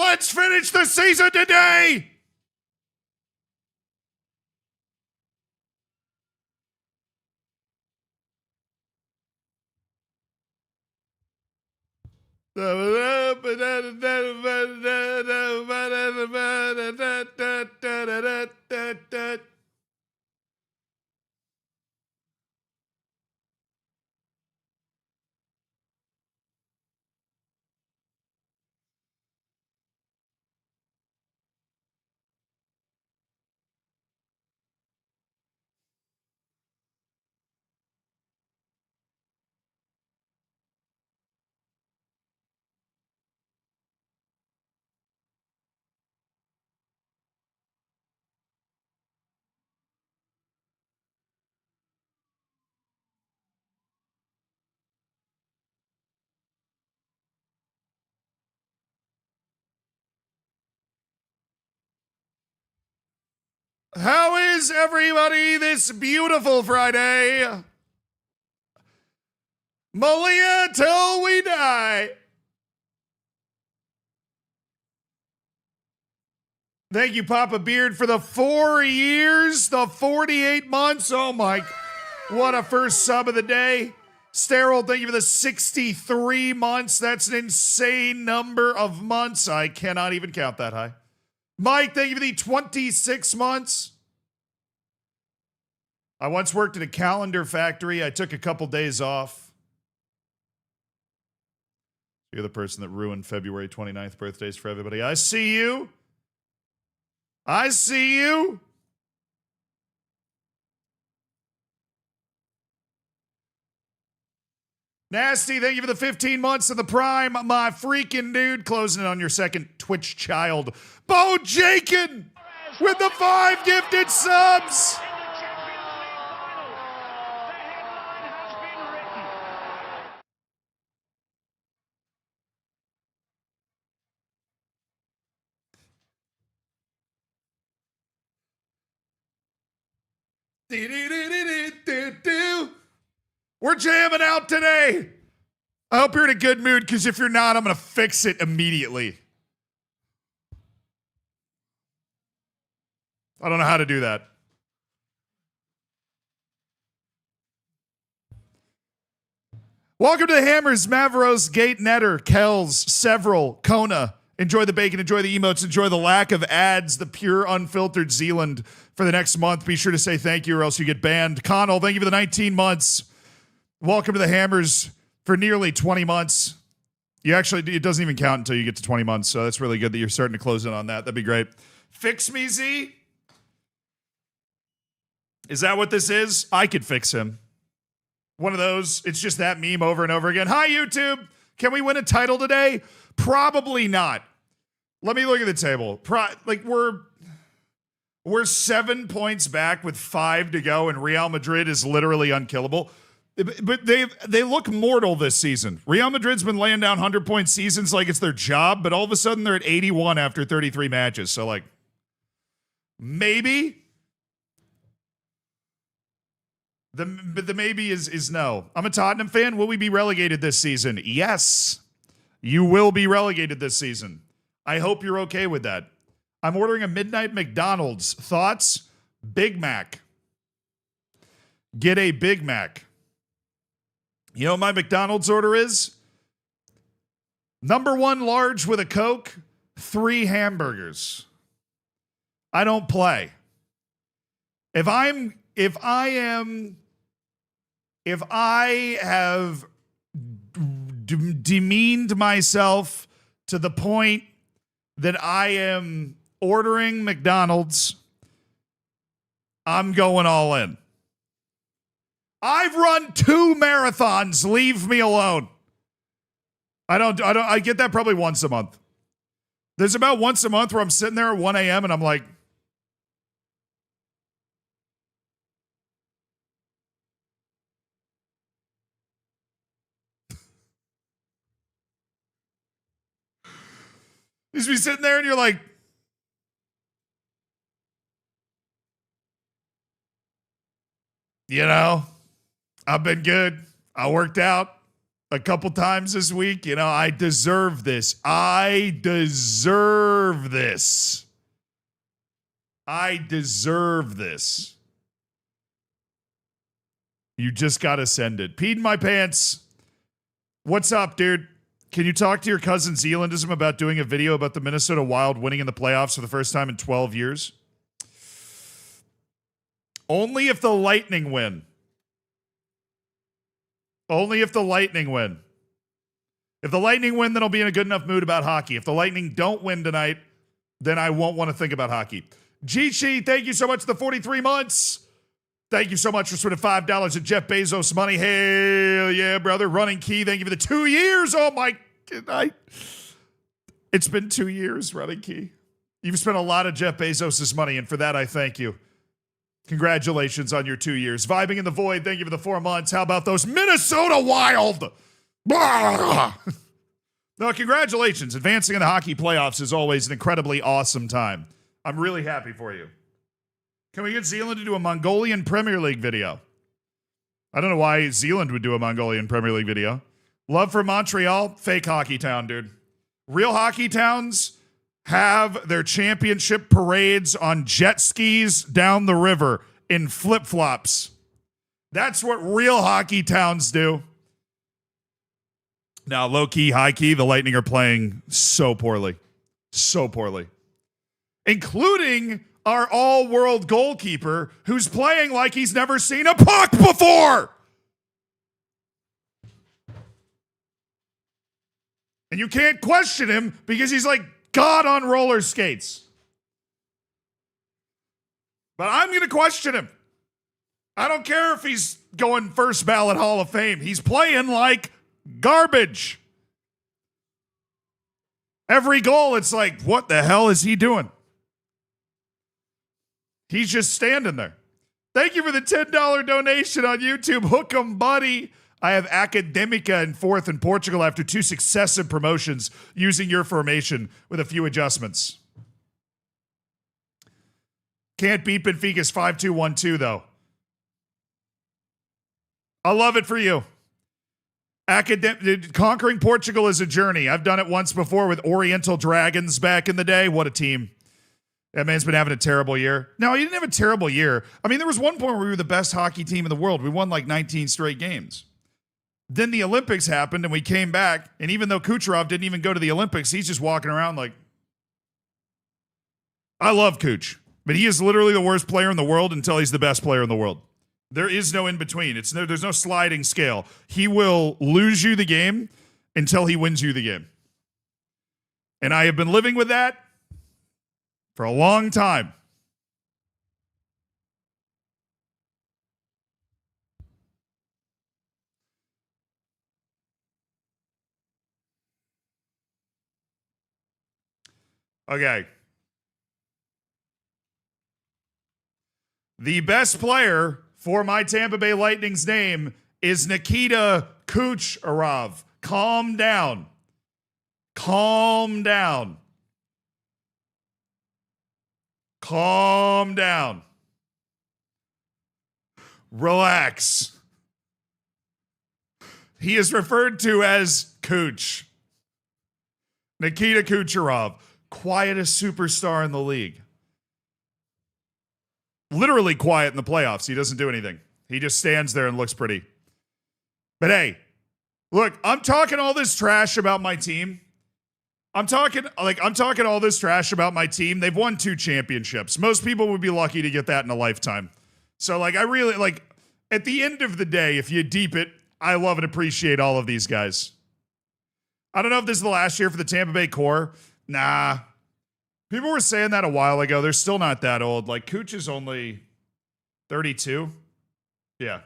Let's finish the season today! How is everybody this beautiful Friday? Malia till we die. Thank you, Papa Beard, for the 4 years, the 48 months. Oh my, what a first sub of the day. Sterile, thank you for the 63 months. That's an insane number of months. I cannot even count that high. Mike, thank you for the 26 months. I once worked at a calendar factory. I took a couple days off. You're the person that ruined February 29th birthdays for everybody. I see you. I see you. Nasty, thank you for the 15 months of the prime. My freaking dude, closing in on your second Twitch child. Bo Jakin with the 5 gifted subs. We're jamming out today. I hope you're in a good mood, because if you're not, I'm going to fix it immediately. I don't know how to do that. Welcome to the Hammers, Mavros, Gate Netter, Kells, Several, Kona. Enjoy the bacon, enjoy the emotes, enjoy the lack of ads, the pure, unfiltered Zealand for the next month. Be sure to say thank you or else you get banned. Connell, thank you for the 19 months. Welcome to the Hammers for nearly 20 months. You actually, it doesn't even count until you get to 20 months, so that's really good that you're starting to close in on that. That'd be great. Fix me, Z? Is that what this is? I could fix him. One of those, it's just that meme over and over again. Hi, YouTube. Can we win a title today? Probably not. Let me look at the table. We're 7 points back with 5 to go, and Real Madrid is literally unkillable. But they look mortal this season. Real Madrid's been laying down 100-point seasons like it's their job, but all of a sudden they're at 81 after 33 matches. So, like, maybe. But the maybe is no. I'm a Tottenham fan. Will we be relegated this season? Yes. You will be relegated this season. I hope you're okay with that. I'm ordering a midnight McDonald's. Thoughts? Big Mac. Get a Big Mac. You know what my McDonald's order is? Number 1 large with a Coke, 3 hamburgers. I don't play. If I have demeaned myself to the point that I am ordering McDonald's, I'm going all in. I've run 2 marathons. Leave me alone. I get that probably once a month. There's about once a month where I'm sitting there at 1 a.m. and I'm like, just be sitting there and you're like, you know, I've been good. I worked out. a couple times this week. You know, I deserve this. I deserve this. I deserve this. You just got to send it. Peed in my pants. What's up, dude? Can you talk to your cousin Zealandism about doing a video about the Minnesota Wild winning in the playoffs for the first time in 12 years? Only if the Lightning win. Only if the Lightning win. If the Lightning win, then I'll be in a good enough mood about hockey. If the Lightning don't win tonight, then I won't want to think about hockey. G-Chi, thank you so much for the 43 months. Thank you so much for sort of $5 of Jeff Bezos money. Hell yeah, brother. Running Key, thank you for the 2 years. Oh my God. It's been 2 years, Running Key. You've spent a lot of Jeff Bezos' money, and for that, I thank you. Congratulations on your 2 years. Vibing in the Void, thank you for the 4 months. How about those Minnesota Wild? Blah! No, congratulations. Advancing in the hockey playoffs is always an incredibly awesome time. I'm really happy for you. Can we get Zealand to do a Mongolian Premier League video? I don't know why Zealand would do a Mongolian Premier League video. Love for Montreal, fake hockey town, dude. Real hockey towns have their championship parades on jet skis down the river in flip-flops. That's what real hockey towns do. Now, low-key, high-key, the Lightning are playing so poorly. So poorly. Including our all-world goalkeeper who's playing like he's never seen a puck before. And you can't question him because he's like God on roller skates. But I'm going to question him. I don't care if he's going first ballot Hall of Fame. He's playing like garbage. Every goal, it's like, what the hell is he doing? He's just standing there. Thank you for the $10 donation on YouTube. Hook 'em, buddy. I have Academica in fourth in Portugal after 2 successive promotions using your formation with a few adjustments. Can't beat Benfica's 5-2-1-2, though. I love it for you. Conquering Portugal is a journey. I've done it once before with Oriental Dragons back in the day. What a team. That man's been having a terrible year. No, he didn't have a terrible year. I mean, there was one point where we were the best hockey team in the world. We won like 19 straight games. Then the Olympics happened and we came back. And even though Kucherov didn't even go to the Olympics, he's just walking around like, I love Kuch, but he is literally the worst player in the world until he's the best player in the world. There is no in between. There's no sliding scale. He will lose you the game until he wins you the game. And I have been living with that for a long time. Okay. The best player for my Tampa Bay Lightning's name is Nikita Kucherov. Calm down. Calm down. Calm down. Relax. He is referred to as Kuch. Nikita Kucherov, quietest superstar in the league. Literally quiet in the playoffs. He doesn't do anything. He just stands there and looks pretty. But hey, look, I'm talking all this trash about my team. I'm talking all this trash about my team. They've won 2 championships. Most people would be lucky to get that in a lifetime. So I really at the end of the day, if you deep it, I love and appreciate all of these guys. I don't know if this is the last year for the Tampa Bay core. Nah. People were saying that a while ago. They're still not that old. Like, Cooch is only 32. Yeah.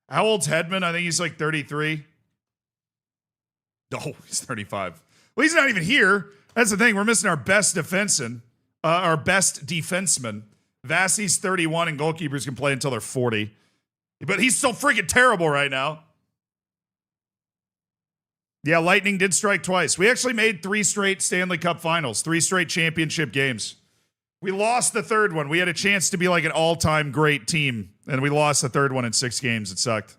How old's Hedman? I think he's like 33. Oh, he's 35. Well, he's not even here. That's the thing. We're missing our best defenseman. Our best defenseman. Vasi's 31, and goalkeepers can play until they're 40. But he's so freaking terrible right now. Yeah, Lightning did strike twice. We actually made 3 straight Stanley Cup finals, 3 straight championship games. We lost the third one. We had a chance to be like an all-time great team, and we lost the third one in 6 games. It sucked.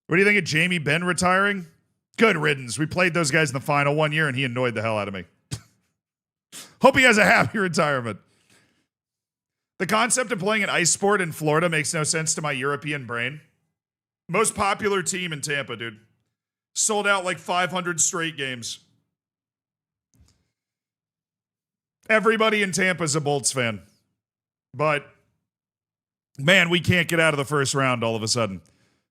What do you think of Jamie Benn retiring? Good riddance. We played those guys in the final 1 year, and he annoyed the hell out of me. Hope he has a happy retirement. The concept of playing an ice sport in Florida makes no sense to my European brain. Most popular team in Tampa, dude. Sold out like 500 straight games. Everybody in Tampa is a Bolts fan. But, man, we can't get out of the first round all of a sudden.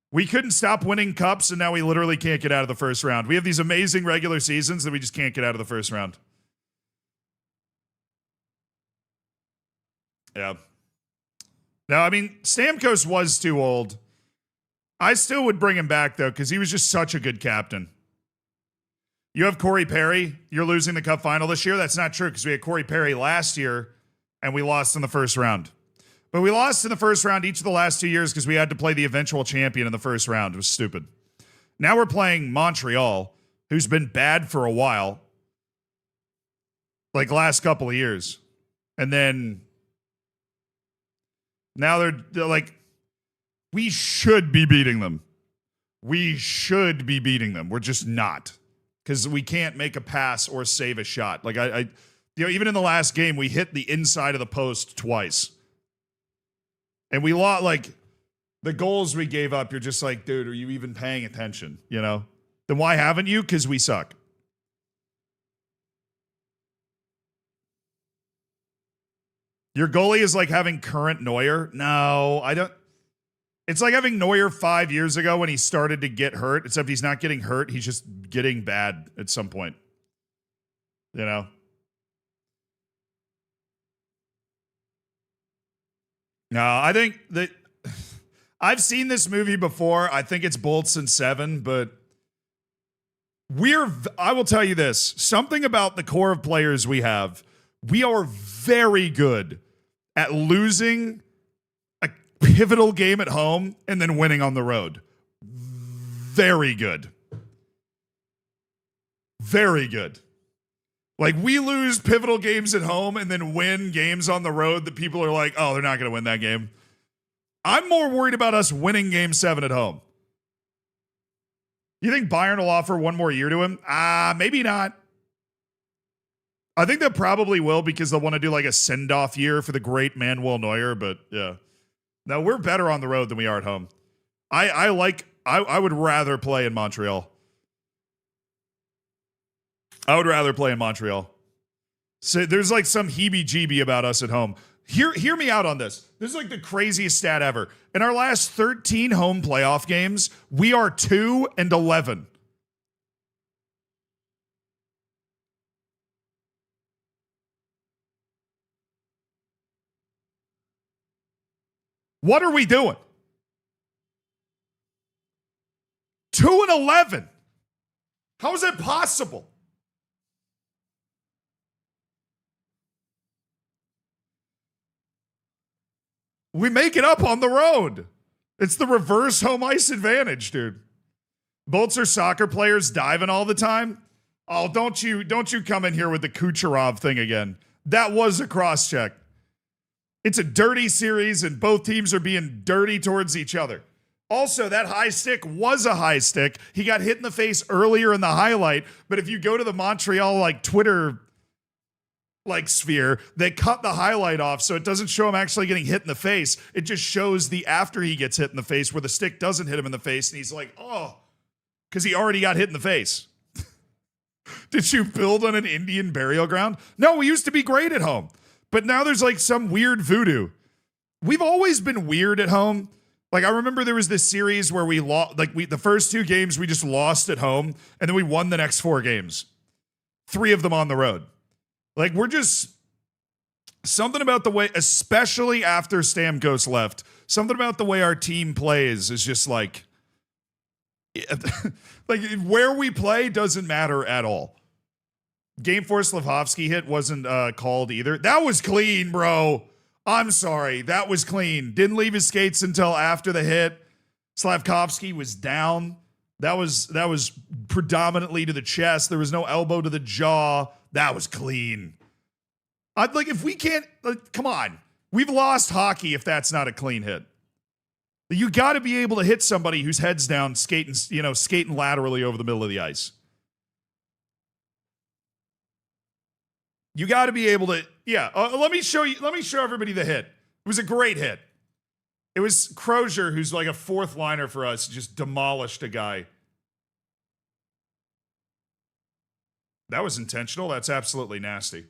We couldn't stop winning cups, and now we literally can't get out of the first round. We have these amazing regular seasons that we just can't get out of the first round. Yeah. No, I mean, Stamkos was too old. I still would bring him back, though, because he was just such a good captain. You have Corey Perry. You're losing the cup final this year. That's not true because we had Corey Perry last year, and we lost in the first round. But we lost in the first round each of the last 2 years because we had to play the eventual champion in the first round. It was stupid. Now we're playing Montreal, who's been bad for a while, like last couple of years. And then now they're like, we should be beating them. We should be beating them. We're just not because we can't make a pass or save a shot. Like even in the last game, we hit the inside of the post twice. And we lost, like, the goals we gave up, you're just like, dude, are you even paying attention, you know? Then why haven't you? Because we suck. Your goalie is like having current Neuer? No, I don't. It's like having Neuer 5 years ago when he started to get hurt, except he's not getting hurt. He's just getting bad at some point, you know? No, I think that I've seen this movie before. I think it's Bolts and 7, but I will tell you this, something about the core of players we have, we are very good at losing a pivotal game at home and then winning on the road. Very good. Very good. Like, we lose pivotal games at home and then win games on the road that people are like, oh, they're not going to win that game. I'm more worried about us winning game 7 at home. You think Bayern will offer one more year to him? Maybe not. I think they probably will because they'll want to do like a send-off year for the great Manuel Neuer, but yeah. No, we're better on the road than we are at home. I would rather play in Montreal. I would rather play in Montreal. So there's like some heebie-jeebie about us at home. Hear me out on this. This is like the craziest stat ever. In our last 13 home playoff games, we are 2-11. What are we doing? 2-11. How is that possible? We make it up on the road. It's the reverse home ice advantage, dude. Bolts are soccer players diving all the time. Oh, don't you come in here with the Kucherov thing again. That was a cross-check. It's a dirty series, and both teams are being dirty towards each other. Also, that high stick was a high stick. He got hit in the face earlier in the highlight, but if you go to the Montreal Twitter sphere, they cut the highlight off so it doesn't show him actually getting hit in the face. It just shows the after he gets hit in the face where the stick doesn't hit him in the face, and he's like, oh, because he already got hit in the face. Did you build on an Indian burial ground? No, we used to be great at home. But now there's like some weird voodoo. We've always been weird at home. Like, I remember there was this series where we lost, the first 2 games we just lost at home, and then we won the next 4 games. 3 of them on the road. Like, we're just, something about the way, especially after Stamkos left, something about the way our team plays is just like where we play doesn't matter at all. Game 4 Slavkovsky hit wasn't called either. That was clean, bro. I'm sorry. That was clean. Didn't leave his skates until after the hit. Slavkovsky was down. That was predominantly to the chest. There was no elbow to the jaw. That was clean. If we can't, come on. We've lost hockey if that's not a clean hit. You got to be able to hit somebody whose head's down, skating laterally over the middle of the ice. You got to be able to, let me show everybody the hit. It was a great hit. It was Crozier, who's like a fourth liner for us, just demolished a guy. That was intentional. That's absolutely nasty.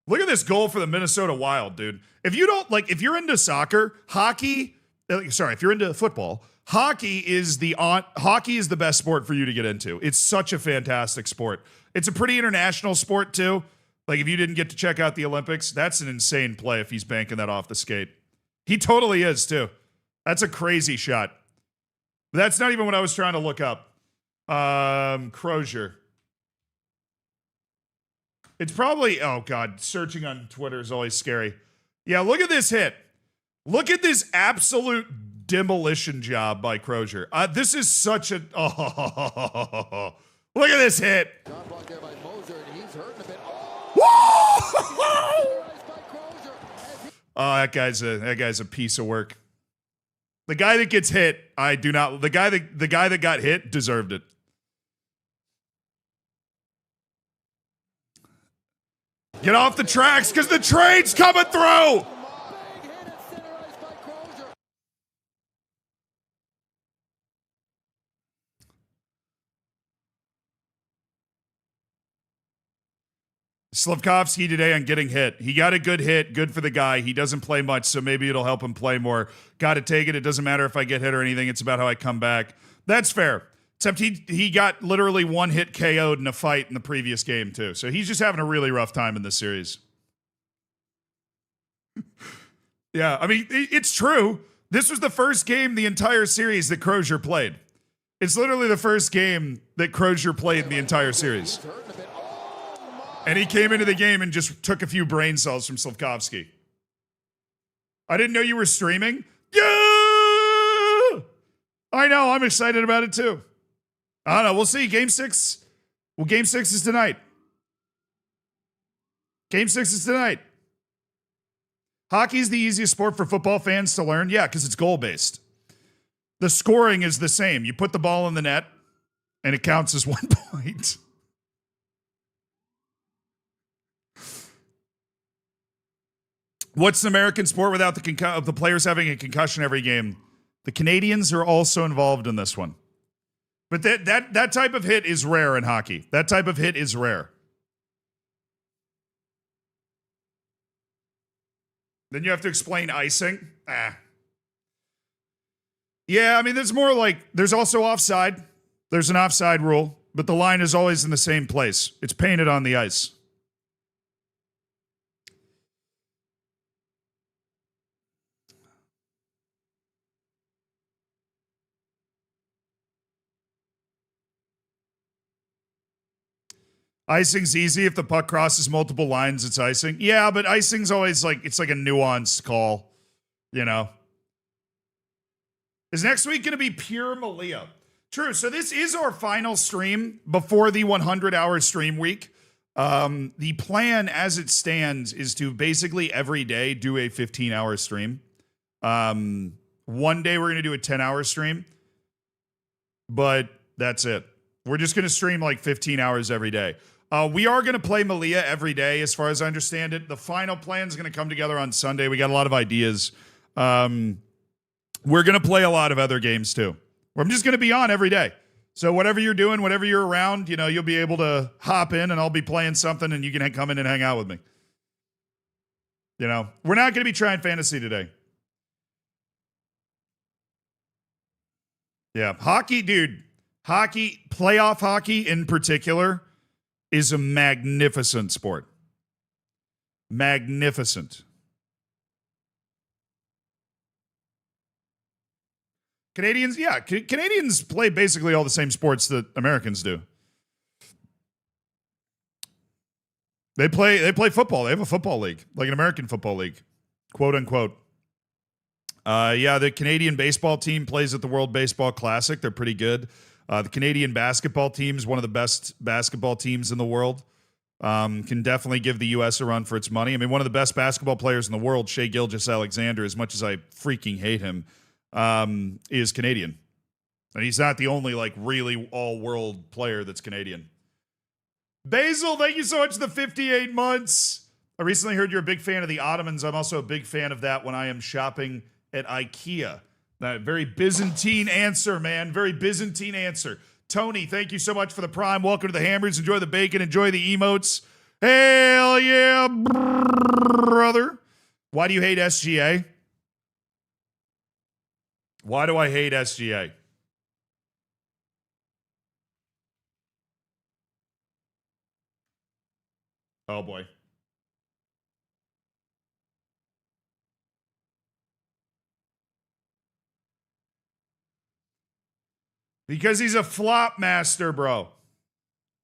Look at this goal for the Minnesota Wild, dude. If you're into soccer, if you're into football, hockey is the best sport for you to get into. It's such a fantastic sport. It's a pretty international sport too. Like if you didn't get to check out the Olympics, that's an insane play if he's banking that off the skate. He totally is too. That's a crazy shot. But that's not even what I was trying to look up. Crozier. It's probably, oh God, searching on Twitter is always scary. Yeah, look at this hit. Look at this absolute demolition job by Crozier. This is such a, look at this hit. Oh, that guy's a piece of work. The guy that gets hit, the guy that got hit deserved it. Get off the tracks because the train's coming through. Slavkovsky today on getting hit. He got a good hit. Good for the guy. He doesn't play much, so maybe it'll help him play more. Got to take it. It doesn't matter if I get hit or anything. It's about how I come back. That's fair. Except he got literally one hit KO'd in a fight in the previous game, too. So he's just having a really rough time in this series. Yeah, I mean, it's true. This was the first game the entire series that Crozier played. It's literally the first game that Crozier played in the entire series. And he came into the game and just took a few brain cells from Slavkovsky. I didn't know you were streaming. Yeah! I know. I'm excited about it, too. I don't know. We'll see. Game 6. Well, Game 6 is tonight. Game 6 is tonight. Hockey's the easiest sport for football fans to learn. Yeah, because it's goal-based. The scoring is the same. You put the ball in the net, and it counts as 1 point. What's an American sport without the players having a concussion every game? The Canadians are also involved in this one. But that type of hit is rare in hockey. That type of hit is rare. Then you have to explain icing. Yeah, I mean, there's also offside. There's an offside rule, but the line is always in the same place. It's painted on the ice. Icing's easy. If the puck crosses multiple lines, it's icing. Yeah, but icing's always it's like a nuanced call, you know? Is next week going to be pure Malia? True. So this is our final stream before the 100-hour stream week. The plan as it stands is to basically every day do a 15-hour stream. One day we're going to do a 10-hour stream, but that's it. We're just going to stream like 15 hours every day. We are going to play Malia every day, as far as I understand it. The final plan is going to come together on Sunday. We got a lot of ideas. We're going to play a lot of other games, too. I'm just going to be on every day. So whatever you're doing, whatever you're around, you'll be able to hop in, and I'll be playing something, and you can come in and hang out with me. We're not going to be trying fantasy today. Yeah, hockey, dude. Hockey, playoff hockey in particular, is a magnificent sport. Magnificent. Canadians play basically all the same sports that Americans do. They play football. They have a football league, like an American football league, quote unquote. The Canadian baseball team plays at the World Baseball Classic. They're pretty good. The Canadian basketball team is one of the best basketball teams in the world. Can definitely give the U.S. a run for its money. I mean, one of the best basketball players in the world, Shai Gilgeous-Alexander, as much as I freaking hate him, is Canadian. And he's not the only, like, really all-world player that's Canadian. Basil, thank you so much for the 58 months. I recently heard you're a big fan of the Ottomans. I'm also a big fan of that when I am shopping at IKEA. Very Byzantine answer, man. Very Byzantine answer. Tony, thank you so much for the Prime. Welcome to the Hammers. Enjoy the bacon. Enjoy the emotes. Hell yeah, brother. Why do you hate SGA? Why do I hate SGA? Oh, boy. Because he's a flop master, bro.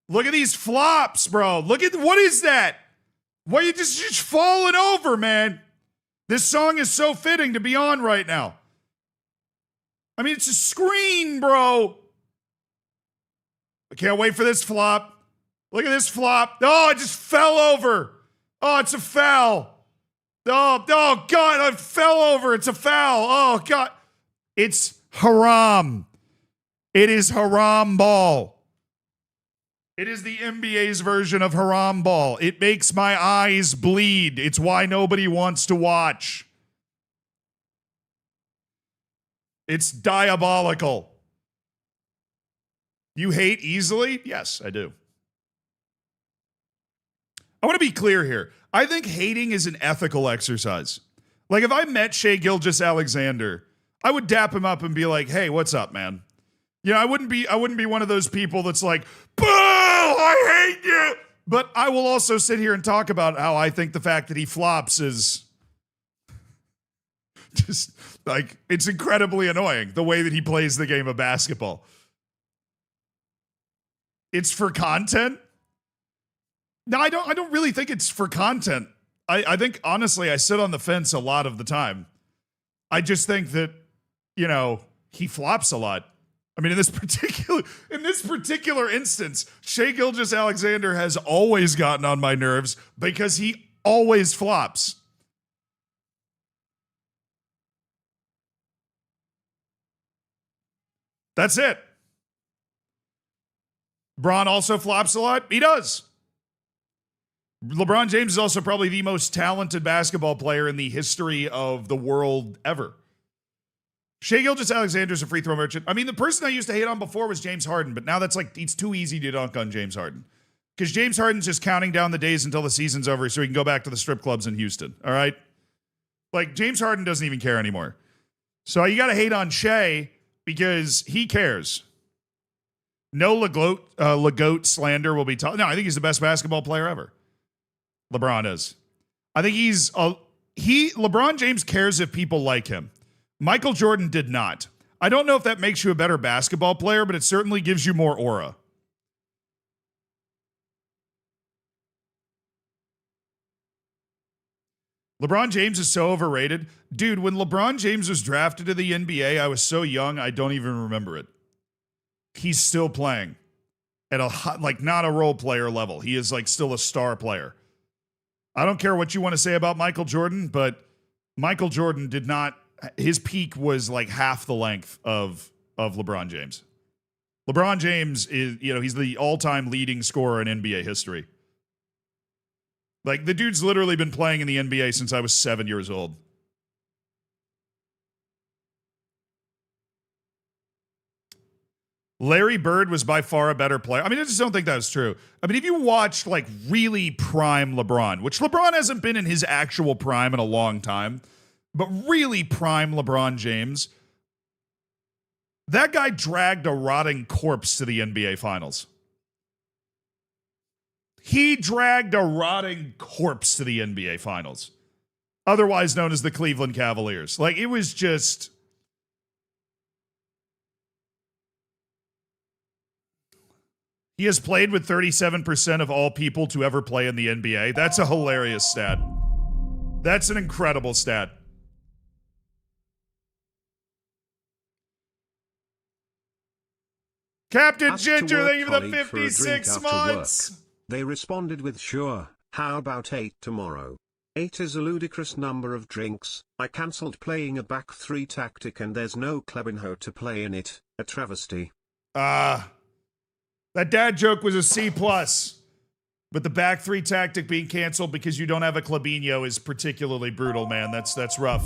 Look at these flops, bro. Look at, what is that? Why are you just falling over, man? This song is so fitting to be on right now. I mean, it's a screen, bro. I can't wait for this flop. Look at this flop. Oh, it just fell over. Oh, it's a foul. Oh, God, I fell over. It's a foul. Oh, God. It's haram. It is haram ball. It is the NBA's version of haram ball. It makes my eyes bleed. It's why nobody wants to watch. It's diabolical. You hate easily? Yes, I do. I want to be clear here. I think hating is an ethical exercise. Like, if I met Shai Gilgeous-Alexander, I would dap him up and be like, hey, what's up, man? You know, I wouldn't be one of those people that's like, boo, I hate you. But I will also sit here and talk about how I think the fact that he flops is just, like, it's incredibly annoying, the way that he plays the game of basketball. It's for content? No, I don't really think it's for content. I think, honestly, I sit on the fence a lot of the time. I just think that, you know, he flops a lot. I mean, in this particular instance, Shai Gilgeous-Alexander has always gotten on my nerves because he always flops. That's it. Bron also flops a lot. He does. LeBron James is also probably the most talented basketball player in the history of the world ever. Shai Gilgeous-Alexander's a free throw merchant. I mean, the person I used to hate on before was James Harden, but now that's like, it's too easy to dunk on James Harden. Because James Harden's just counting down the days until the season's over so he can go back to the strip clubs in Houston, all right? Like, James Harden doesn't even care anymore. So you got to hate on Shai because he cares. No LeGoat slander will be taught. No, I think he's the best basketball player ever. LeBron is. I think LeBron James cares if people like him. Michael Jordan did not. I don't know if that makes you a better basketball player, but it certainly gives you more aura. LeBron James is so overrated. Dude, when LeBron James was drafted to the NBA, I was so young, I don't even remember it. He's still playing at a, like, not a role player level. He is, like, still a star player. I don't care what you want to say about Michael Jordan, but Michael Jordan did not, his peak was like half the length of LeBron James. LeBron James is, you know, he's the all-time leading scorer in NBA history. Like, the dude's literally been playing in the NBA since I was 7 years old. Larry Bird was by far a better player. I mean, I just don't think that's true. I mean, if you watched, like, really prime LeBron, which LeBron hasn't been in his actual prime in a long time, but really prime LeBron James, that guy dragged a rotting corpse to the NBA Finals. He dragged a rotting corpse to the NBA Finals, otherwise known as the Cleveland Cavaliers. Like, it was just... He has played with 37% of all people to ever play in the NBA. That's a hilarious stat. That's an incredible stat. Captain Ginger, thank you for the 56 months. They responded with, sure, how about 8 tomorrow? 8 is a ludicrous number of drinks. I cancelled playing a back 3 tactic and there's no Clubinho to play in it. A travesty. That dad joke was a C+. But the back 3 tactic being canceled because you don't have a Clubinho is particularly brutal, man. That's rough.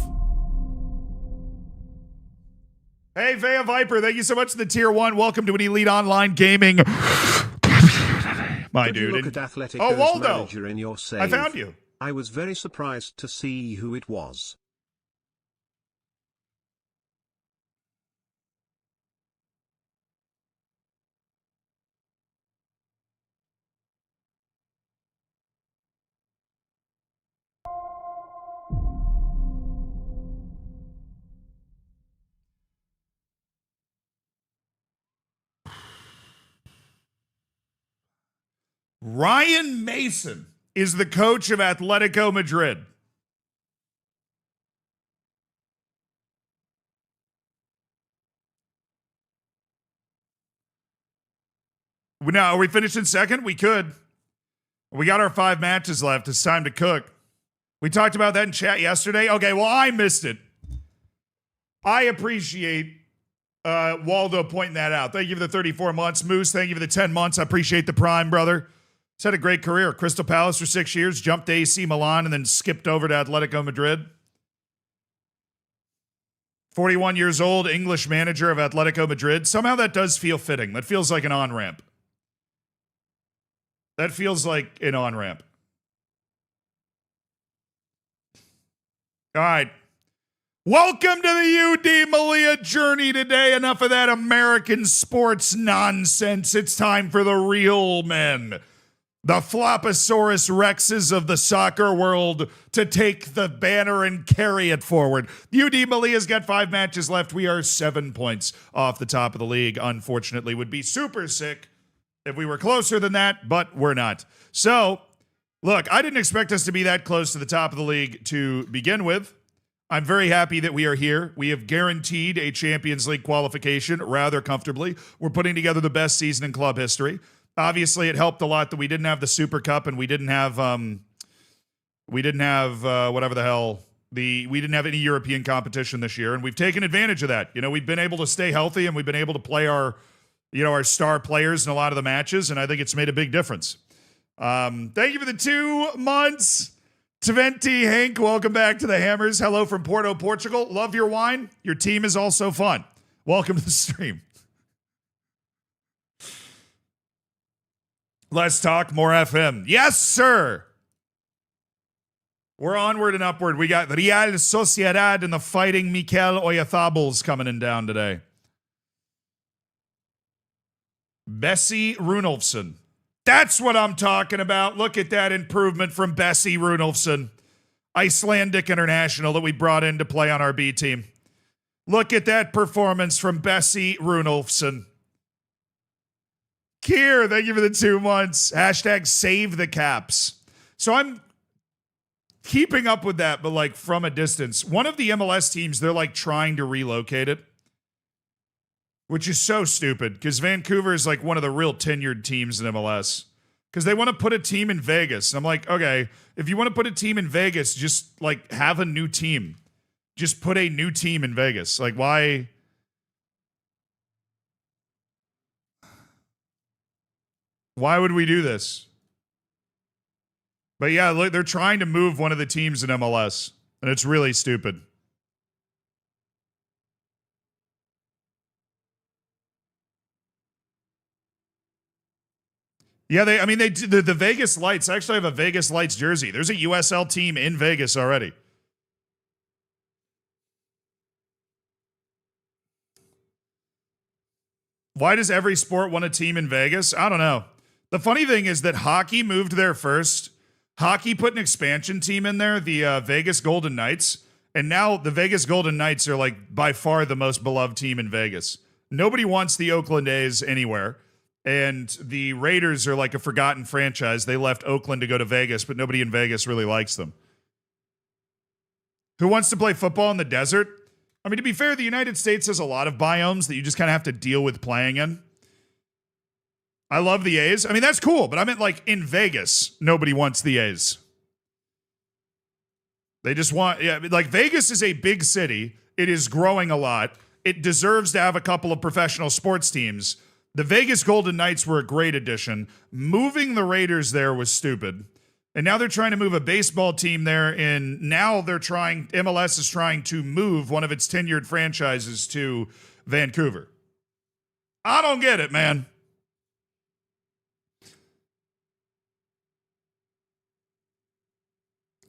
Hey, Vea Viper, thank you so much for the tier 1. Welcome to an Elite Online Gaming. My Could you dude. look at Atletico's Oh, Waldo. manager in your save? I found you. I was very surprised to see who it was. Ryan Mason is the coach of Atletico Madrid. Now, are we finishing second? We could. We got our 5 matches left. It's time to cook. We talked about that in chat yesterday. Okay, well, I missed it. I appreciate Waldo pointing that out. Thank you for the 34 months. Moose, thank you for the 10 months. I appreciate the prime, brother. He's had a great career. Crystal Palace for 6 years, jumped to AC Milan, and then skipped over to Atletico Madrid. 41 years old, English manager of Atletico Madrid. Somehow that does feel fitting. That feels like an on-ramp. That feels like an on-ramp. All right. Welcome to the UD Malia journey today. Enough of that American sports nonsense. It's time for the real men. The Flophosaurus Rexes of the soccer world to take the banner and carry it forward. UD Malia's got 5 matches left. We are 7 points off the top of the league. Unfortunately, would be super sick if we were closer than that, but we're not. So, look, I didn't expect us to be that close to the top of the league to begin with. I'm very happy that we are here. We have guaranteed a Champions League qualification rather comfortably. We're putting together the best season in club history. Obviously, it helped a lot that we didn't have the Super Cup and we didn't have whatever the hell we didn't have any European competition this year, and we've taken advantage of that. You know, we've been able to stay healthy and we've been able to play our star players in a lot of the matches, and I think it's made a big difference. Thank you for the 2 months. Tventi Hank, welcome back to the Hammers. Hello from Porto, Portugal. Love your wine. Your team is also fun. Welcome to the stream. Let's talk more FM. Yes, sir. We're onward and upward. We got Real Sociedad and the Fighting Mikel Oyathabals coming in down today. Bessie Runolfsson. That's what I'm talking about. Look at that improvement from Bessie Runolfsson, Icelandic international that we brought in to play on our B team. Look at that performance from Bessie Runolfsson. Kier, thank you for the 2 months. Hashtag save the caps. So I'm keeping up with that, but like from a distance. One of the MLS teams, they're like trying to relocate it, which is so stupid because Vancouver is like one of the real tenured teams in MLS because they want to put a team in Vegas. And I'm like, okay, if you want to put a team in Vegas, just like have a new team. Just put a new team in Vegas. Like, why? Why would we do this? But yeah, look, they're trying to move one of the teams in MLS, and it's really stupid. Yeah, the Vegas Lights. I actually have a Vegas Lights jersey. There's a USL team in Vegas already. Why does every sport want a team in Vegas? I don't know. The funny thing is that hockey moved there first. Hockey put an expansion team in there, the Vegas Golden Knights. And now the Vegas Golden Knights are like by far the most beloved team in Vegas. Nobody wants the Oakland A's anywhere. And the Raiders are like a forgotten franchise. They left Oakland to go to Vegas, but nobody in Vegas really likes them. Who wants to play football in the desert? I mean, to be fair, the United States has a lot of biomes that you just kind of have to deal with playing in. I love the A's. I mean, that's cool, but I meant like in Vegas, nobody wants the A's. They just want, yeah, like Vegas is a big city. It is growing a lot. It deserves to have a couple of professional sports teams. The Vegas Golden Knights were a great addition. Moving the Raiders there was stupid. And now they're trying to move a baseball team there. And now MLS is trying to move one of its tenured franchises to Vancouver. I don't get it, man.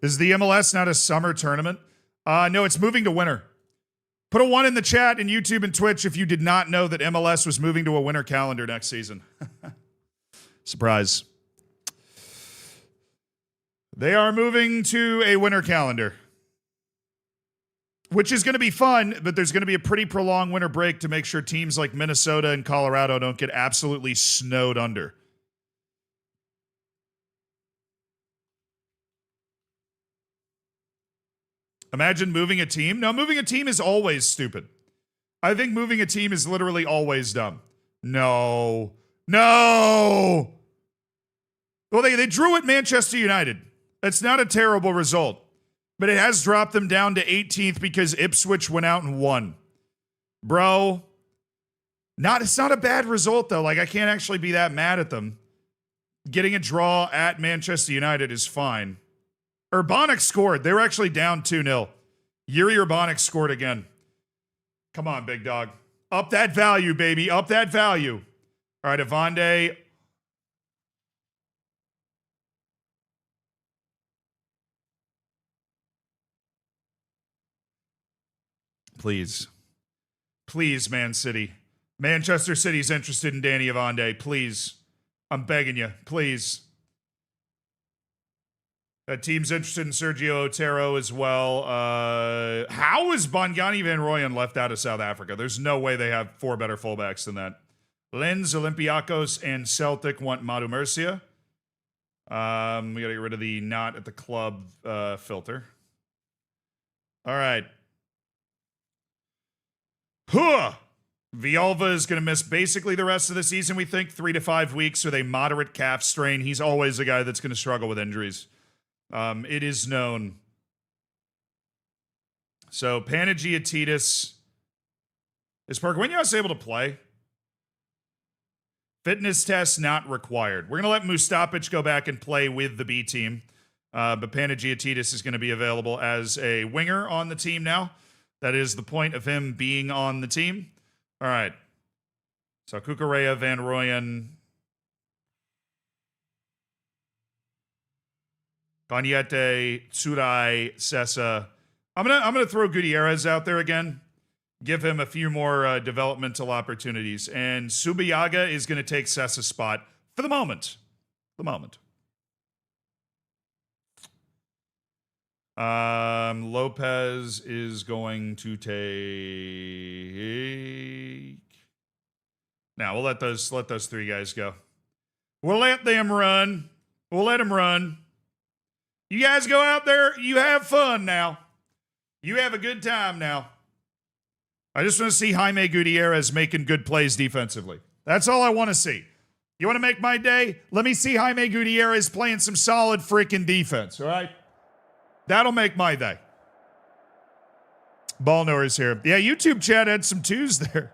Is the MLS not a summer tournament? No, it's moving to winter. Put a 1 in the chat in YouTube and Twitch if you did not know that MLS was moving to a winter calendar next season. Surprise. They are moving to a winter calendar, which is going to be fun, but there's going to be a pretty prolonged winter break to make sure teams like Minnesota and Colorado don't get absolutely snowed under. Imagine moving a team. No, moving a team is always stupid. I think moving a team is literally always dumb. No. Well, they drew at Manchester United. That's not a terrible result. But it has dropped them down to 18th because Ipswich went out and won. Bro. It's not a bad result, though. Like, I can't actually be that mad at them. Getting a draw at Manchester United is fine. Urbanic scored. They were actually down 2-0. Yuri Urbanic scored again. Come on, big dog. Up that value, baby. Up that value. All right, Avande. Please. Please, Man City. Manchester City's interested in Danny Avande. Please. I'm begging you. Please. That team's interested in Sergio Otero as well. How is Bongani Van Rooyen left out of South Africa? There's no way they have 4 better fullbacks than that. Lens, Olympiacos, and Celtic want Madu Murcia. We got to get rid of the not at the club filter. All right. Villalba is going to miss basically the rest of the season, we think. 3 to 5 weeks with a moderate calf strain. He's always a guy that's going to struggle with injuries. It is known. So, Panagiotidis. Is Pargueños able to play? Fitness test not required. We're going to let Mustapic go back and play with the B team. But Panagiotidis is going to be available as a winger on the team now. That is the point of him being on the team. All right. So, Cucurella, Van Rooyen, Cañete, Tsurai, Sessa. I'm gonna throw Gutierrez out there again. Give him a few more developmental opportunities. And Subiaga is going to take Sessa's spot for the moment. Lopez is going to take... Now, we'll let those 3 guys go. We'll let them run. We'll let them run. You guys go out there. You have fun now. You have a good time now. I just want to see Jaime Gutierrez making good plays defensively. That's all I want to see. You want to make my day? Let me see Jaime Gutierrez playing some solid freaking defense, all right? That'll make my day. Ballnore's here. Yeah, YouTube chat had some 2s there.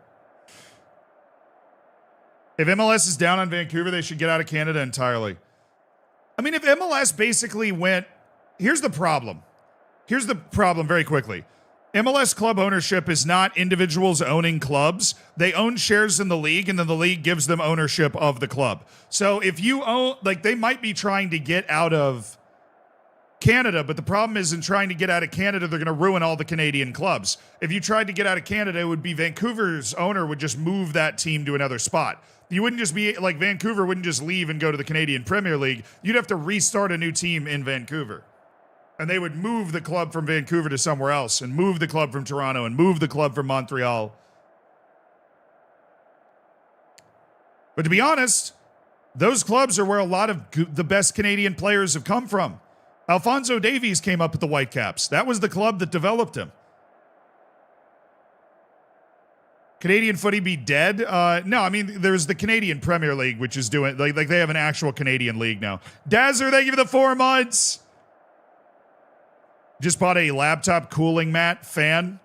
If MLS is down on Vancouver, they should get out of Canada entirely. I mean, if MLS basically went... Here's the problem. Here's the problem very quickly. MLS club ownership is not individuals owning clubs. They own shares in the league, and then the league gives them ownership of the club. So if you own... Like, they might be trying to get out of Canada, but the problem is in trying to get out of Canada, they're going to ruin all the Canadian clubs. If you tried to get out of Canada, it would be Vancouver's owner would just move that team to another spot. You wouldn't just be like Vancouver wouldn't just leave and go to the Canadian Premier League. You'd have to restart a new team in Vancouver. And they would move the club from Vancouver to somewhere else and move the club from Toronto and move the club from Montreal. But to be honest, those clubs are where a lot of the best Canadian players have come from. Alphonso Davies came up with the Whitecaps. That was the club that developed him. Canadian footy be dead? No, I mean, there's the Canadian Premier League, which is doing, like they have an actual Canadian league now. Dazzer, thank you for the 4 months. Just bought a laptop cooling mat fan.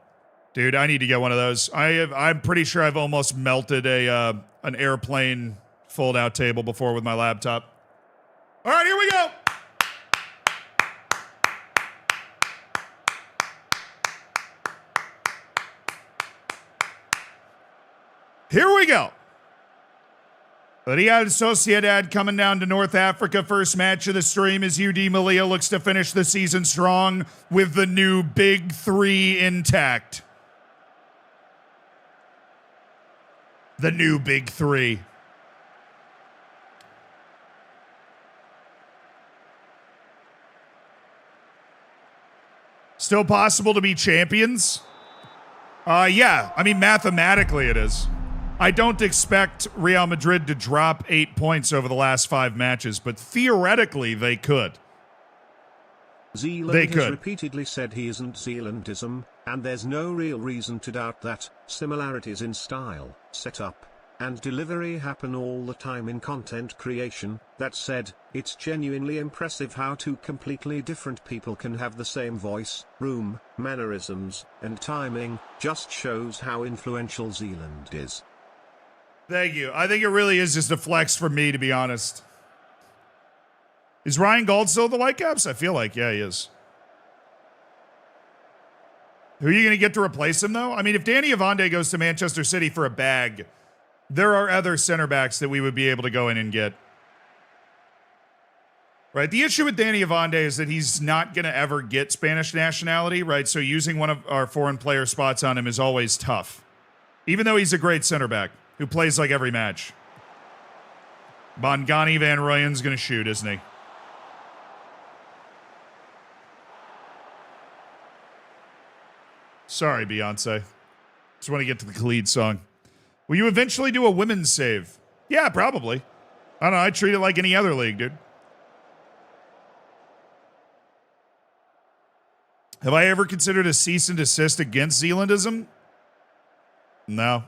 Dude, I need to get one of those. I'm pretty sure I've almost melted an airplane fold-out table before with my laptop. All right, here we go. Here we go. Real Sociedad coming down to North Africa. First match of the stream as UD Malia looks to finish the season strong with the new Big Three intact. The new Big Three. Still possible to be champions? Yeah. I mean, mathematically it is. I don't expect Real Madrid to drop 8 points over the last 5 matches, but theoretically they could. Zealand has repeatedly said he isn't Zealandism, and there's no real reason to doubt that. Similarities in style, setup, and delivery happen all the time in content creation. That said, it's genuinely impressive how two completely different people can have the same voice, room, mannerisms, and timing. Just shows how influential Zealand is. Thank you. I think it really is just a flex for me, to be honest. Is Ryan Gauld still at the Whitecaps? I feel like, yeah, he is. Who are you going to get to replace him, though? I mean, if Danny Avande goes to Manchester City for a bag, there are other center backs that we would be able to go in and get. Right? The issue with Danny Avande is that he's not going to ever get Spanish nationality, right? So using one of our foreign player spots on him is always tough. Even though he's a great center back who plays like every match. Bongani Van Rooyen's going to shoot, isn't he? Sorry, Beyonce. Just want to get to the Khalid song. Will you eventually do a women's save? Yeah, probably. I don't know. I treat it like any other league, dude. Have I ever considered a cease and desist against Zealandism? No.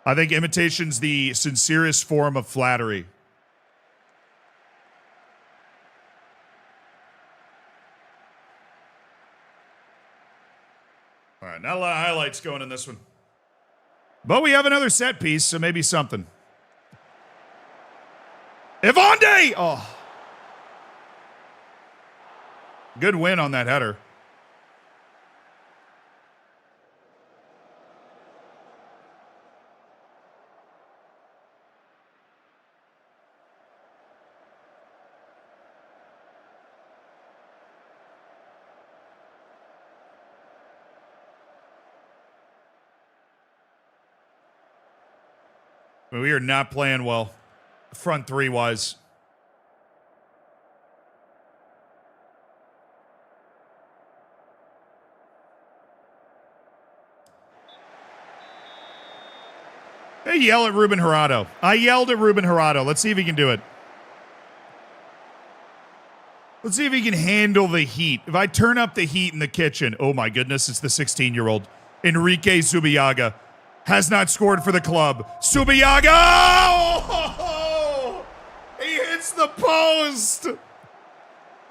I think imitation's the sincerest form of flattery. All right, not a lot of highlights going in this one. But we have another set piece, so maybe something. Evande! Oh. Good win on that header. We are not playing well, front three-wise. Hey, yell at Ruben Jurado. I yelled at Ruben Jurado. Let's see if he can do it. Let's see if he can handle the heat. If I turn up the heat in the kitchen, oh my goodness, it's the 16-year-old. Enrique Zubillaga has not scored for the club. Zubillaga! Oh! He hits the post!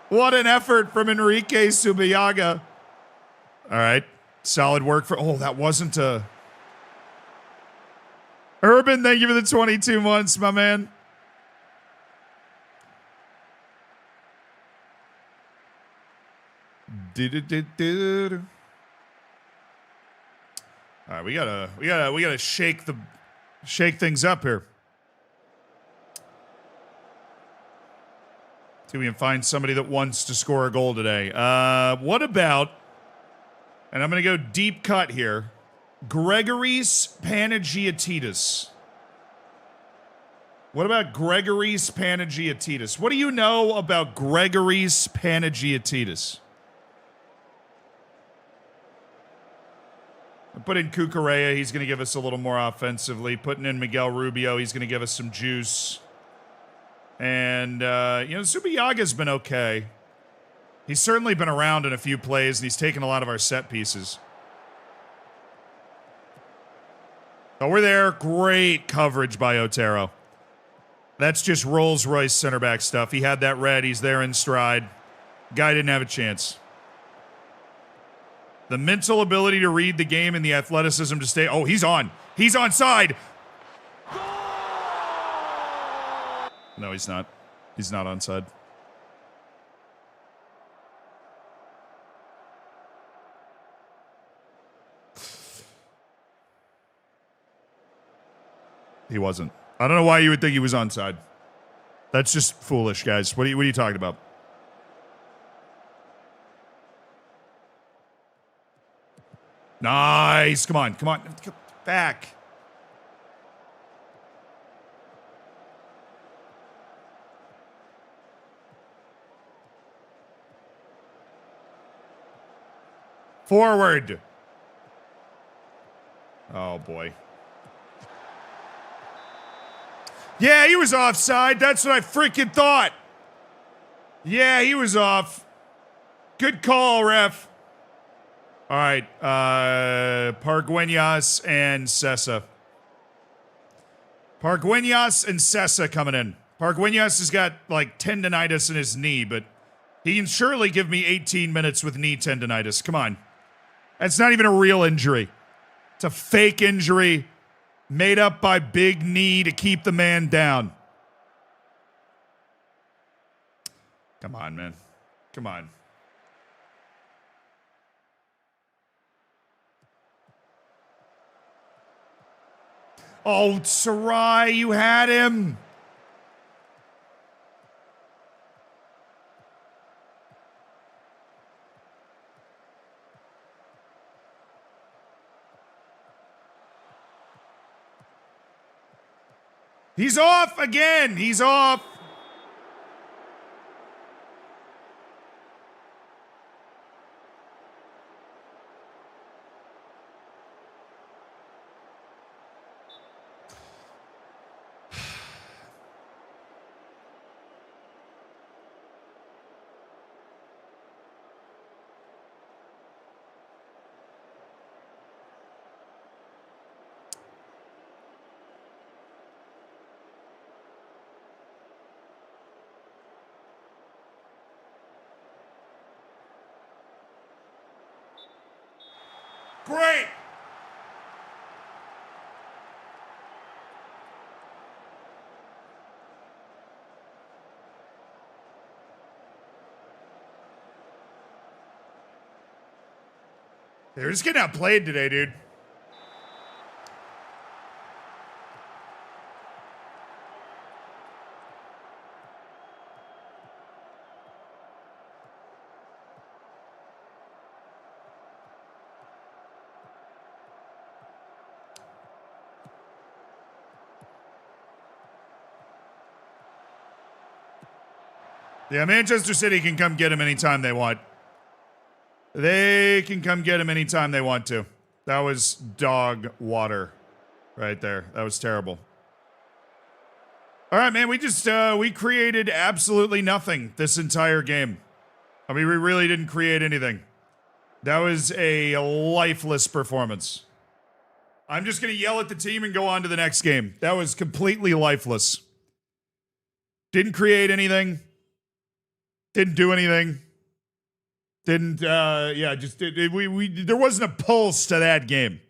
What an effort from Enrique Zubillaga. All right. Solid work for... Oh, that wasn't a... Urban, thank you for the 22 months, my man. All right, we gotta shake things up here. See if we can find somebody that wants to score a goal today. What about, and I'm gonna go deep cut here, Gregoris Panagiotidis. What about Gregoris Panagiotidis? What do you know about Gregoris Panagiotidis? Put in Cucurella, he's going to give us a little more offensively. Putting in Miguel Rubio, he's going to give us some juice. And, Zubillaga's been okay. He's certainly been around in a few plays, and he's taken a lot of our set pieces. Oh, we're there. Great coverage by Otero. That's just Rolls-Royce center back stuff. He had that red. He's there in stride. Guy didn't have a chance. The mental ability to read the game and the athleticism to stay. Oh, he's on. He's onside. No, he's not. He's not onside. He wasn't. I don't know why you would think he was onside. That's just foolish, guys. What are you talking about? Nice. Come on. Come on. Come back. Forward. Oh, boy. Yeah, he was offside. That's what I freaking thought. Yeah, he was off. Good call, ref. All right. Pargueñas and Sessa. Pargueñas and Sessa coming in. Pargueñas has got like tendonitis in his knee, but he can surely give me 18 minutes with knee tendonitis. Come on. That's not even a real injury. It's a fake injury made up by Big Knee to keep the man down. Come on, man. Come on. Oh, Sarai, you had him. He's off again. He's off. Great. They're just getting outplayed today, dude. Yeah, Manchester City can come get him anytime they want. They can come get him anytime they want to. That was dog water right there. That was terrible. All right, man, we created absolutely nothing this entire game. I mean, we really didn't create anything. That was a lifeless performance. I'm just going to yell at the team and go on to the next game. That was completely lifeless. Didn't create anything. Didn't do anything. Didn't, there wasn't a pulse to that game.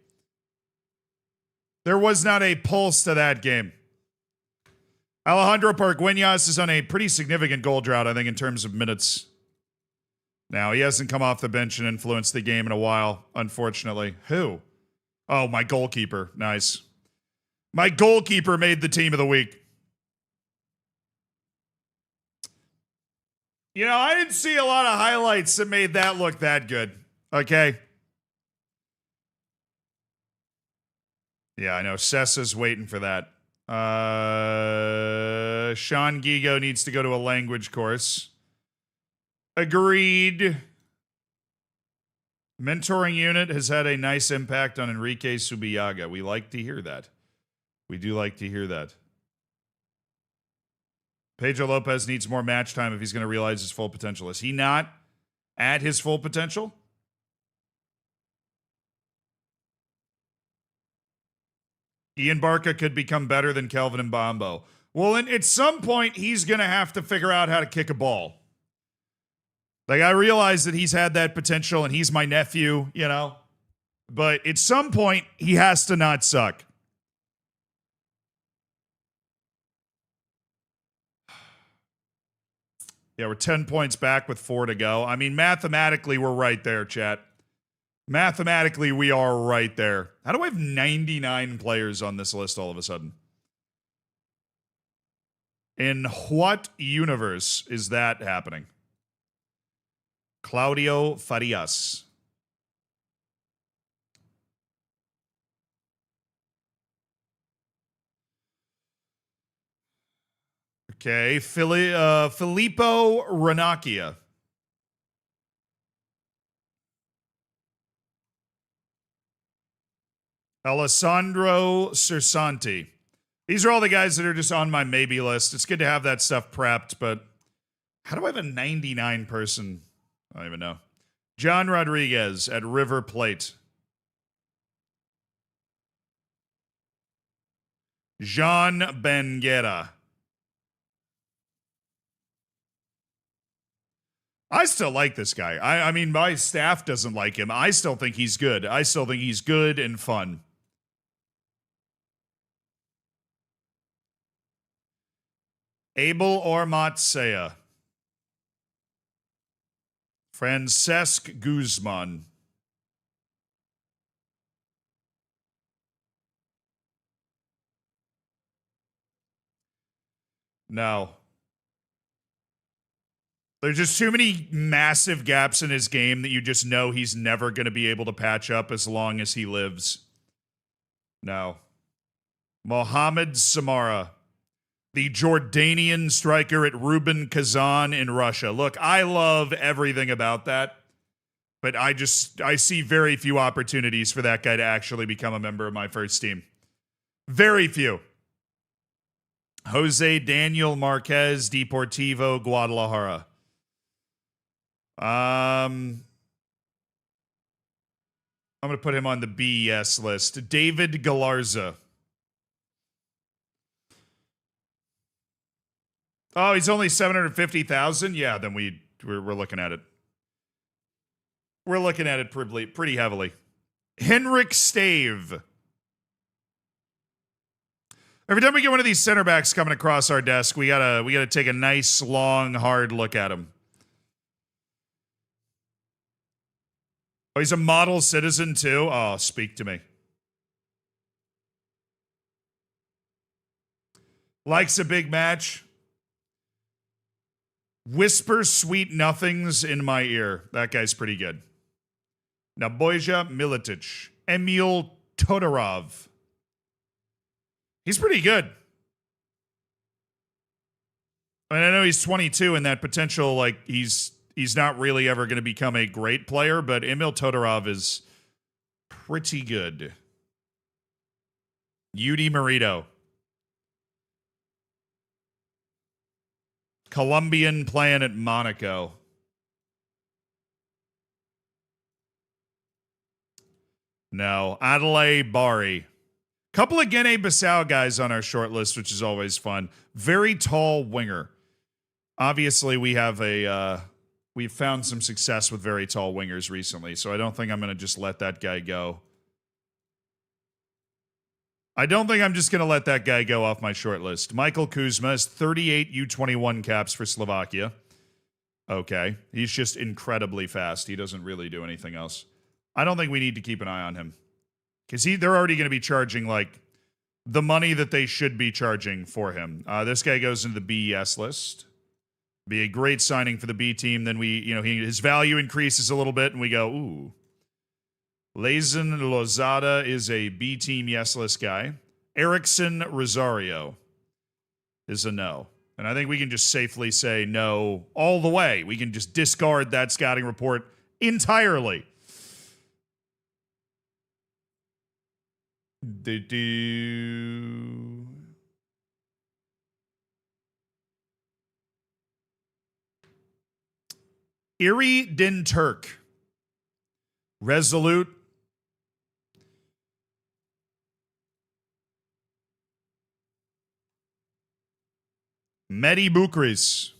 There was not a pulse to that game. Alejandro Pargueñas is on a pretty significant goal drought, I think, in terms of minutes. Now, he hasn't come off the bench and influenced the game in a while, unfortunately. Who? Oh, my goalkeeper. Nice. My goalkeeper made the team of the week. You know, I didn't see a lot of highlights that made that look that good. Okay? Yeah, I know. Sessa's waiting for that. Sean Gigo needs to go to a language course. Agreed. Mentoring unit has had a nice impact on Enrique Subiaga. We like to hear that. We do like to hear that. Pedro Lopez needs more match time if he's going to realize his full potential. Is he not at his full potential? Ian Barca could become better than Kelvin Mbambo. Well, at some point, he's going to have to figure out how to kick a ball. Like, I realize that he's had that potential and he's my nephew, you know? But at some point, he has to not suck. Yeah, we're 10 points back with 4 to go. I mean, mathematically, we're right there, chat. Mathematically, we are right there. How do I have 99 players on this list all of a sudden? In what universe is that happening? Claudio Farias. Okay, Filippo Ranocchia. Alessandro Cersanti. These are all the guys that are just on my maybe list. It's good to have that stuff prepped, but how do I have a 99 person? I don't even know. John Rodriguez at River Plate. Jean Benguera. I still like this guy. I mean, my staff doesn't like him. I still think he's good. I still think he's good and fun. Abel Ormatsea. Francesc Guzman. No. There's just too many massive gaps in his game that you just know he's never going to be able to patch up as long as he lives. No. Mohamed Samara, the Jordanian striker at Rubin Kazan in Russia. Look, I love everything about that, but I see very few opportunities for that guy to actually become a member of my first team. Very few. Jose Daniel Marquez, Deportivo Guadalajara. I'm going to put him on the BS list. David Galarza. Oh, he's only 750,000? Yeah, then we're looking at it. We're looking at it pretty heavily. Henrik Stave. Every time we get one of these center backs coming across our desk, we gotta take a nice, long, hard look at him. Oh, he's a model citizen too? Oh, speak to me. Likes a big match. Whisper sweet nothings in my ear. That guy's pretty good. Now, Boja Militic. Emil Todorov. He's pretty good. I mean, I know he's 22 and that potential, like, he's not really ever going to become a great player, but Emil Todorov is pretty good. Yudi Merito. Colombian playing at Monaco. No. Adelaide Bari. Couple of Guinea-Bissau guys on our short list, which is always fun. Very tall winger. Obviously, we've found some success with very tall wingers recently, so I don't think I'm going to just let that guy go. I don't think I'm just going to let that guy go off my short list. Michael Kuzma has 38 U21 caps for Slovakia. Okay. He's just incredibly fast. He doesn't really do anything else. I don't think we need to keep an eye on him. Because they're already going to be charging, like, the money that they should be charging for him. This guy goes into the BES list. Be a great signing for the B team. Then his value increases a little bit, and we go, ooh. Lazen Lozada is a B team yes list guy. Erickson Rosario is a no. And I think we can just safely say no all the way. We can just discard that scouting report entirely. Iri Din Turk. Resolute. Mehdi Boukris.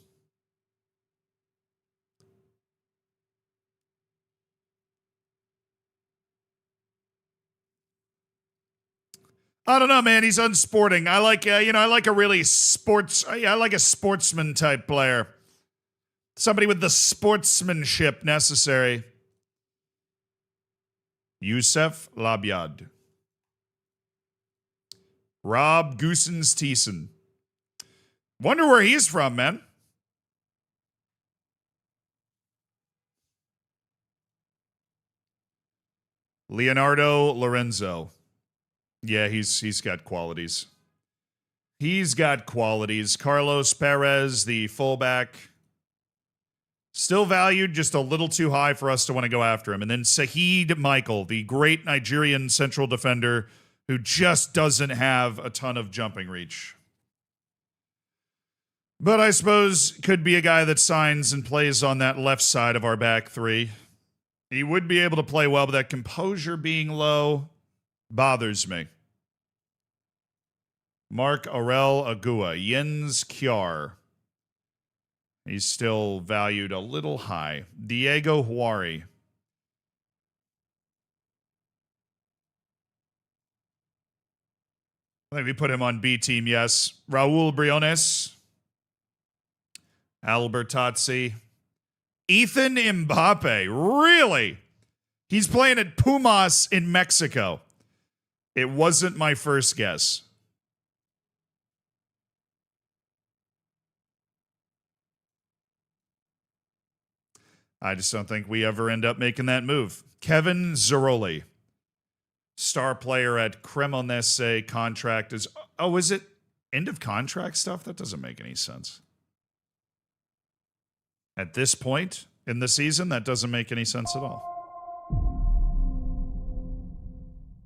I don't know, man. He's unsporting. I like, I like a really I like a sportsman type player. Somebody with the sportsmanship necessary. Youssef Labyad. Rob Goosens Thiessen. Wonder where he's from, man. Leonardo Lorenzo. Yeah, he's got qualities. He's got qualities. Carlos Perez, the fullback. Still valued just a little too high for us to want to go after him. And then Saheed Michael, the great Nigerian central defender who just doesn't have a ton of jumping reach. But I suppose could be a guy that signs and plays on that left side of our back three. He would be able to play well, but that composure being low bothers me. Mark Aurel Agua, Jens Kjar. He's still valued a little high. Diego Huari. Maybe put him on B team, yes. Raul Briones. Albertazzi. Ethan Mbappe. Really? He's playing at Pumas in Mexico. It wasn't my first guess. I just don't think we ever end up making that move. Kevin Zeroli. Star player at Cremonese. Contract is... Oh, is it end of contract stuff? That doesn't make any sense. At this point in the season, that doesn't make any sense at all.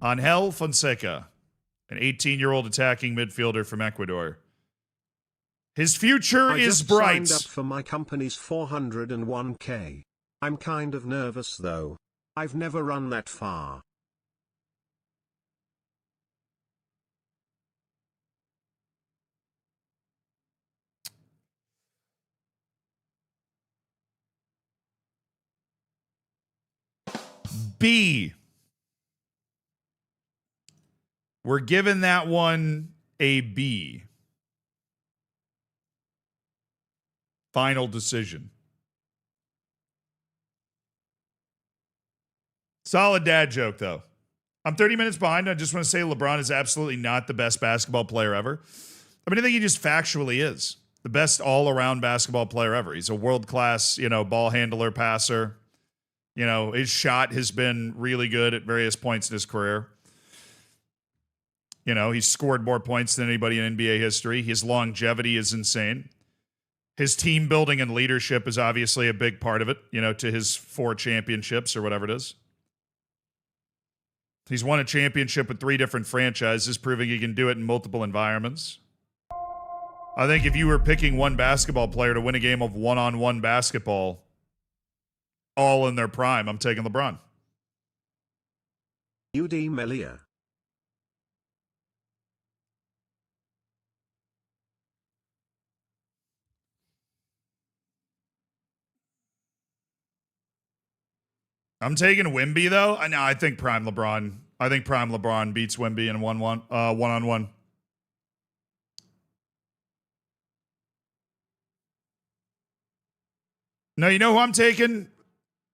Angel Fonseca, an 18-year-old attacking midfielder from Ecuador. His future is bright. I just signed up for my company's 401k. I'm kind of nervous though. I've never run that far. B. We're giving that one a B. Final decision. Solid dad joke, though. I'm 30 minutes behind. I just want to say LeBron is absolutely not the best basketball player ever. I mean, I think he just factually is the best all-around basketball player ever. He's a world-class, ball handler, passer. His shot has been really good at various points in his career. He's scored more points than anybody in NBA history. His longevity is insane. His team building and leadership is obviously a big part of it, to his 4 championships or whatever it is. He's won a championship with 3 different franchises, proving he can do it in multiple environments. I think if you were picking one basketball player to win a game of one-on-one basketball, all in their prime, I'm taking LeBron. UD Melia. I'm taking Wemby though. I think prime LeBron. I think prime LeBron beats Wemby in one-on-one. No, you know who I'm taking?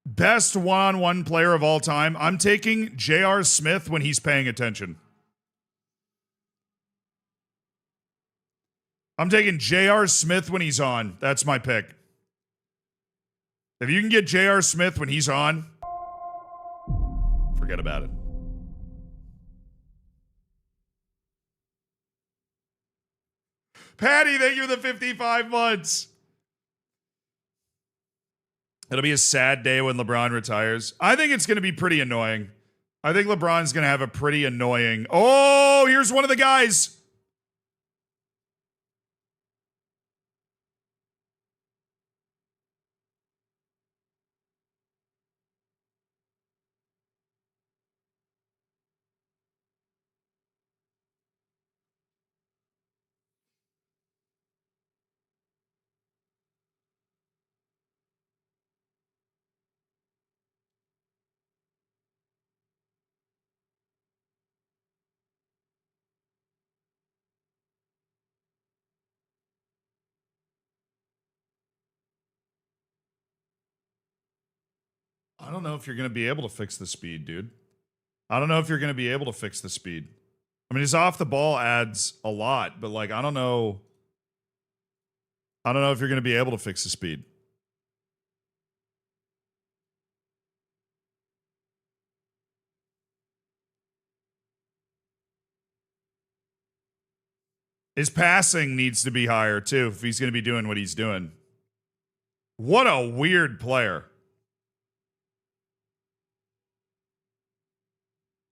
Best one-on-one player of all time. I'm taking J.R. Smith when he's paying attention. I'm taking J.R. Smith when he's on. That's my pick. If you can get J.R. Smith when he's on, forget about it. Patty, thank you for the 55 months. It'll be a sad day when LeBron retires. I think it's going to be pretty annoying. I think LeBron's going to have a pretty annoying... Oh, here's one of the guys. don't know if you're going to be able to fix the speed, dude. I don't know if you're going to be able to fix the speed. I mean, his off the ball adds a lot, but like, I don't know. I don't know if you're going to be able to fix the speed. His passing needs to be higher too if he's going to be doing what he's doing. What a weird player.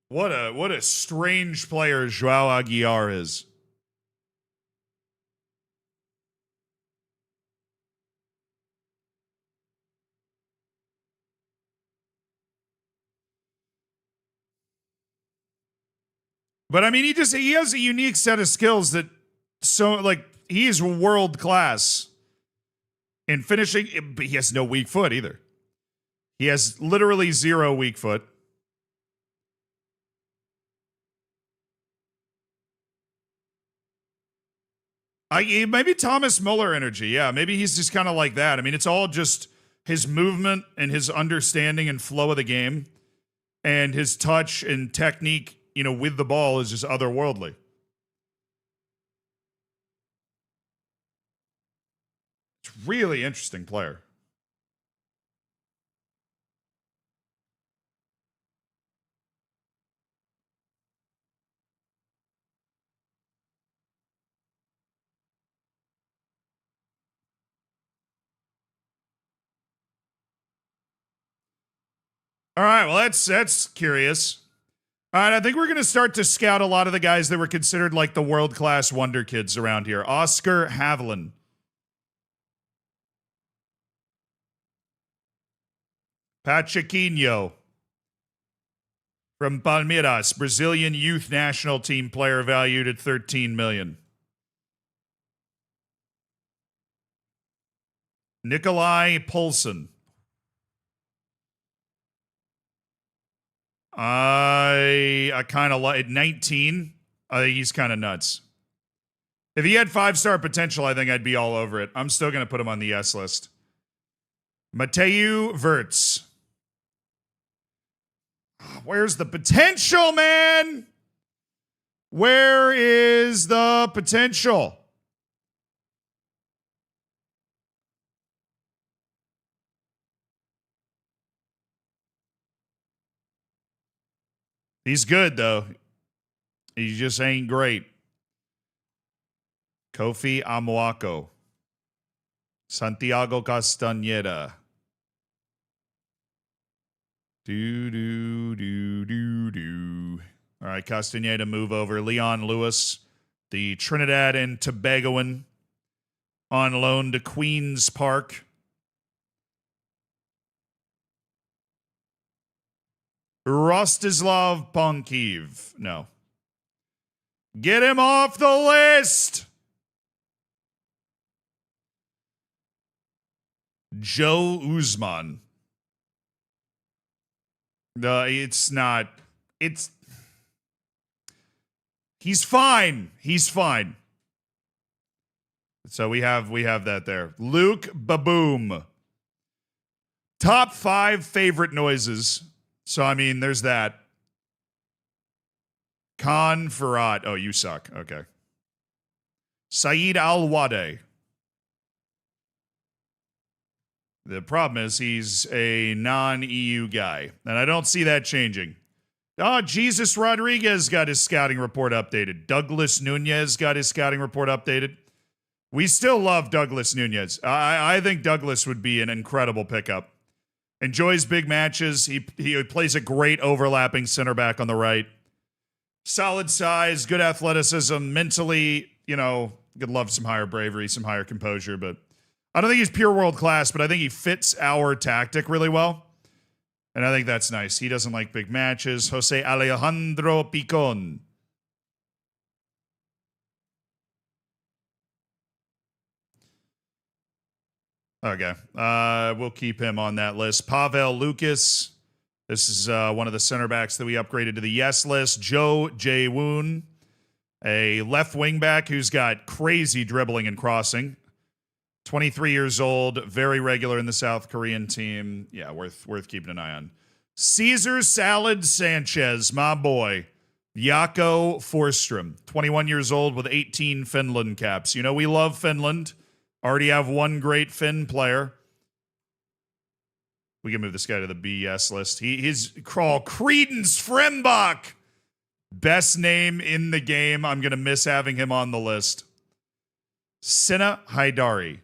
What a strange player Joao Aguiar is. But I mean, he has a unique set of skills that he's world class in finishing, but he has no weak foot either. He has literally zero weak foot. Maybe Thomas Muller energy. Yeah, maybe he's just kind of like that. I mean, it's all just his movement and his understanding and flow of the game, and his touch and technique, with the ball is just otherworldly. It's really interesting player. All right, well, that's curious. All right, I think we're going to start to scout a lot of the guys that were considered like the world-class wonder kids around here. Oscar Haviland. Pachequinho from Palmeiras, Brazilian youth national team player valued at $13 million. Nikolai Poulsen. I kind of like 19. I think he's kind of nuts. If he had 5-star potential, I think I'd be all over it. I'm still going to put him on the S list. Mateu Wirtz. Where's the potential, man? Where is the potential? He's good, though. He just ain't great. Kofi Amoako. Santiago Castaneda. Do. All right, Castaneda move over. Leon Lewis, the Trinidad and Tobagoan, on loan to Queen's Park. Rostislav Ponkiv. No. Get him off the list. Joe Uzman. It's not. He's fine. He's fine. So we have that there. Luke Baboom. Top 5 favorite noises. So, I mean, there's that. Khan Farad. Oh, you suck. Okay. Saeed Al-Wade. The problem is he's a non-EU guy, and I don't see that changing. Oh, Jesus Rodriguez got his scouting report updated. Douglas Nunez got his scouting report updated. We still love Douglas Nunez. I think Douglas would be an incredible pickup. Enjoys big matches. He plays a great overlapping center back on the right. Solid size, good athleticism, mentally, could love some higher bravery, some higher composure, but I don't think he's pure world class, but I think he fits our tactic really well. And I think that's nice. He doesn't like big matches. Jose Alejandro Picon. Okay. We'll keep him on that list. Pavel Lucas. This is one of the center backs that we upgraded to the yes list. Joe Jae-woon, a left wing back who's got crazy dribbling and crossing. 23 years old, very regular in the South Korean team. Yeah, worth keeping an eye on. Caesar Salad Sanchez, my boy. Jaakko Forsström, 21 years old with 18 Finland caps. You know, we love Finland. Already have one great Finn player. We can move this guy to the BS list. His crawl, Credence Frembach. Best name in the game. I'm going to miss having him on the list. Sinna Haidari.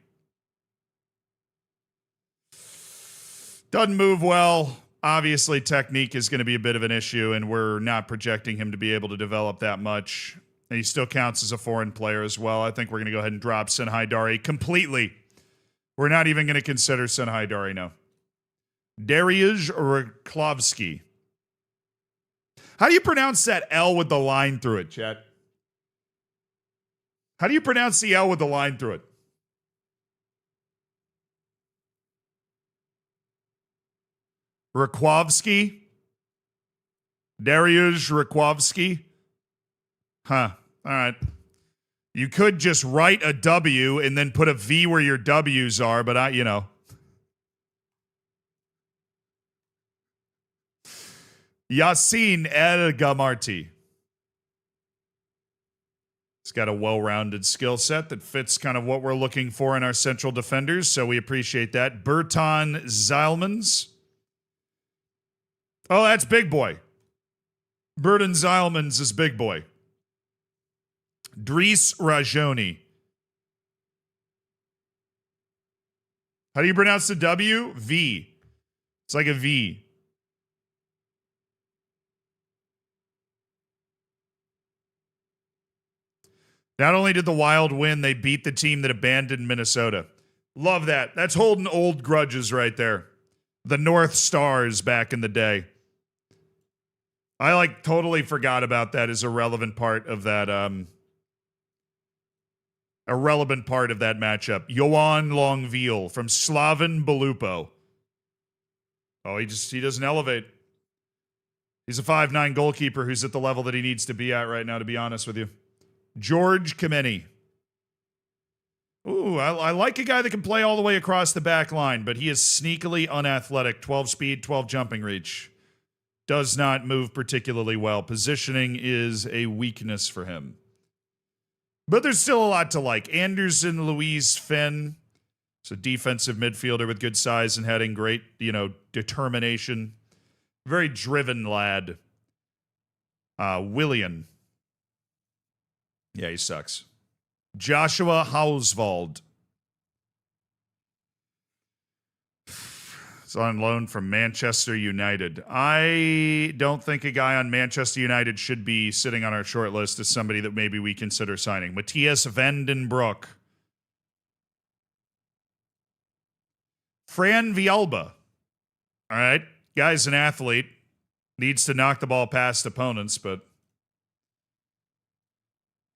Doesn't move well. Obviously, technique is going to be a bit of an issue, and we're not projecting him to be able to develop that much. And he still counts as a foreign player as well. I think we're going to go ahead and drop Sinna Haidari completely. We're not even going to consider Sinna Haidari now. Dariusz Raklovsky. How do you pronounce that L with the line through it, chat? How do you pronounce the L with the line through it? Rakowski? Dariusz Rakowski? Huh. All right. You could just write a W and then put a V where your W's are, but Yassine El Gamarti. He's got a well-rounded skill set that fits kind of what we're looking for in our central defenders, so we appreciate that. Bertan Zeilmans. Oh, that's big boy. Bertan Zeilmans is big boy. Dries Rajoni. How do you pronounce the W? V. It's like a V. Not only did the Wild win, they beat the team that abandoned Minnesota. Love that. That's holding old grudges right there. The North Stars back in the day. I totally forgot about that as a relevant part of that matchup. Johan Longveal from Slaven Belupo. Oh, he doesn't elevate. He's a 5'9" goalkeeper who's at the level that he needs to be at right now, to be honest with you. George Kameni. Ooh, I like a guy that can play all the way across the back line, but he is sneakily unathletic. 12 speed, 12 jumping reach. Does not move particularly well. Positioning is a weakness for him. But there's still a lot to like. Anderson Louise Finn. It's a defensive midfielder with good size and heading. Great, determination. Very driven lad. William. Yeah, he sucks. Joshua Hauswald. He's on loan from Manchester United. I don't think a guy on Manchester United should be sitting on our short list as somebody that maybe we consider signing. Matthias Vandenbroek. Fran Vialba. All right. Guy's an athlete. Needs to knock the ball past opponents, but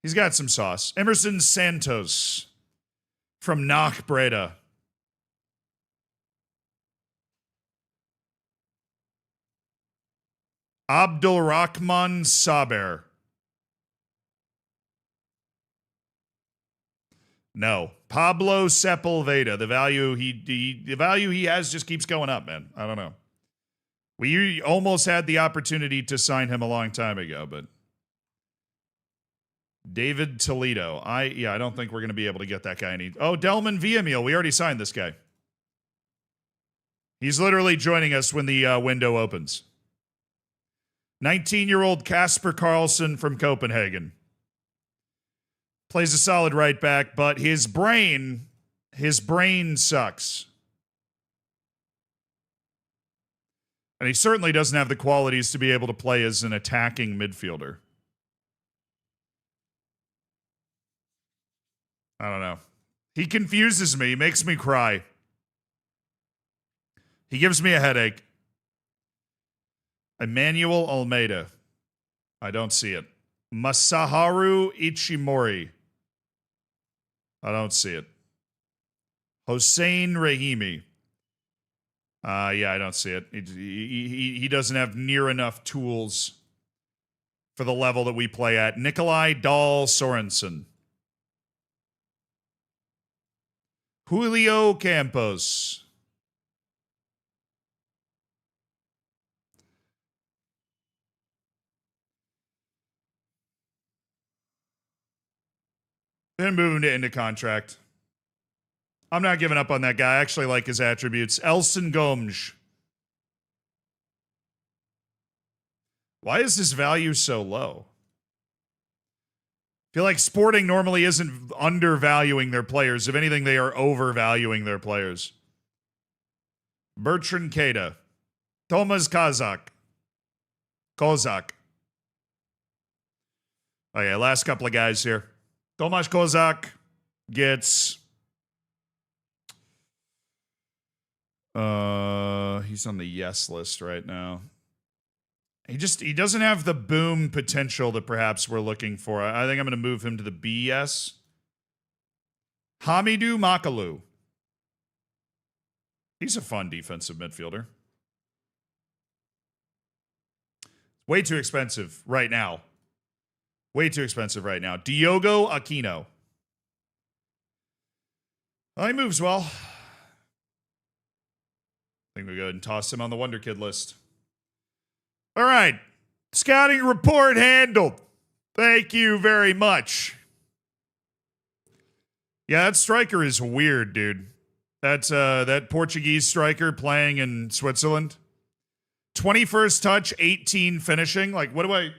he's got some sauce. Emerson Santos from Nach Breda. Abdulrahman Saber. No. Pablo Sepulveda. The value he has just keeps going up, man. I don't know. We almost had the opportunity to sign him a long time ago, but David Toledo. I don't think we're going to be able to get that guy any. Oh, Delman Villamil. We already signed this guy. He's literally joining us when the window opens. 19-year-old Kasper Karlsson from Copenhagen. Plays a solid right back, but his brain sucks. And he certainly doesn't have the qualities to be able to play as an attacking midfielder. I don't know. He confuses me, makes me cry. He gives me a headache. Emmanuel Almeida. I don't see it. Masaharu Ichimori. I don't see it. Hossein Rahimi. I don't see it. He doesn't have near enough tools for the level that we play at. Nikolai Dahl Sorensen. Julio Campos. Then move him to into contract. I'm not giving up on that guy. I actually like his attributes. Elson Gomes. Why is his value so low? I feel like Sporting normally isn't undervaluing their players. If anything, they are overvaluing their players. Bertrand Keita. Tomas Kozak. Okay, last couple of guys here. Tomas Kozak gets... he's on the yes list right now. He doesn't have the boom potential that perhaps we're looking for. I think I'm going to move him to the BS. Hamidou Makalu. He's a fun defensive midfielder. Way too expensive right now. Way too expensive right now. Diogo Aquino. Well, he moves well. I think we go ahead and toss him on the Wonder Kid list. All right. Scouting report handled. Thank you very much. Yeah, that striker is weird, dude. That's that Portuguese striker playing in Switzerland. 21st touch, 18 finishing. Like, what do I...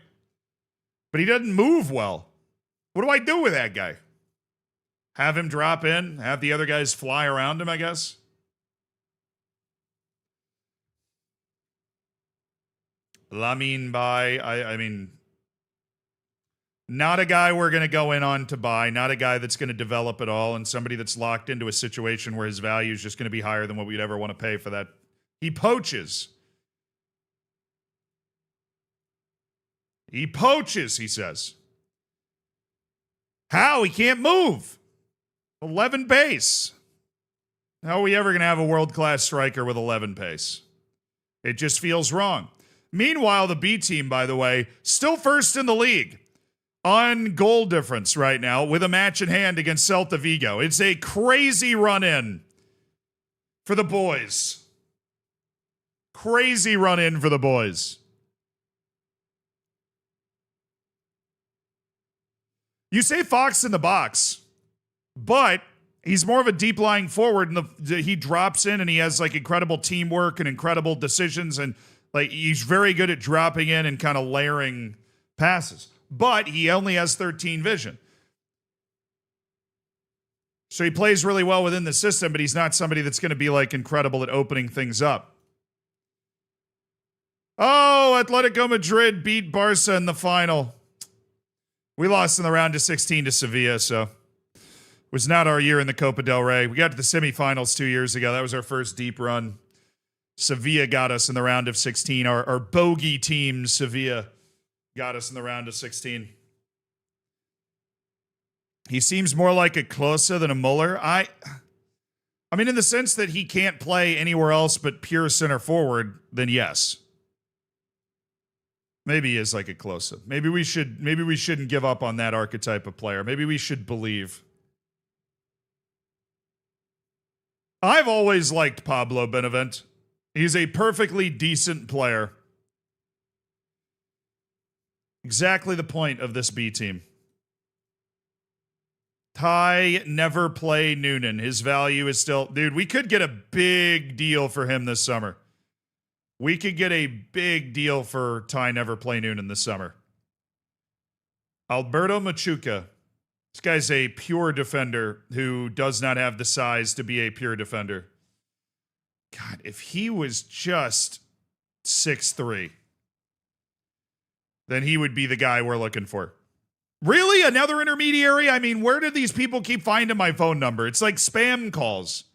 But he doesn't move well. What do I do with that guy? Have him drop in? Have the other guys fly around him, I guess? Lamine Bay, I mean, not a guy we're going to go in on to buy, not a guy that's going to develop at all, and somebody that's locked into a situation where his value is just going to be higher than what we'd ever want to pay for that. He poaches. He poaches, he says. How? He can't move. 11 pace. How are we ever going to have a world-class striker with 11 pace? It just feels wrong. Meanwhile, the B team, by the way, still first in the league on goal difference right now with a match in hand against Celta Vigo. It's a crazy run-in for the boys. Crazy run-in for the boys. You say Fox in the box, but he's more of a deep-lying forward, and he drops in and he has like incredible teamwork and incredible decisions, and like he's very good at dropping in and kind of layering passes. But he only has 13 vision. So he plays really well within the system, but he's not somebody that's going to be like incredible at opening things up. Oh, Atletico Madrid beat Barca in the final. We lost in the round of 16 to Sevilla, so it was not our year in the Copa del Rey. We got to the semifinals 2 years ago. That was our first deep run. Sevilla got us in the round of 16. Our bogey team, Sevilla, got us in the round of 16. He seems more like a Klose than a Muller. I mean, in the sense that he can't play anywhere else but pure center forward, then yes. Maybe he is like a Klose. Maybe we shouldn't give up on that archetype of player. Maybe we should believe. I've always liked Pablo Benavent. He's a perfectly decent player. Exactly the point of this B team. Ty never play Noonan. His value is still... Dude, we could get a big deal for him this summer. We could get a big deal for Ty never play Noonan this summer. Alberto Machuca. This guy's a pure defender who does not have the size to be a pure defender. God, if he was just 6'3", then he would be the guy we're looking for. Really? Another intermediary? I mean, where did these people keep finding my phone number? It's like spam calls.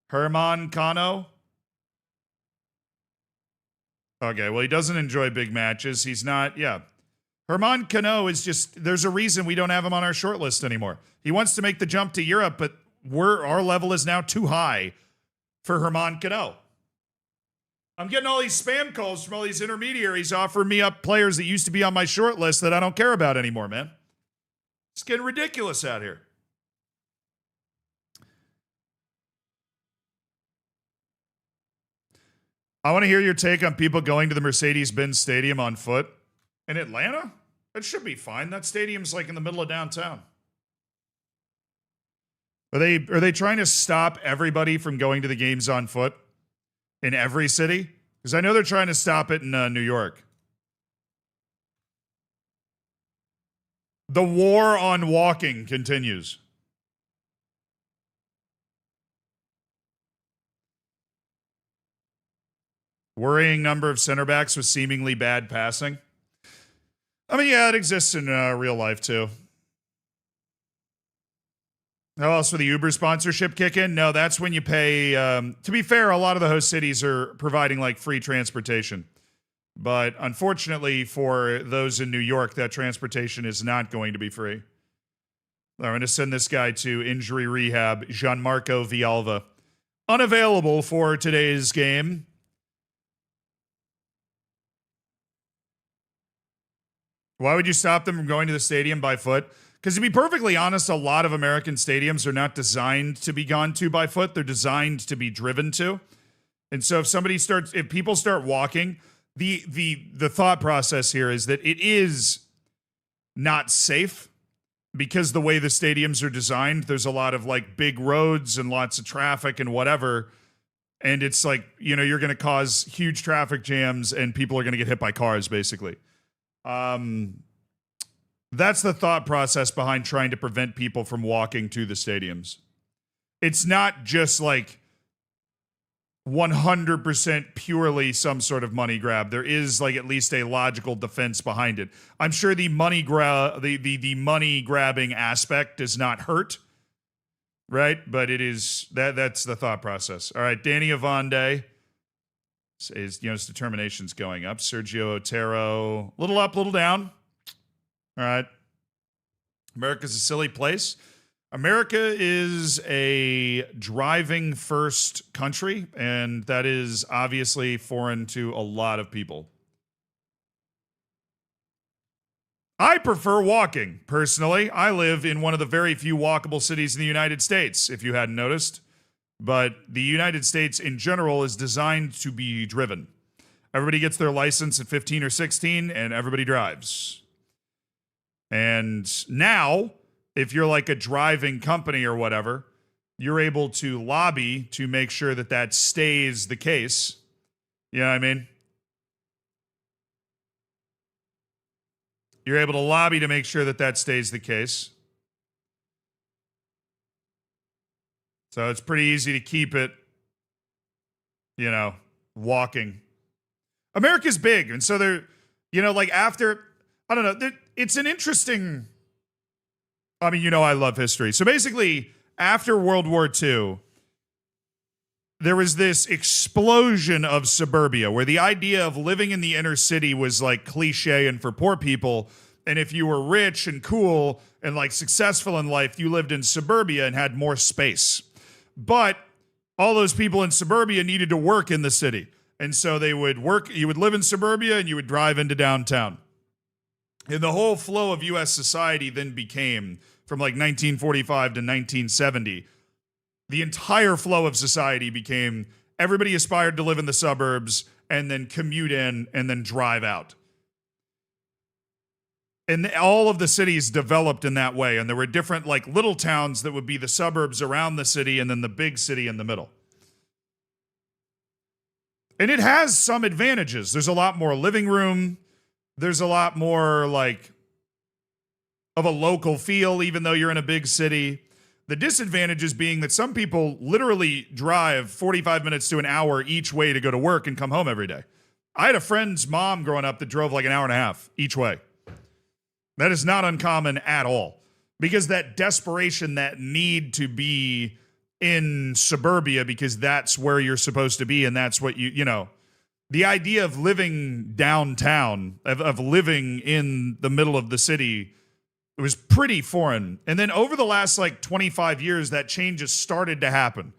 Herman Cano? Okay, well, he doesn't enjoy big matches. He's not, yeah. Herman Cano is just, there's a reason we don't have him on our short list anymore. He wants to make the jump to Europe, but our level is now too high for Herman Cano. I'm getting all these spam calls from all these intermediaries offering me up players that used to be on my short list that I don't care about anymore, man. It's getting ridiculous out here. I want to hear your take on people going to the Mercedes-Benz Stadium on foot in Atlanta. That should be fine. That stadium's like in the middle of downtown. Are they trying to stop everybody from going to the games on foot in every city? Because I know they're trying to stop it in New York. The war on walking continues. Worrying number of center backs with seemingly bad passing. I mean, yeah, it exists in real life too. How else for the Uber sponsorship kick in? No, that's when you pay. To be fair, a lot of the host cities are providing like free transportation. But unfortunately for those in New York, that transportation is not going to be free. I'm going to send this guy to injury rehab, Gianmarco Villalba. Unavailable for today's game. Why would you stop them from going to the stadium by foot? Because to be perfectly honest, a lot of American stadiums are not designed to be gone to by foot. They're designed to be driven to. And so if people start walking, the thought process here is that it is not safe because the way the stadiums are designed, there's a lot of like big roads and lots of traffic and whatever. And it's like, you're going to cause huge traffic jams and people are going to get hit by cars, basically. That's the thought process behind trying to prevent people from walking to the stadiums. It's not just like 100% purely some sort of money grab. There is like at least a logical defense behind it. I'm sure the money the money grabbing aspect does not hurt, right? But it is that's the thought process. All right, Danny Avande is his determination's going up. Sergio Otero, little up, little down. All right. America's a silly place. America is a driving first country, and that is obviously foreign to a lot of people. I prefer walking, personally. I live in one of the very few walkable cities in the United States, if you hadn't noticed. But the United States in general is designed to be driven. Everybody gets their license at 15 or 16, and everybody drives. And now, if you're like a driving company or whatever, you're able to lobby to make sure that that stays the case. You know what I mean? You're able to lobby to make sure that that stays the case. So it's pretty easy to keep it, walking. America's big. And so they're, after, I don't know, it's an interesting, I love history. So basically, after World War II, there was this explosion of suburbia where the idea of living in the inner city was like cliche and for poor people. And if you were rich and cool and like successful in life, you lived in suburbia and had more space. But all those people in suburbia needed to work in the city. And so they would work, you would live in suburbia and you would drive into downtown. And the whole flow of U.S. society then became, from like 1945 to 1970, the entire flow of society became everybody aspired to live in the suburbs and then commute in and then drive out. And all of the cities developed in that way. And there were different like little towns that would be the suburbs around the city and then the big city in the middle. And it has some advantages. There's a lot more living room. There's a lot more like of a local feel, even though you're in a big city. The disadvantages being that some people literally drive 45 minutes to an hour each way to go to work and come home every day. I had a friend's mom growing up that drove like an hour and a half each way. That is not uncommon at all, because that desperation, that need to be in suburbia because that's where you're supposed to be and that's what the idea of living downtown, of living in the middle of the city, it was pretty foreign. And then over the last like 25 years, that change has started to happen,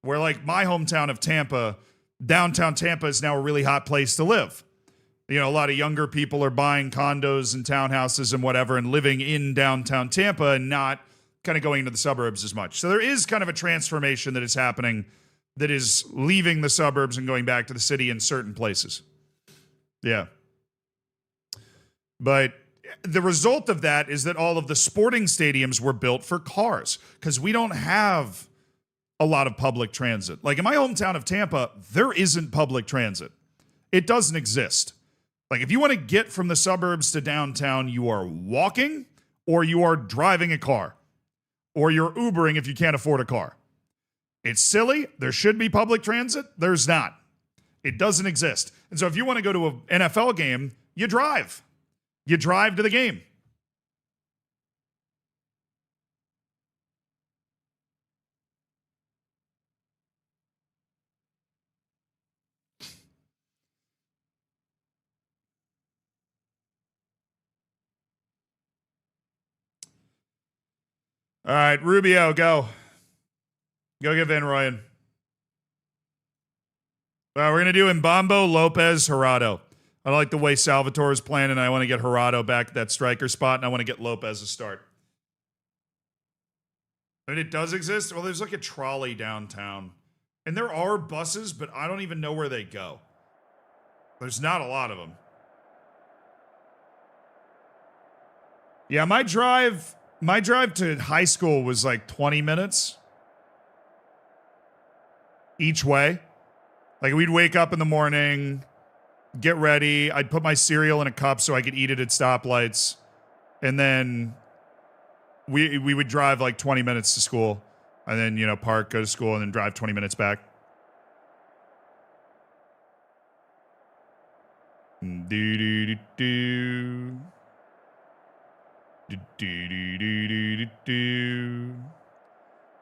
where like my hometown of Tampa, downtown Tampa is now a really hot place to live. A lot of younger people are buying condos and townhouses and whatever and living in downtown Tampa and not kind of going to the suburbs as much. So there is kind of a transformation that is happening that is leaving the suburbs and going back to the city in certain places. Yeah. But the result of that is that all of the sporting stadiums were built for cars because we don't have a lot of public transit. Like in my hometown of Tampa, there isn't public transit. It doesn't exist. Like if you want to get from the suburbs to downtown, you are walking or you are driving a car or you're Ubering if you can't afford a car. It's silly. There should be public transit. There's not. It doesn't exist. And so if you want to go to an NFL game, you drive. You drive to the game. All right, Rubio, go. Go get Van Royen. We're going to do Mbambo, Lopez, Gerardo. I like the way Salvatore is playing, and I want to get Gerardo back at that striker spot, and I want to get Lopez a start. I mean, it does exist. Well, there's like a trolley downtown. And there are buses, but I don't even know where they go. There's not a lot of them. Yeah, my drive to high school was like 20 minutes each way. Like we'd wake up in the morning, get ready. I'd put my cereal in a cup so I could eat it at stoplights. And then we would drive like 20 minutes to school and then, you know, park, go to school and then drive 20 minutes back.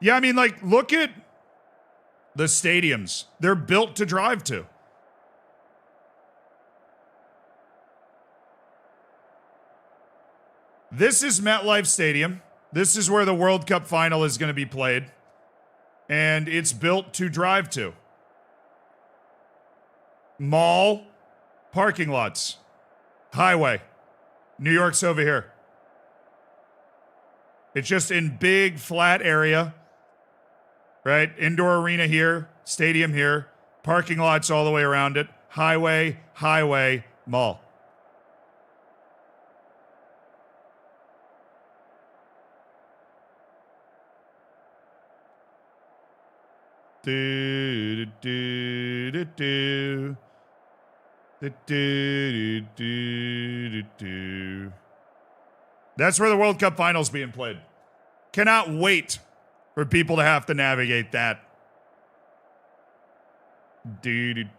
Yeah, I mean, like, look at the stadiums. They're built to drive to. This is MetLife Stadium. This is where the World Cup final is going to be played. And it's built to drive to. Mall, parking lots, highway. New York's over here. It's just in big, flat area. Right? Indoor arena here, stadium here, parking lots all the way around it. Highway, mall. That's where the World Cup final's being played. Cannot wait for people to have to navigate that. I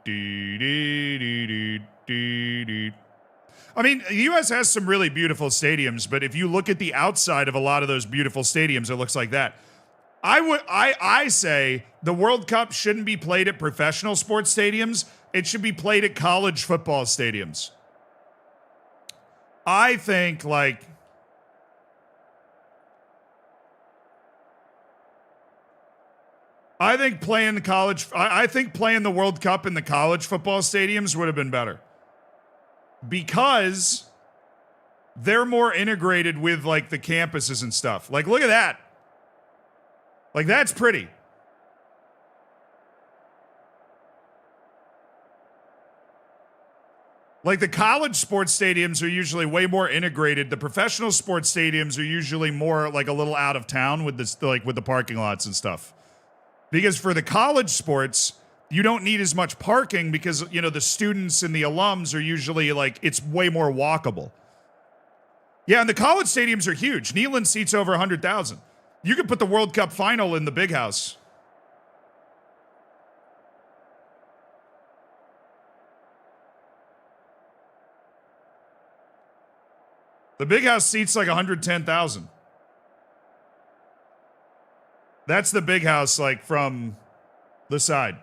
mean, the U.S. has some really beautiful stadiums, but if you look at the outside of a lot of those beautiful stadiums, it looks like that. I say the World Cup shouldn't be played at professional sports stadiums. It should be played at college football stadiums. I think playing the World Cup in the college football stadiums would have been better. Because they're more integrated with like the campuses and stuff. Like, look at that. Like, that's pretty. Like, the college sports stadiums are usually way more integrated. The professional sports stadiums are usually more like a little out of town with this, like with the parking lots and stuff. Because for the college sports, you don't need as much parking because, you know, the students and the alums are usually like, it's way more walkable. Yeah, and the college stadiums are huge. Neyland seats over 100,000. You could put the World Cup final in the Big House. The Big House seats like 110,000. That's the Big House, like, from the side.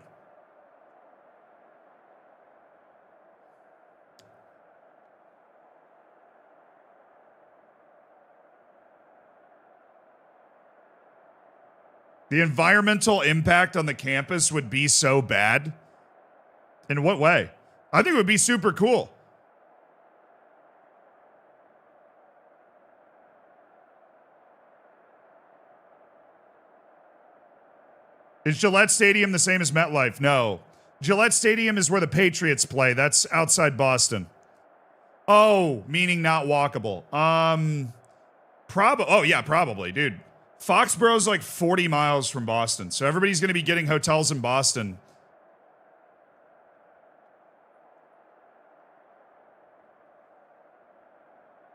The environmental impact on the campus would be so bad. In what way? I think it would be super cool. Is Gillette Stadium the same as MetLife? No. Gillette Stadium is where the Patriots play. That's outside Boston. Oh, meaning not walkable. Probably, dude. Foxborough's like 40 miles from Boston, so everybody's going to be getting hotels in Boston.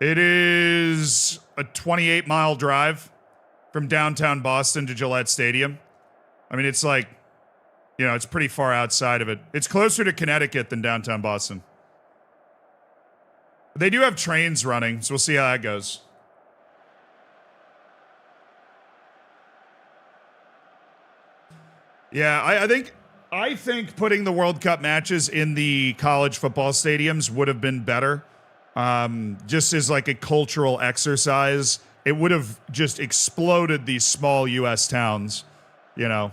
It is a 28-mile drive from downtown Boston to Gillette Stadium. I mean, it's like, it's pretty far outside of it. It's closer to Connecticut than downtown Boston. They do have trains running, so we'll see how that goes. Yeah, I think putting the World Cup matches in the college football stadiums would have been better. Just as like a cultural exercise, it would have just exploded these small U.S. towns, The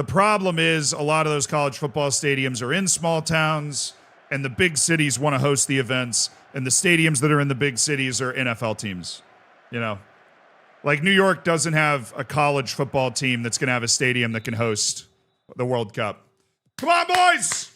problem is a lot of those college football stadiums are in small towns, and the big cities want to host the events, and the stadiums that are in the big cities are NFL teams, Like New York doesn't have a college football team that's going to have a stadium that can host the World Cup. Come on, boys!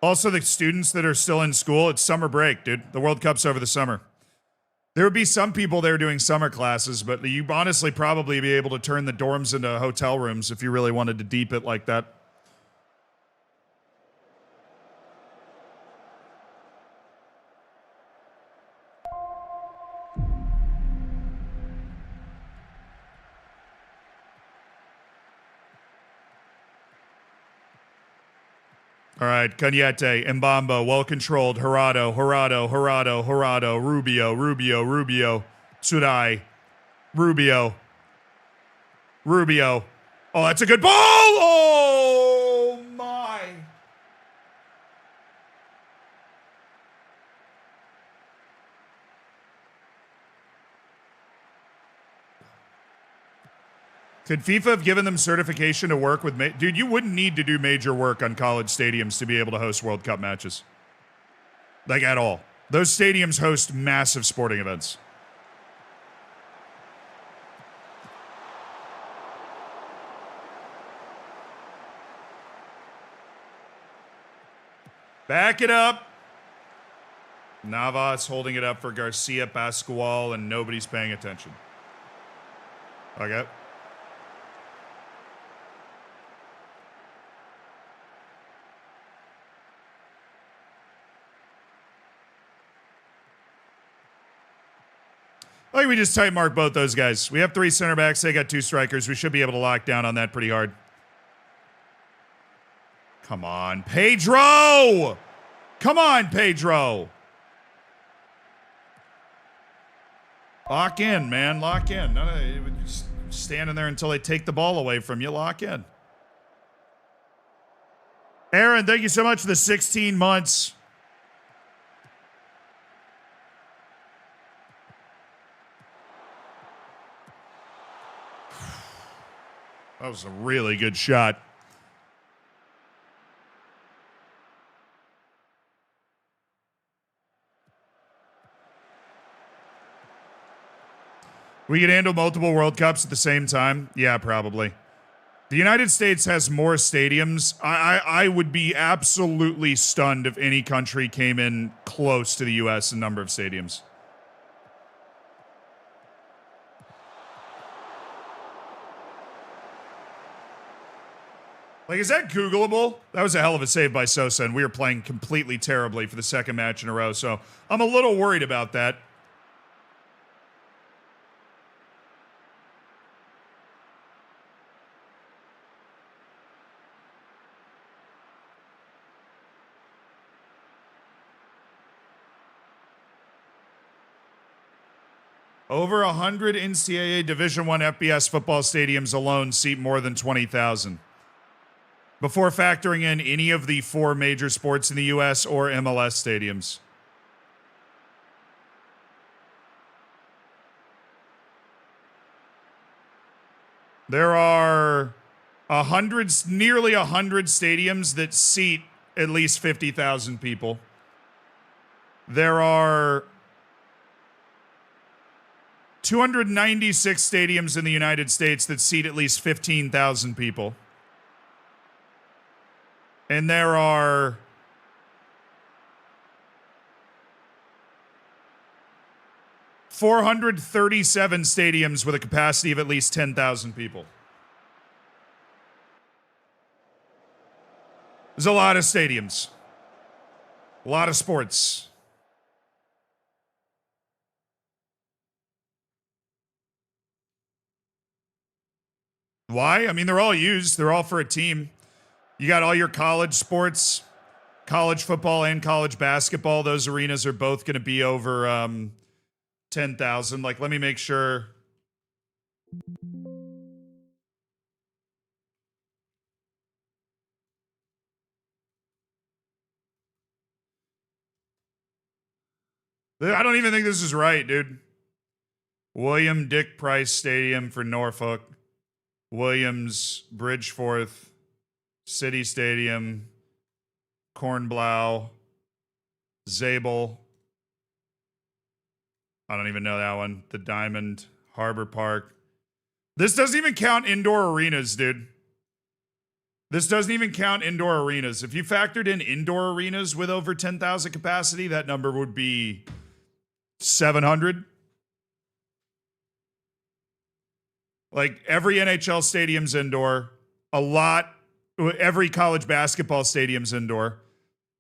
Also, the students that are still in school, it's summer break, dude. The World Cup's over the summer. There would be some people there doing summer classes, but you honestly probably be able to turn the dorms into hotel rooms if you really wanted to deep it like that. All right, Cañete, Mbamba, well-controlled, Jurado, Rubio, Tsurai, Rubio. Oh, that's a good ball! Oh, my. Could FIFA have given them certification to work with... Dude, you wouldn't need to do major work on college stadiums to be able to host World Cup matches. Like, at all. Those stadiums host massive sporting events. Back it up. Navas holding it up for Garcia Pascual, and nobody's paying attention. Okay. I think we just tight mark both those guys. We have 3 center backs. They got 2 strikers. We should be able to lock down on that pretty hard. Come on, Pedro! Come on, Pedro! Lock in, man. Lock in. Just standing there until they take the ball away from you. Lock in. Aaron, thank you so much for the 16 months. That was a really good shot. We can handle multiple World Cups at the same time? Yeah, probably. The United States has more stadiums. I would be absolutely stunned if any country came in close to the U.S. in number of stadiums. Like, is that Googleable? That was a hell of a save by Sosa, and we were playing completely terribly for the second match in a row, so I'm a little worried about that. Over 100 NCAA Division I FBS football stadiums alone seat more than 20,000. Before factoring in any of the 4 major sports in the U.S. or MLS stadiums. There are nearly 100 stadiums that seat at least 50,000 people. There are 296 stadiums in the United States that seat at least 15,000 people. And there are 437 stadiums with a capacity of at least 10,000 people. There's a lot of stadiums. A lot of sports. Why? I mean, they're all used. They're all for a team. You got all your college sports, college football and college basketball. Those arenas are both going to be over 10,000. Like, let me make sure. I don't even think this is right, dude. William Dick Price Stadium for Norfolk. Williams, Bridgeforth, City Stadium, Kornblau, Zabel. I don't even know that one. The Diamond, Harbor Park. This doesn't even count indoor arenas, dude. This doesn't even count indoor arenas. If you factored in indoor arenas with over 10,000 capacity, that number would be 700. Like, every NHL stadium's indoor. Every college basketball stadium's indoor.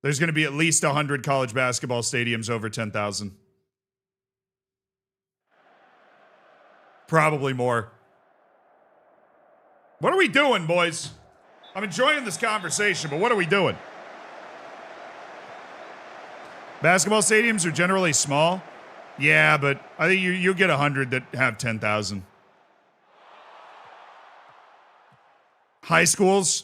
There's going to be at least 100 college basketball stadiums over 10,000. Probably more. What are we doing, boys? I'm enjoying this conversation, but what are we doing? Basketball stadiums are generally small. Yeah, but I think you'll get 100 that have 10,000. High schools.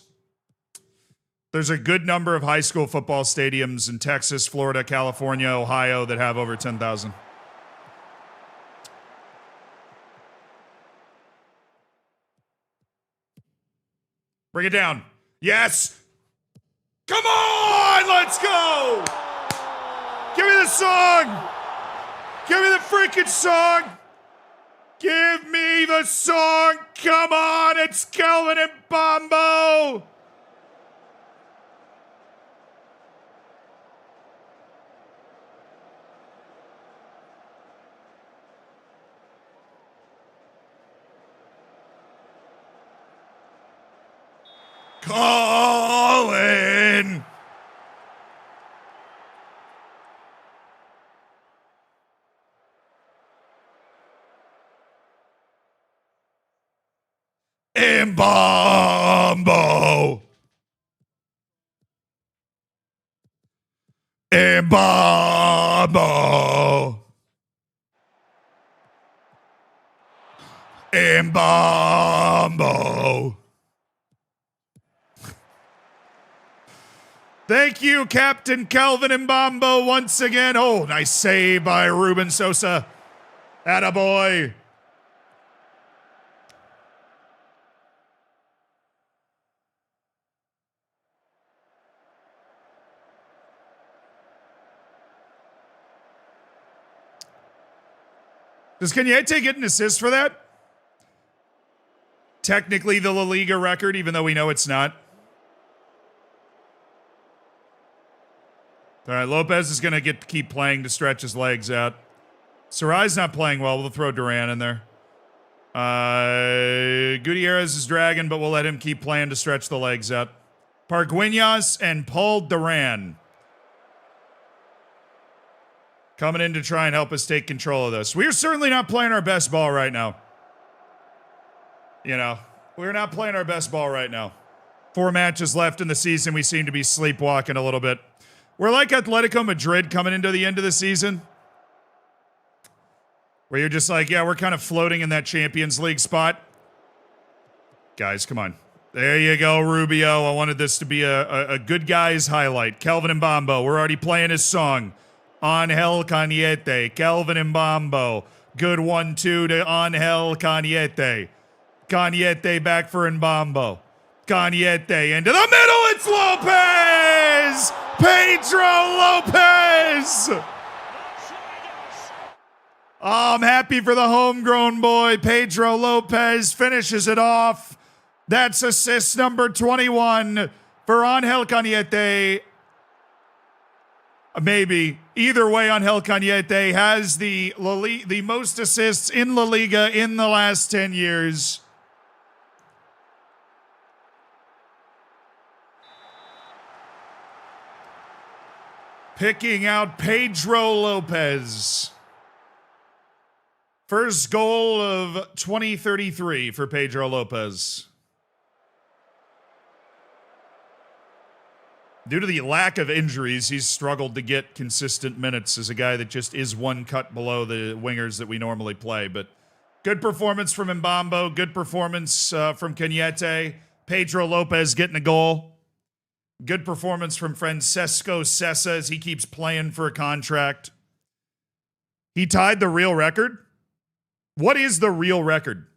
There's a good number of high school football stadiums in Texas, Florida, California, Ohio that have over 10,000. Bring it down. Yes. Come on, let's go. Give me the song. Give me the freaking song. Give me the song. Come on, it's Kelvin and Bombo. Colin. And Bombo. And Bombo. And Bombo. Thank you, Captain Kelvin and Bombo, once again. Oh, nice save by Ruben Sosa. Attaboy. Does Cañete get an assist for that? Technically the La Liga record, even though we know it's not. All right, Lopez is going to keep playing to stretch his legs out. Sarai's not playing well. We'll throw Duran in there. Gutierrez is dragging, but we'll let him keep playing to stretch the legs out. Parguinas and Paul Duran coming in to try and help us take control of this. We're certainly not playing our best ball right now. You know, we're not playing our best ball right now. 4 matches left in the season. We seem to be sleepwalking a little bit. We're like Atletico Madrid coming into the end of the season, where you're just like, yeah, we're kind of floating in that Champions League spot. Guys, come on. There you go, Rubio. I wanted this to be a good guy's highlight. Kelvin and Bombo. We're already playing his song. Angel Cañete. Kelvin and Bombo. Good 1-2 to Angel Cañete. Cañete back for Mbambo. Cañete into the middle. It's Lopez! Pedro Lopez! Oh, I'm happy for the homegrown boy. Pedro Lopez finishes it off. That's assist number 21 for Angel Cañete. Maybe. Either way, Angel Cañete has the most assists in La Liga in the last 10 years. Picking out Pedro Lopez. First goal of 2033 for Pedro Lopez. Due to the lack of injuries, he's struggled to get consistent minutes as a guy that just is one cut below the wingers that we normally play. But good performance from Mbambo. Good performance from Cañete. Pedro Lopez getting a goal. Good performance from Francesco Sessa as he keeps playing for a contract. He tied the real record. What is the real record?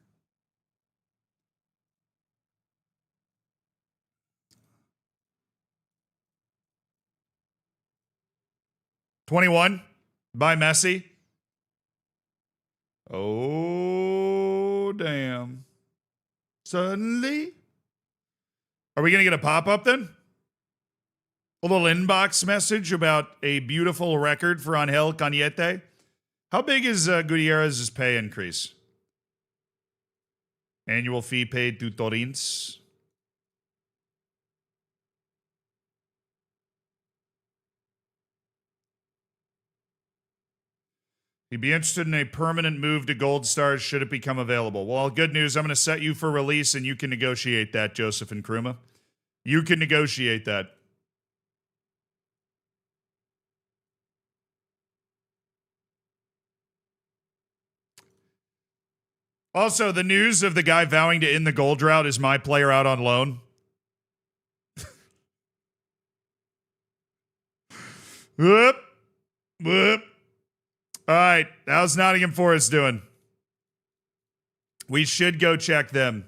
'21 by Messi. Oh, damn. Suddenly? Are we going to get a pop-up then? A little inbox message about a beautiful record for Angel Cañete. How big is Gutierrez's pay increase? Annual fee paid to Torins. He'd be interested in a permanent move to Gold Stars should it become available. Well, good news. I'm going to set you for release, and you can negotiate that, Joseph and Nkrumah. You can negotiate that. Also, the news of the guy vowing to end the goal drought is my player out on loan. Whoop. Whoop. All right, how's Nottingham Forest doing? We should go check them.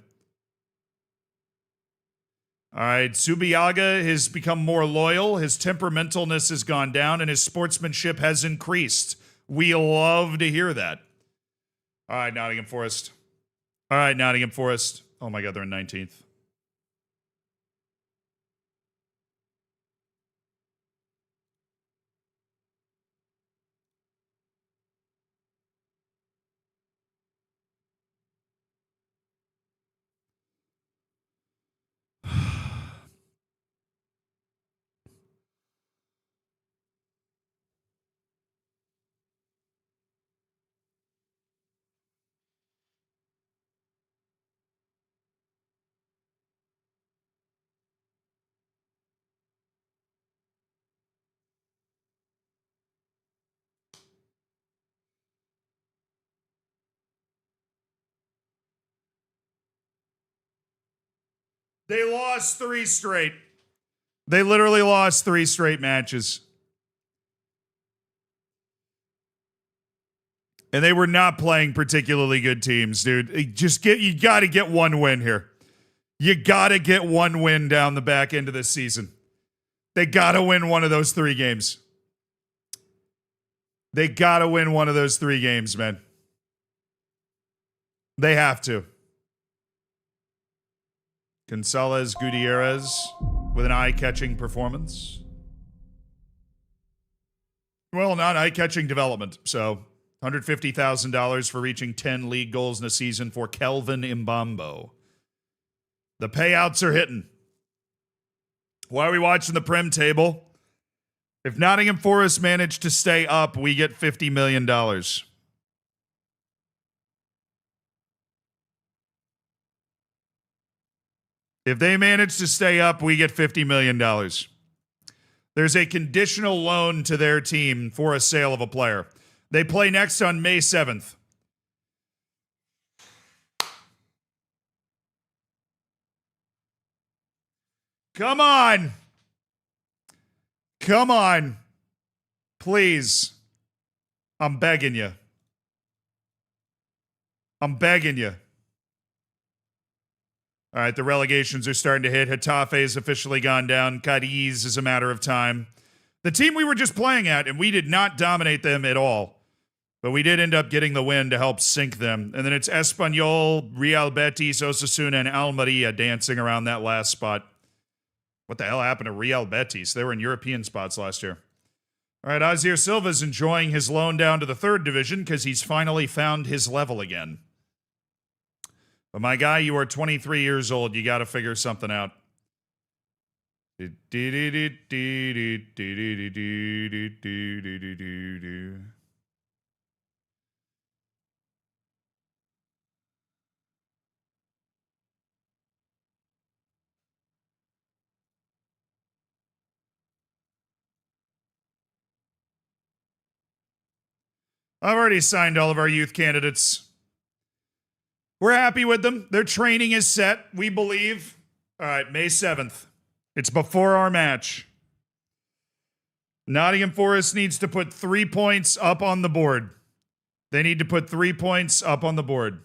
All right, Subiaga has become more loyal. His temperamentalness has gone down, and his sportsmanship has increased. We love to hear that. All right, Nottingham Forest. All right, Nottingham Forest. Oh my God, they're in 19th. They lost 3 straight. They literally lost 3 straight matches. And they were not playing particularly good teams, dude. You got to get one win here. You got to get one win down the back end of this season. They got to win one of those 3 games. They got to win one of those 3 games, man. They have to. Gonzalez Gutierrez with an eye-catching performance. Well, not eye-catching development. So, $150,000 for reaching 10 league goals in a season for Kelvin Mbambo. The payouts are hitting. Why are we watching the Prem table? If Nottingham Forest managed to stay up, we get $50 million. If they manage to stay up, we get $50 million. There's a conditional loan to their team for a sale of a player. They play next on May 7th. Come on. Come on. Please. I'm begging you. I'm begging you. All right, the relegations are starting to hit. Getafe has officially gone down. Cadiz is a matter of time. The team we were just playing at, and we did not dominate them at all. But we did end up getting the win to help sink them. And then it's Espanyol, Real Betis, Osasuna, and Almeria dancing around that last spot. What the hell happened to Real Betis? They were in European spots last year. All right, Ozir Silva's enjoying his loan down to the 3rd division because he's finally found his level again. But my guy, you are 23 years old. You got to figure something out. I've already signed all of our youth candidates. We're happy with them. Their training is set, we believe. All right, May 7th. It's before our match. Nottingham Forest needs to put 3 points up on the board. They need to put 3 points up on the board.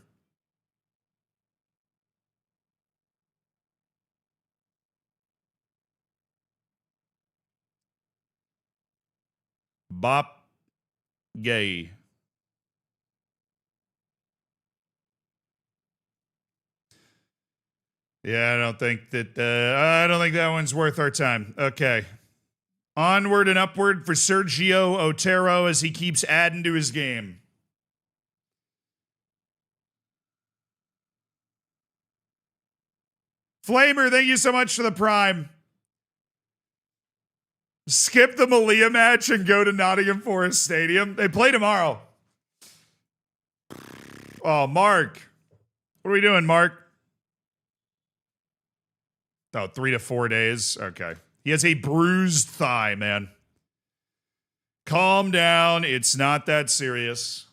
Bop Gay. Yeah, I don't think that one's worth our time. Okay. Onward and upward for Sergio Otero as he keeps adding to his game. Flamer, thank you so much for the prime. Skip the Malia match and go to Nottingham Forest Stadium. They play tomorrow. Oh, Mark. What are we doing, Mark? Oh, 3 to 4 days. Okay. He has a bruised thigh, man. Calm down. It's not that serious.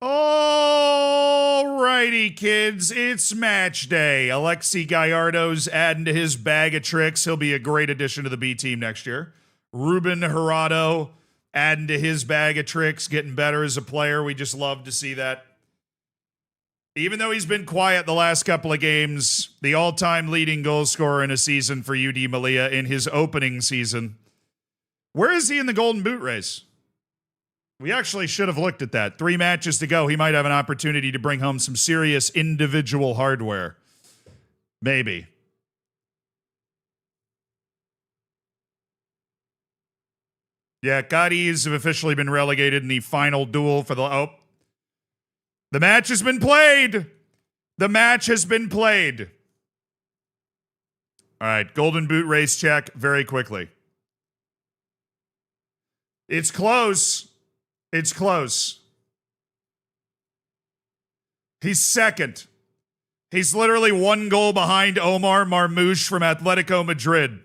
Alrighty, kids, it's match day. Alexi Gallardo's adding to his bag of tricks. He'll be a great addition to the B team next year. Ruben Gerardo adding to his bag of tricks, getting better as a player. We just love to see that. Even though he's been quiet the last couple of games, the all-time leading goal scorer in a season for UD Malia in his opening season. Where is he in the Golden Boot race? We actually should have looked at that. 3 matches to go. He might have an opportunity to bring home some serious individual hardware. Maybe. Yeah, Cadiz have officially been relegated in the final duel for the... Oh. The match has been played. The match has been played. All right, Golden Boot race check very quickly. It's close. It's close. He's second. He's literally 1 goal behind Omar Marmoush from Atletico Madrid.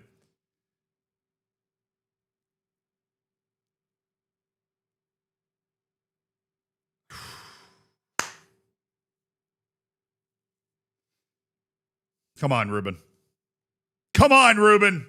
Come on, Ruben. Come on, Ruben.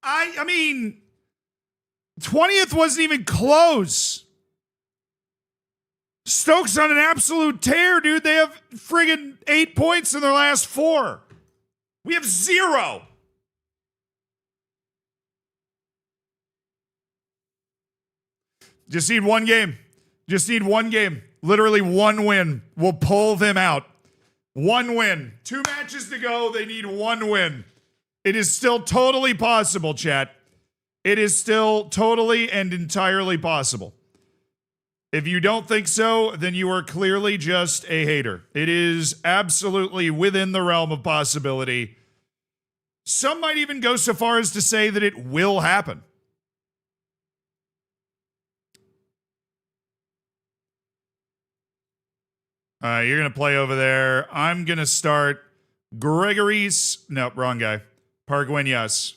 I mean, 20th wasn't even close. Stokes on an absolute tear, dude. They have friggin' 8 points in their last 4. We have 0. Just need 1 game. Just need 1 game. Literally 1 win. We'll pull them out. 1 win. 2 matches to go. They need 1 win. It is still totally possible, chat. It is still totally and entirely possible. If you don't think so, then you are clearly just a hater. It is absolutely within the realm of possibility. Some might even go so far as to say that it will happen. All right, you're going to play over there. I'm going to start Gregory's. Nope, wrong guy. Pargueñas.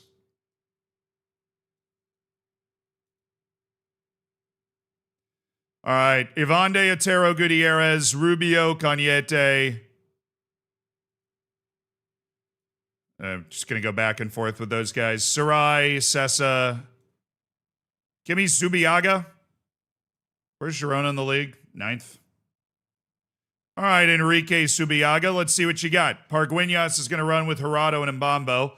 All right, Ivan de Otero Gutierrez, Rubio, Cañete. I'm just going to go back and forth with those guys. Sarai, Sessa. Give me Subiaga. Where's Girona in the league? 9th. All right, Enrique Subiaga. Let's see what you got. Pargueñas is going to run with Gerardo and Mbambo,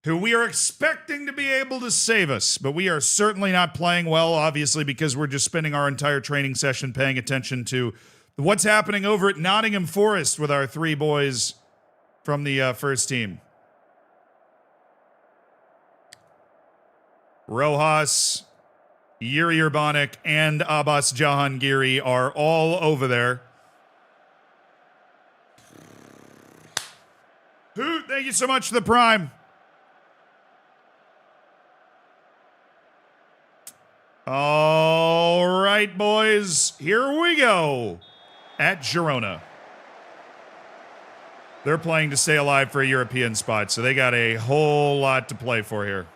who we are expecting to be able to save us, but we are certainly not playing well, obviously, because we're just spending our entire training session paying attention to what's happening over at Nottingham Forest with our 3 boys from the first team. Rojas, Yuri Urbanic, and Abbas Jahangiri are all over there. Hoot, thank you so much for the prime. All right, boys, here we go at Girona. They're playing to stay alive for a European spot, so they got a whole lot to play for here.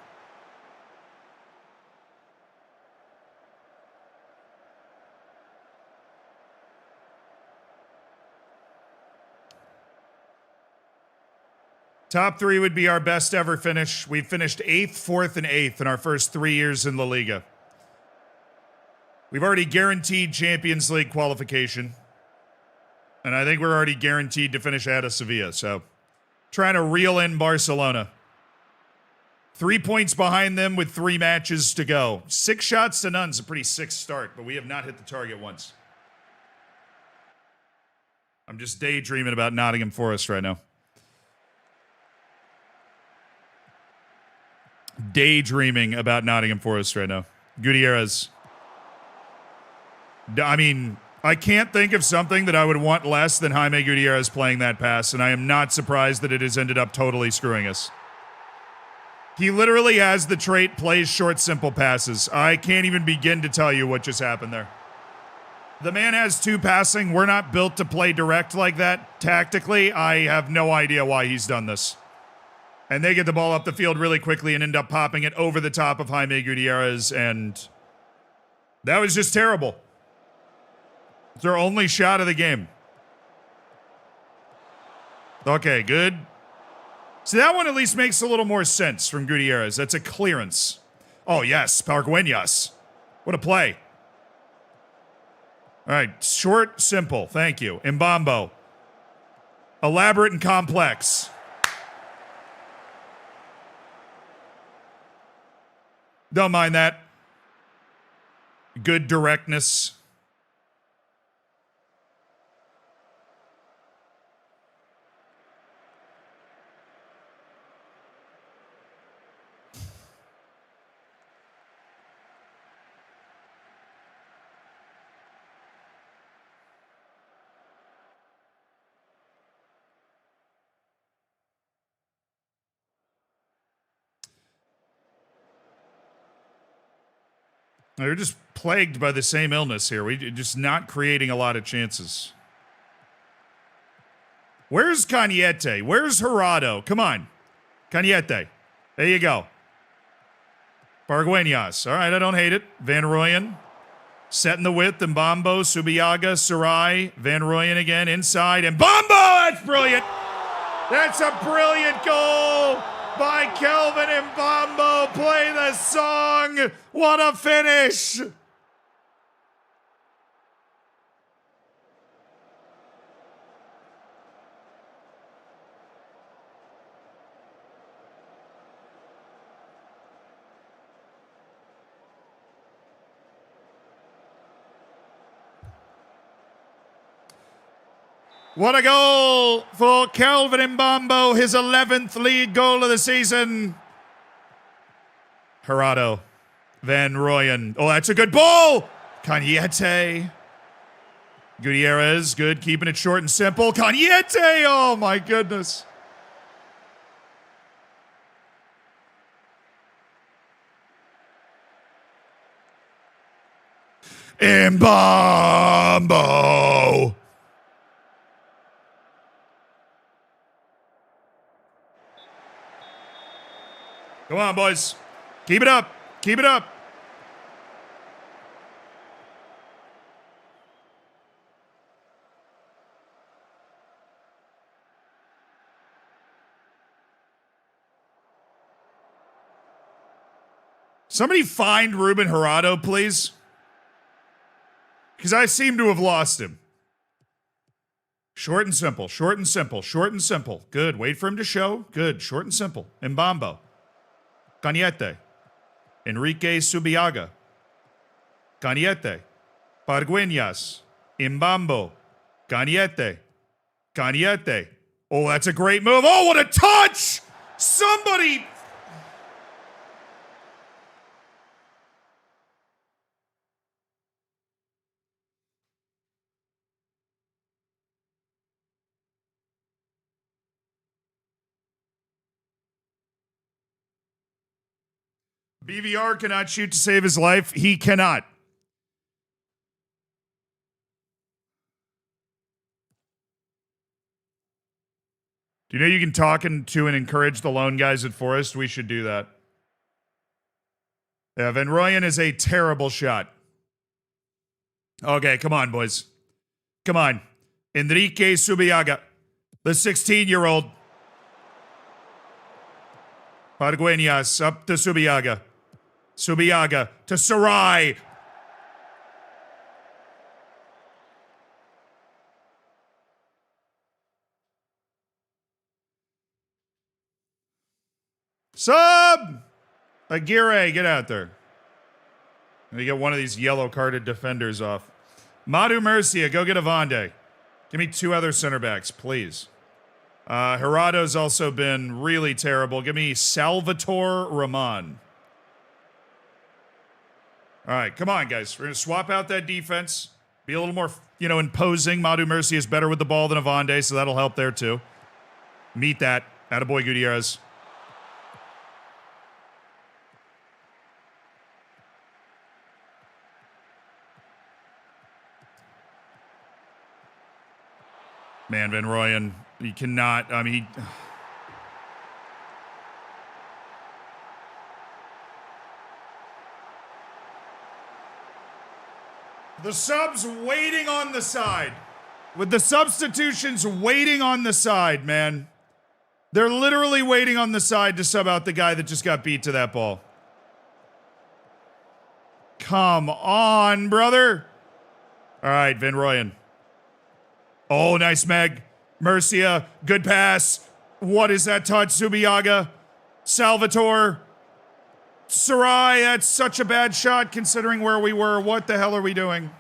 Top 3 would be our best ever finish. We finished 8th, 4th, and 8th in our first 3 years in La Liga. We've already guaranteed Champions League qualification. And I think we're already guaranteed to finish out of Sevilla. So, trying to reel in Barcelona. 3 points behind them with 3 matches to go. 6 shots to none is a pretty sick start, but we have not hit the target once. I'm just daydreaming about Nottingham Forest right now. Daydreaming about Nottingham Forest right now. Gutierrez. I mean, I can't think of something that I would want less than Jaime Gutierrez playing that pass, and I am not surprised that it has ended up totally screwing us. He literally has the trait, plays short, simple passes. I can't even begin to tell you what just happened there. The man has 2 passing. We're not built to play direct like that. Tactically, I have no idea why he's done this. And they get the ball up the field really quickly and end up popping it over the top of Jaime Gutierrez, and that was just terrible. It's their only shot of the game. Okay, good. So that one at least makes a little more sense from Gutierrez. That's a clearance. Oh, yes, Pargueñas. What a play. All right, short, simple. Thank you. Mbambo. Elaborate and complex. Don't mind that. Good directness. They're just plagued by the same illness here. We're just not creating a lot of chances. Where's Cañete? Where's Gerardo? Come on. Cañete. There you go. Pargueñas. All right, I don't hate it. Van Rooyen. Setting the width. Mbambo, Subiaga, Sarai. Van Rooyen again. Inside. Mbambo! That's brilliant. That's a brilliant goal by Kelvin Mbambo. Play the song. What a finish. What a goal for Calvin Mbambo, his 11th league goal of the season. Gerardo Van Rooyen. Oh, that's a good ball. Cañete. Gutierrez, good, keeping it short and simple. Cañete, oh my goodness. Mbambo. Come on, boys. Keep it up. Keep it up. Somebody find Ruben Gerardo, please. Because I seem to have lost him. Short and simple, short and simple, short and simple. Good. Wait for him to show. Good. Short and simple. Mbambo. Cañete. Enrique Subiaga. Cañete. Pargueñas. Mbambo. Cañete. Cañete. Oh, that's a great move. Oh, what a touch! Somebody... BVR cannot shoot to save his life. He cannot. Do you know you can talk to and encourage the lone guys at Forest? We should do that. Yeah, Van Rooyen is a terrible shot. Okay, come on, boys. Come on. Enrique Subiaga, the 16-year-old. Pargueñas up to Subiaga. Subiaga to Sarai. Sub! Aguirre, get out there. Let me get one of these yellow-carded defenders off. Madu Murcia, go get Avande. Give me two other center backs, please. Gerardo's also been really terrible. Give me Salvatore Ramon. All right, come on, guys. We're going to swap out that defense. Be a little more, imposing. Madu Murcia is better with the ball than Avande, so that'll help there, too. Meet that. Attaboy Gutierrez. Man, Van Rooyen, he cannot, The subs waiting on the side. With the substitutions waiting on the side, man. They're literally waiting on the side to sub out the guy that just got beat to that ball. Come on, brother. All right, Van Rooyen. Oh, nice Meg. Murcia, good pass. What is that touch? Subiaga. Salvatore. Sarai, that's such a bad shot considering where we were. What the hell are we doing?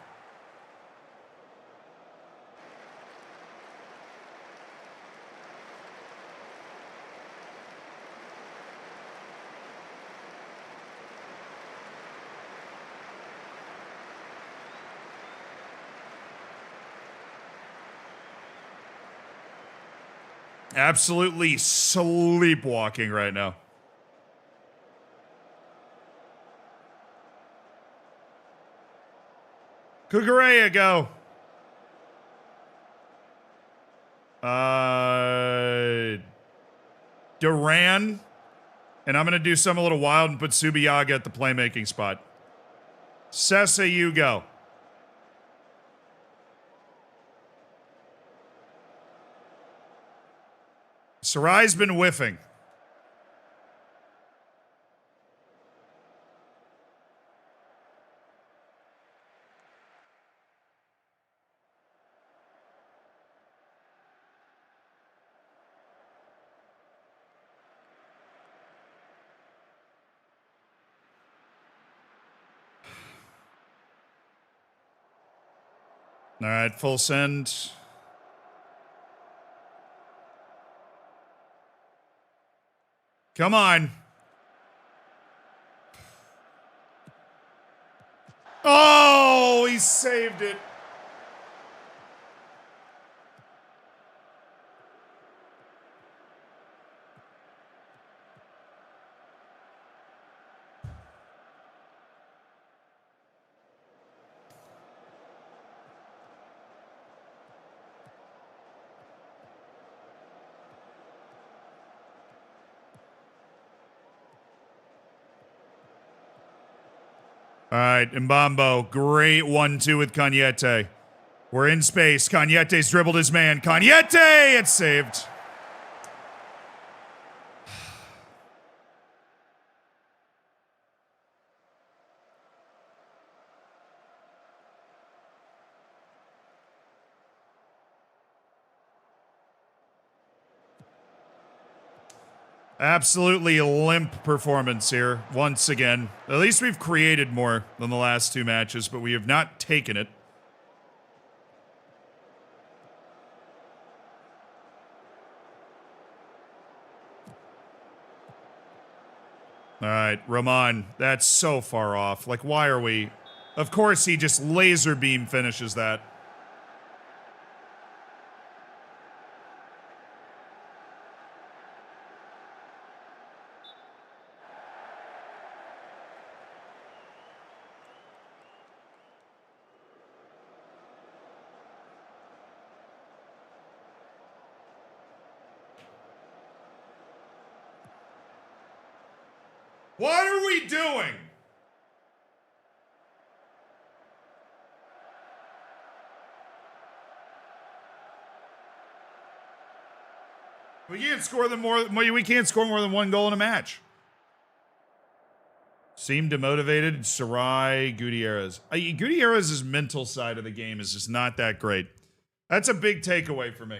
Absolutely sleepwalking right now. Cucurella, go. Duran. And I'm going to do something a little wild and put Subiaga at the playmaking spot. Sessa, you go. Sarai's been whiffing. All right, full send. Come on. Oh, he saved it. All right, Mbambo, great 1-2 with Cañete. We're in space. Cañete's dribbled his man. Cañete! It's saved. Absolutely limp performance here, once again. At least we've created more than the last two matches, but we have not taken it. All right, Roman, that's so far off. Like, why are we... Of course he just laser beam finishes that. What are we doing? We can't score we can't score more than one goal in a match. Seemed demotivated. Sarai Gutierrez. Gutierrez's mental side of the game is just not that great. That's a big takeaway for me.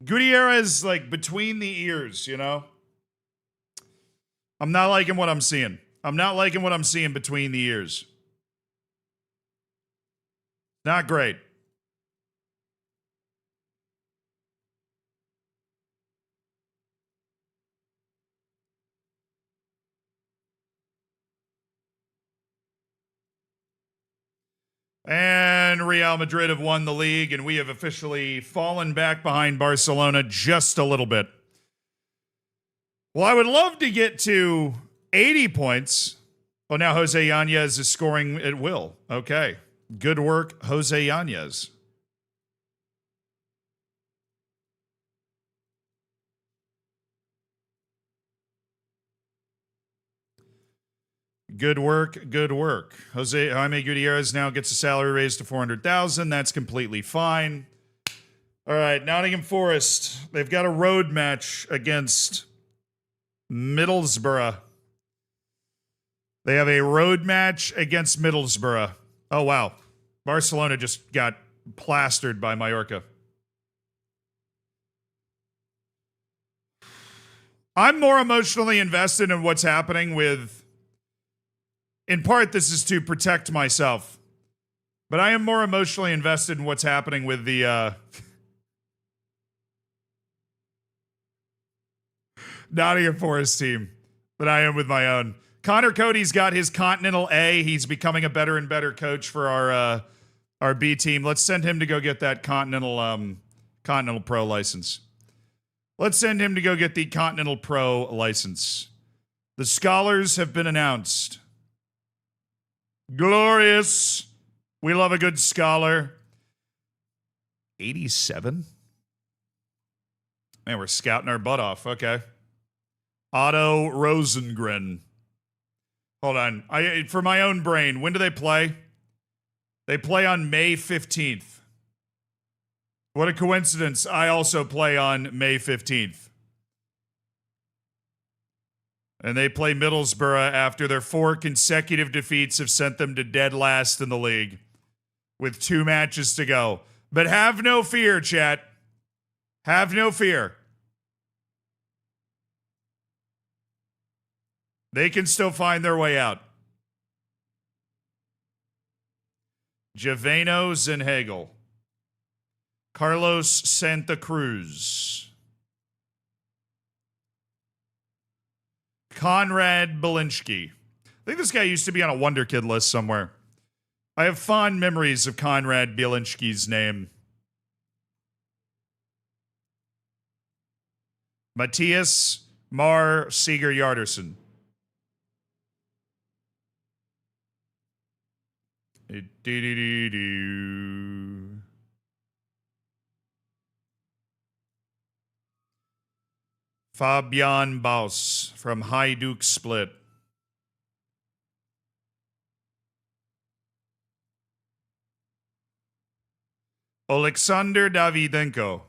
Gutierrez, like, between the ears, you know? I'm not liking what I'm seeing. I'm not liking what I'm seeing between the ears. Not great. And Real Madrid have won the league, and we have officially fallen back behind Barcelona just a little bit. Well, I would love to get to 80 points. Oh, now Jose Yanez is scoring at will. Okay. Good work, Jose Yanez. Good work, good work. Jaime Gutierrez now gets a salary raise to $400,000. That's completely fine. All right, Nottingham Forest. They've got a road match against Middlesbrough. They have a road match against Middlesbrough. Oh, wow. Barcelona just got plastered by Mallorca. I'm more emotionally invested in what's happening with... In part, this is to protect myself. But I am more emotionally invested in what's happening with the Nottingham Forest team than I am with my own. Connor Cody's got his Continental A. He's becoming a better and better coach for our B team. Let's send him to go get that Continental Pro license. Let's send him to go get the Continental Pro license. The scholars have been announced. Glorious. We love a good scholar. 87? Man, we're scouting our butt off. Okay. Otto Rosengren. Hold on. For my own brain, when do they play? They play on May 15th. What a coincidence. I also play on May 15th. And they play Middlesbrough after their 4 consecutive defeats have sent them to dead last in the league with 2 matches to go. But have no fear, chat. Have no fear. They can still find their way out. Javeno Zenhagel. Carlos Santa Cruz. Konrad Belinsky. I think this guy used to be on a Wonder Kid list somewhere. I have fond memories of Konrad Bielinski's name. Matthias Mar Seeger Yarderson. Fabian Baus from Hajduk Split. Alexander Davydenko.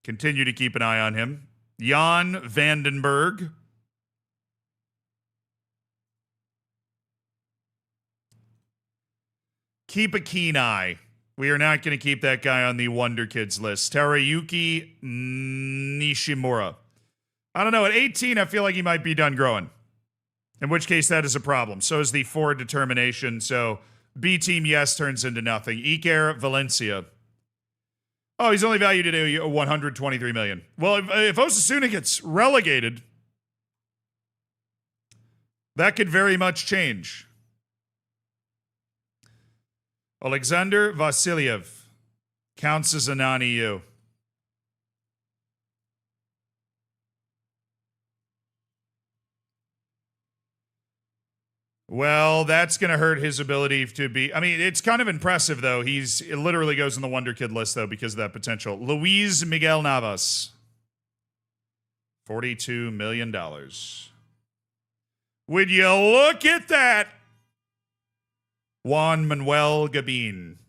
Continue to keep an eye on him. Jan Vandenberg. Keep a keen eye. We are not going to keep that guy on the Wonder Kids list. Terayuki Nishimura. I don't know. At 18, I feel like he might be done growing. In which case, that is a problem. So is the forward determination. So B team yes turns into nothing. Iker Valencia. Oh, he's only valued at $123 million. Well, if Osasuna gets relegated, that could very much change. Alexander Vasilyev counts as a non-EU. Well, that's going to hurt his ability to be... I mean, it's kind of impressive, though. It literally goes on the Wonder Kid list, though, because of that potential. Luis Miguel Navas. $42 million. Would you look at that? Juan Manuel Gabin.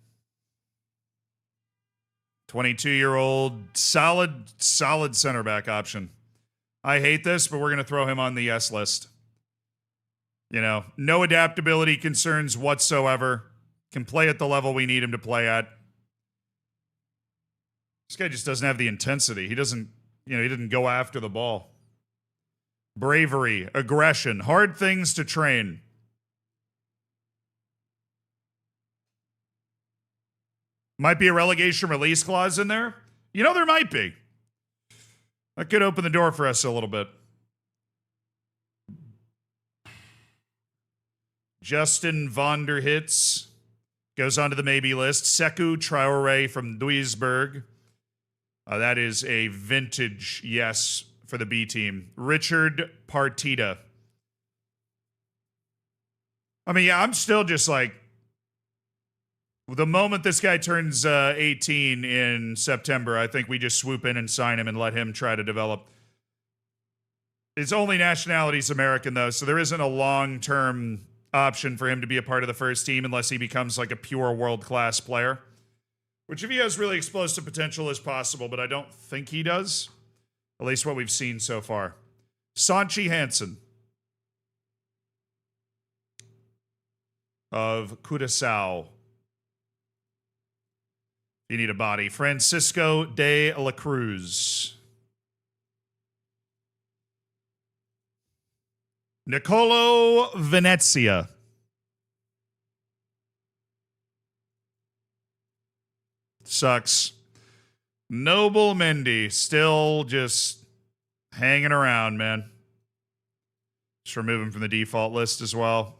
22-year-old, solid center back option. I hate this, but we're going to throw him on the yes list. You know, no adaptability concerns whatsoever. Can play at the level we need him to play at. This guy just doesn't have the intensity. He didn't go after the ball. Bravery, aggression, hard things to train. Might be a relegation release clause in there. You know, there might be. That could open the door for us a little bit. Justin Vonderhitz goes onto the maybe list. Sekou Traore from Duisburg. That is a vintage yes for the B team. Richard Partida. I mean, yeah, I'm still just like, the moment this guy turns 18 in September, I think we just swoop in and sign him and let him try to develop. His only nationality is American, though, so there isn't a long-term option for him to be a part of the first team unless he becomes like a pure world-class player. Which, if he has really explosive potential, is possible, but I don't think he does. At least what we've seen so far. Sanchi Hansen of Curaçao. You need a body. Francisco de la Cruz. Nicolo Venezia. Sucks. Noble Mendy. Still just hanging around, man. Just remove him from the default list as well.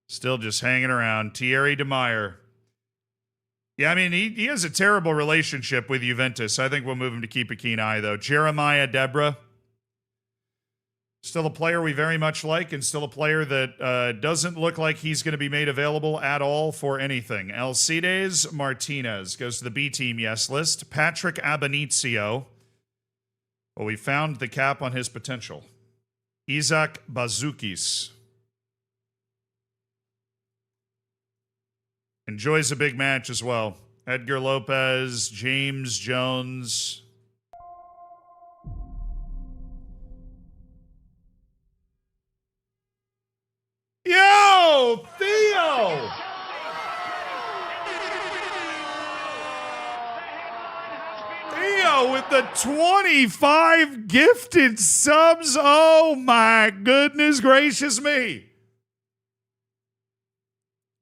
Still just hanging around. Thierry Demeyer. Yeah, I mean, he has a terrible relationship with Juventus. I think we'll move him to keep a keen eye, though. Jeremiah Debra. Still a player we very much like, and still a player that doesn't look like he's going to be made available at all for anything. Alcides Martinez goes to the B team yes list. Patrick Abanizio. Well, we found the cap on his potential. Isaac Bazukis. Enjoys a big match as well. Edgar Lopez, James Jones. Yo, Theo! Theo with the 25 gifted subs. Oh my goodness gracious me.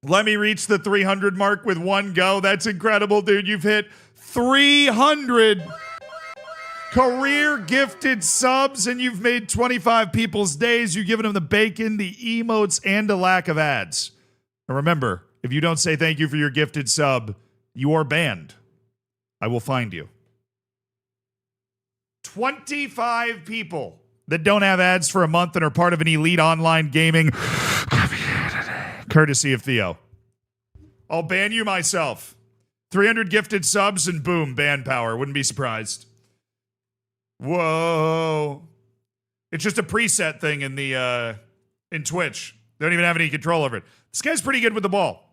Let me reach the 300 mark with one go. That's incredible, dude. You've hit 300. Career gifted subs, and you've made 25 people's days. You've given them the bacon, the emotes, and a lack of ads. And remember, if you don't say thank you for your gifted sub, you are banned. I will find you. 25 people that don't have ads for a month and are part of an elite online gaming courtesy of Theo. I'll ban you myself. 300 gifted subs and boom, ban power. Wouldn't be surprised. Whoa. It's just a preset thing in the in Twitch. They don't even have any control over it. This guy's pretty good with the ball.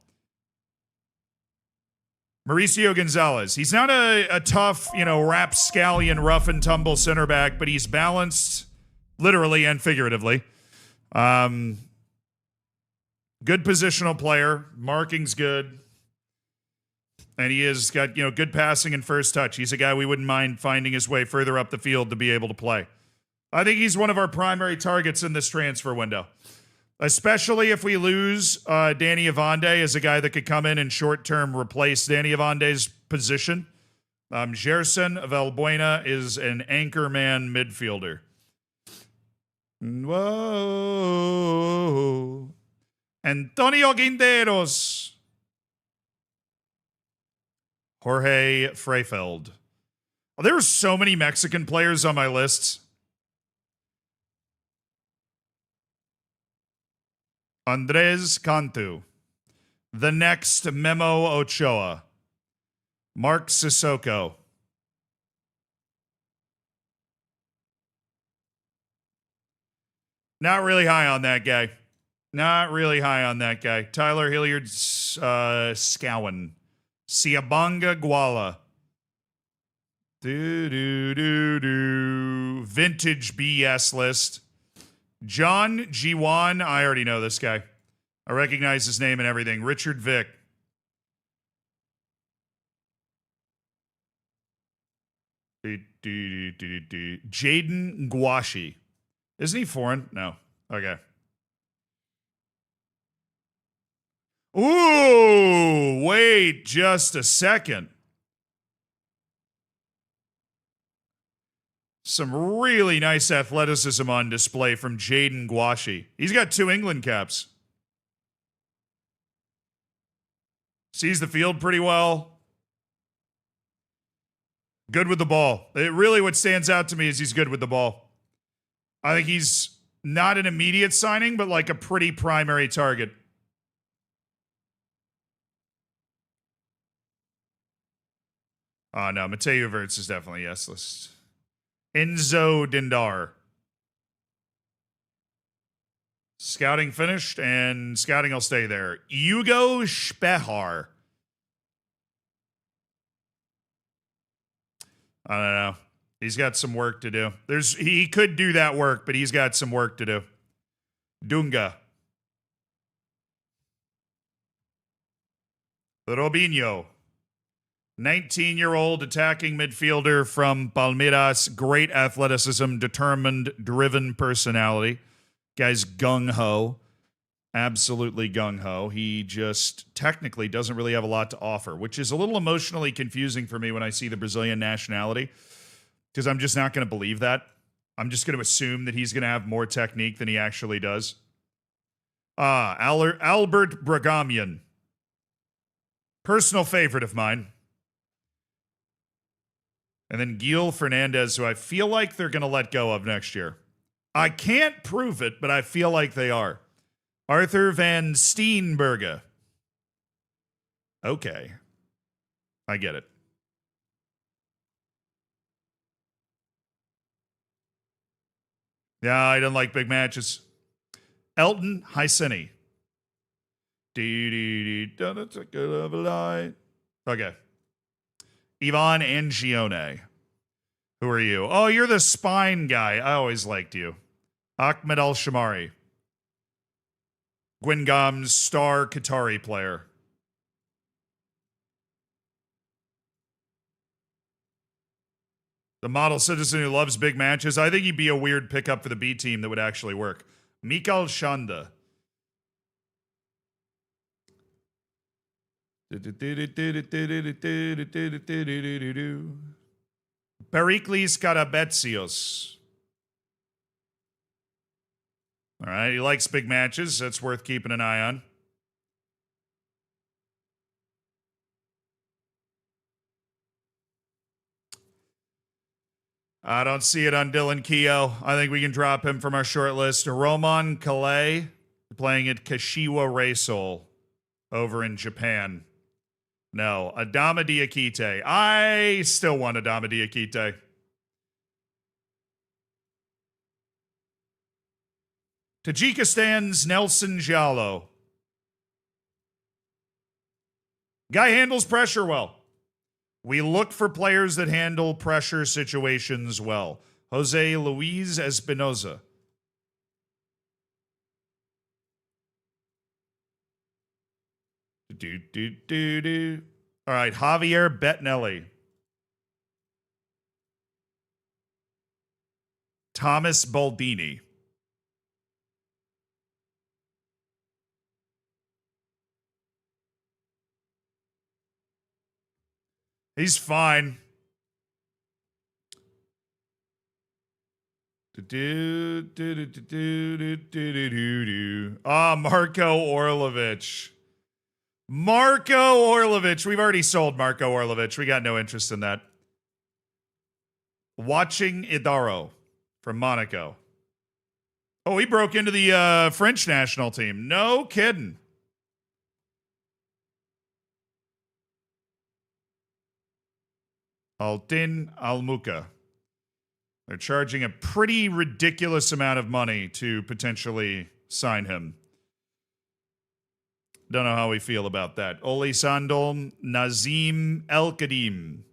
Mauricio Gonzalez. He's not a tough, rapscallion, rough and tumble center back, but he's balanced literally and figuratively. Good positional player. Marking's good. And he has got, good passing and first touch. He's a guy we wouldn't mind finding his way further up the field to be able to play. I think he's one of our primary targets in this transfer window. Especially if we lose Danny Avande as a guy that could come in and short-term replace Danny Avande's position. Gerson Valbuena is an anchorman midfielder. Whoa. Antonio Guinderos. Jorge Freifeld. Oh, there are so many Mexican players on my list. Andres Cantu. The next Memo Ochoa. Mark Sissoko. Not really high on that guy. Tyler Hilliard Scowen. Siabanga Guala. Vintage BS list. John G1. I already know this guy. I recognize his name and everything. Richard Vick. Jaden Guashi. Isn't he foreign? No. Okay. Ooh, wait just a second. Some really nice athleticism on display from Jaden Guashi. He's got 2 England caps. Sees the field pretty well. Good with the ball. What stands out to me is he's good with the ball. I think he's not an immediate signing, but like a pretty primary target. Oh, no. Mateo Verts is definitely yes list. Enzo Dindar. Scouting finished, and scouting will stay there. Hugo Spehar. I don't know. He's got some work to do. He could do that work, but he's got some work to do. Dunga. Robinho. 19-year-old attacking midfielder from Palmeiras. Great athleticism, determined, driven personality. Guy's gung-ho. Absolutely gung-ho. He just technically doesn't really have a lot to offer, which is a little emotionally confusing for me when I see the Brazilian nationality, because I'm just not going to believe that. I'm just going to assume that he's going to have more technique than he actually does. Albert Bragamian. Personal favorite of mine. And then Gil Fernandez, who I feel like they're going to let go of next year. I can't prove it, but I feel like they are. Arthur Van Steenbergen. Okay. I get it. Yeah, I don't like big matches. Elton Hyseni. Okay. Ivan Angione. Who are you? Oh, you're the spine guy. I always liked you. Ahmed Al-Shamari. Guingame's star Qatari player. The model citizen who loves big matches. I think he'd be a weird pickup for the B team that would actually work. Mikal Shanda. Pericles Karabetsios. All right, he likes big matches. That's worth keeping an eye on. I don't see it on Dylan Keogh. I think we can drop him from our short list. Roman Kalei playing at Kashiwa Reysol over in Japan. No, Adama Diakite. I still want Adama Diakite. Tajikistan's Nelson Jalo. Guy handles pressure well. We look for players that handle pressure situations well. Jose Luis Espinoza. All right, Javier Bettinelli. Thomas Baldini. He's fine. Marco Orlovich. Marco Orlovich. We've already sold Marco Orlovich. We got no interest in that. Watching Idaro from Monaco. Oh, he broke into the French national team. No kidding. Altin Almuca. They're charging a pretty ridiculous amount of money to potentially sign him. Don't know how we feel about that. Olisandol Nazim El Kadim.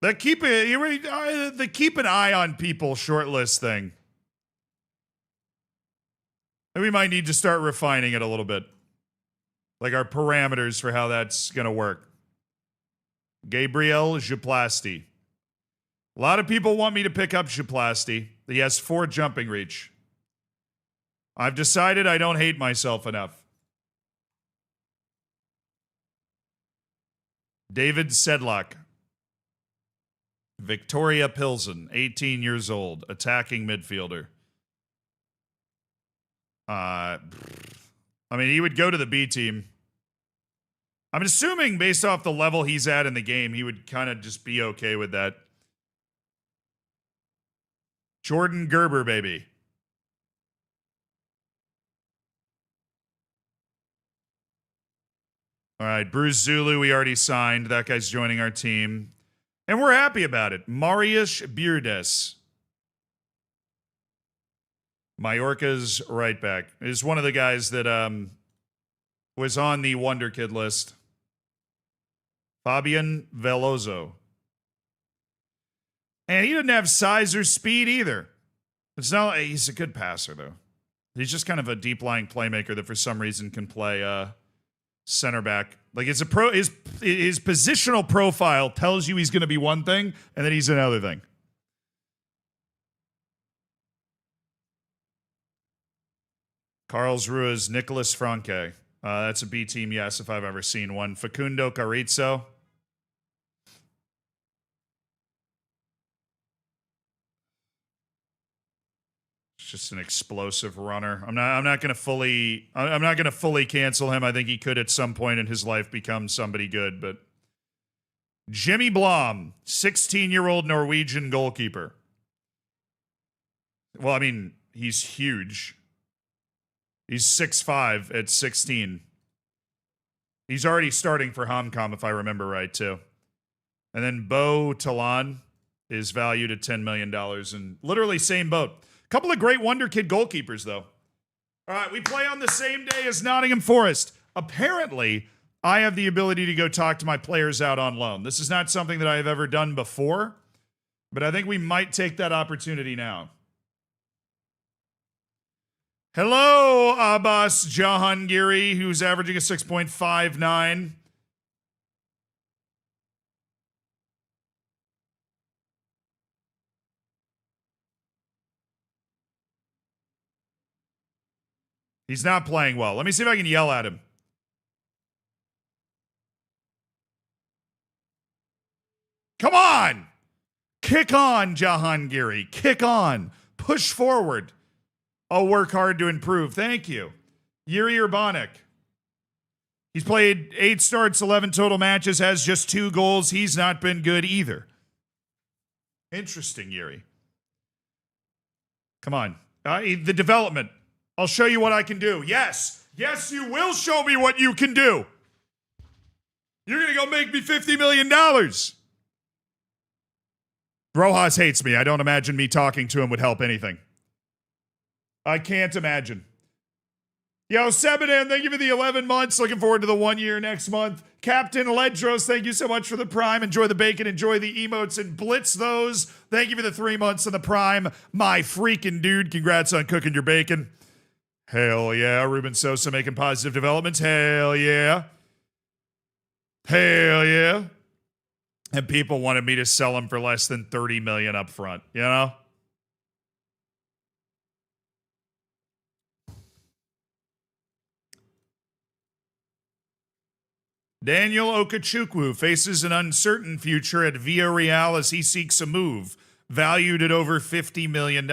The keep an eye on people shortlist thing. We might need to start refining it a little bit. Like our parameters for how that's going to work. Gabriel Juplasti. A lot of people want me to pick up Juplasti. He has 4 jumping reach. I've decided I don't hate myself enough. David Sedlak. Victoria Pilsen, 18 years old, attacking midfielder. I mean, he would go to the B team. I'm assuming based off the level he's at in the game, he would kind of just be okay with that. Jordan Gerber, baby. All right, Bruce Zulu, we already signed. That guy's joining our team. And we're happy about it. Marius Beardes. Mallorca's right back. Is one of the guys that was on the Wonder Kid list. Fabian Veloso. And he didn't have size or speed either. It's not like he's a good passer, though. He's just kind of a deep-lying playmaker that for some reason can play center back. Like it's his positional profile tells you he's going to be one thing, and then he's another thing. Karlsruhe's Nicholas Franke. That's a B team, yes, if I've ever seen one. Facundo Carrizo. Just an explosive runner. I'm not going to fully cancel him. I think he could at some point in his life become somebody good, but Jimmy Blom, 16-year-old Norwegian goalkeeper. Well, I mean, he's huge. He's 6'5" at 16. He's already starting for Hamcom, if I remember right, too. And then Bo Talon is valued at $10 million, and literally same boat. Couple of great Wonder Kid goalkeepers, though. All right, we play on the same day as Nottingham Forest. Apparently, I have the ability to go talk to my players out on loan. This is not something that I have ever done before, but I think we might take that opportunity now. Hello, Abbas Jahangiri, who's averaging a 6.59. He's not playing well. Let me see if I can yell at him. Come on! Kick on, Jahangiri. Kick on. Push forward. I'll work hard to improve. Thank you. Yuri Urbanik. He's played 8 starts, 11 total matches, has just 2 goals. He's not been good either. Interesting, Yuri. Come on. The development. I'll show you what I can do. Yes. Yes, you will show me what you can do. You're going to go make me $50 million. Rojas hates me. I don't imagine me talking to him would help anything. I can't imagine. Yo, Sebadan, thank you for the 11 months. Looking forward to the 1 year next month. Captain Ledros, thank you so much for the Prime. Enjoy the bacon, enjoy the emotes, and blitz those. Thank you for the 3 months in the Prime. My freaking dude, congrats on cooking your bacon. Hell yeah. Ruben Sosa making positive developments. Hell yeah. Hell yeah. And people wanted me to sell him for less than $30 million up front, you know? Daniel Okechukwu faces an uncertain future at Villarreal as he seeks a move valued at over $50 million.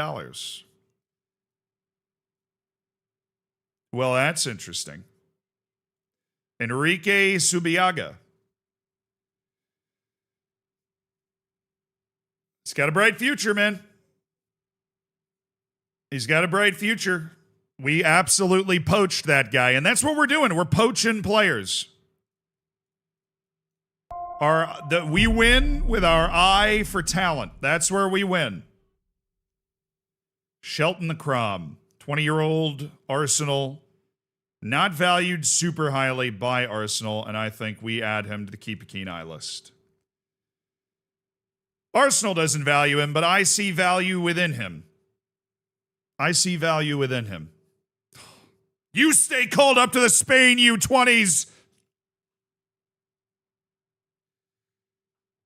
Well, that's interesting. Enrique Subiaga. He's got a bright future, man. He's got a bright future. We absolutely poached that guy, and that's what we're doing. We're poaching players. We win with our eye for talent. That's where we win. Shelton the Crom, 20-year-old Arsenal, not valued super highly by Arsenal, and I think we add him to the keep a keen eye list. Arsenal doesn't value him, but I see value within him. I see value within him. You stay cold up to the Spain U20s.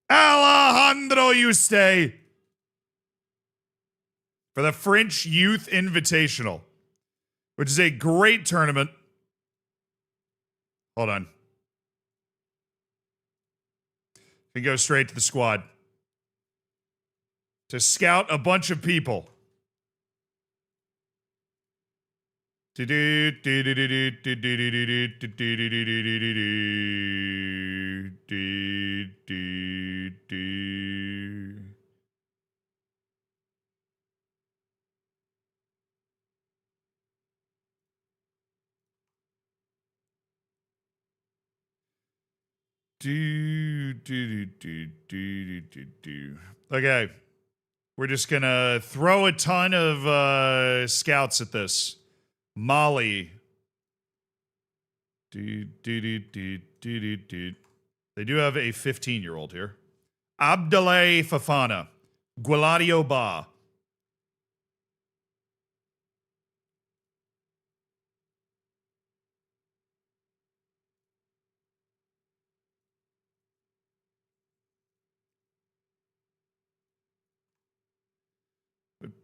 Alejandro Yuste for the French Youth Invitational, which is a great tournament. Hold on. We go straight to the squad to scout a bunch of people. Okay. We're just going to throw a ton of scouts at this. Mali. They do have a 15-year-old here. Abdoulaye Fafana. Gualadio Ba.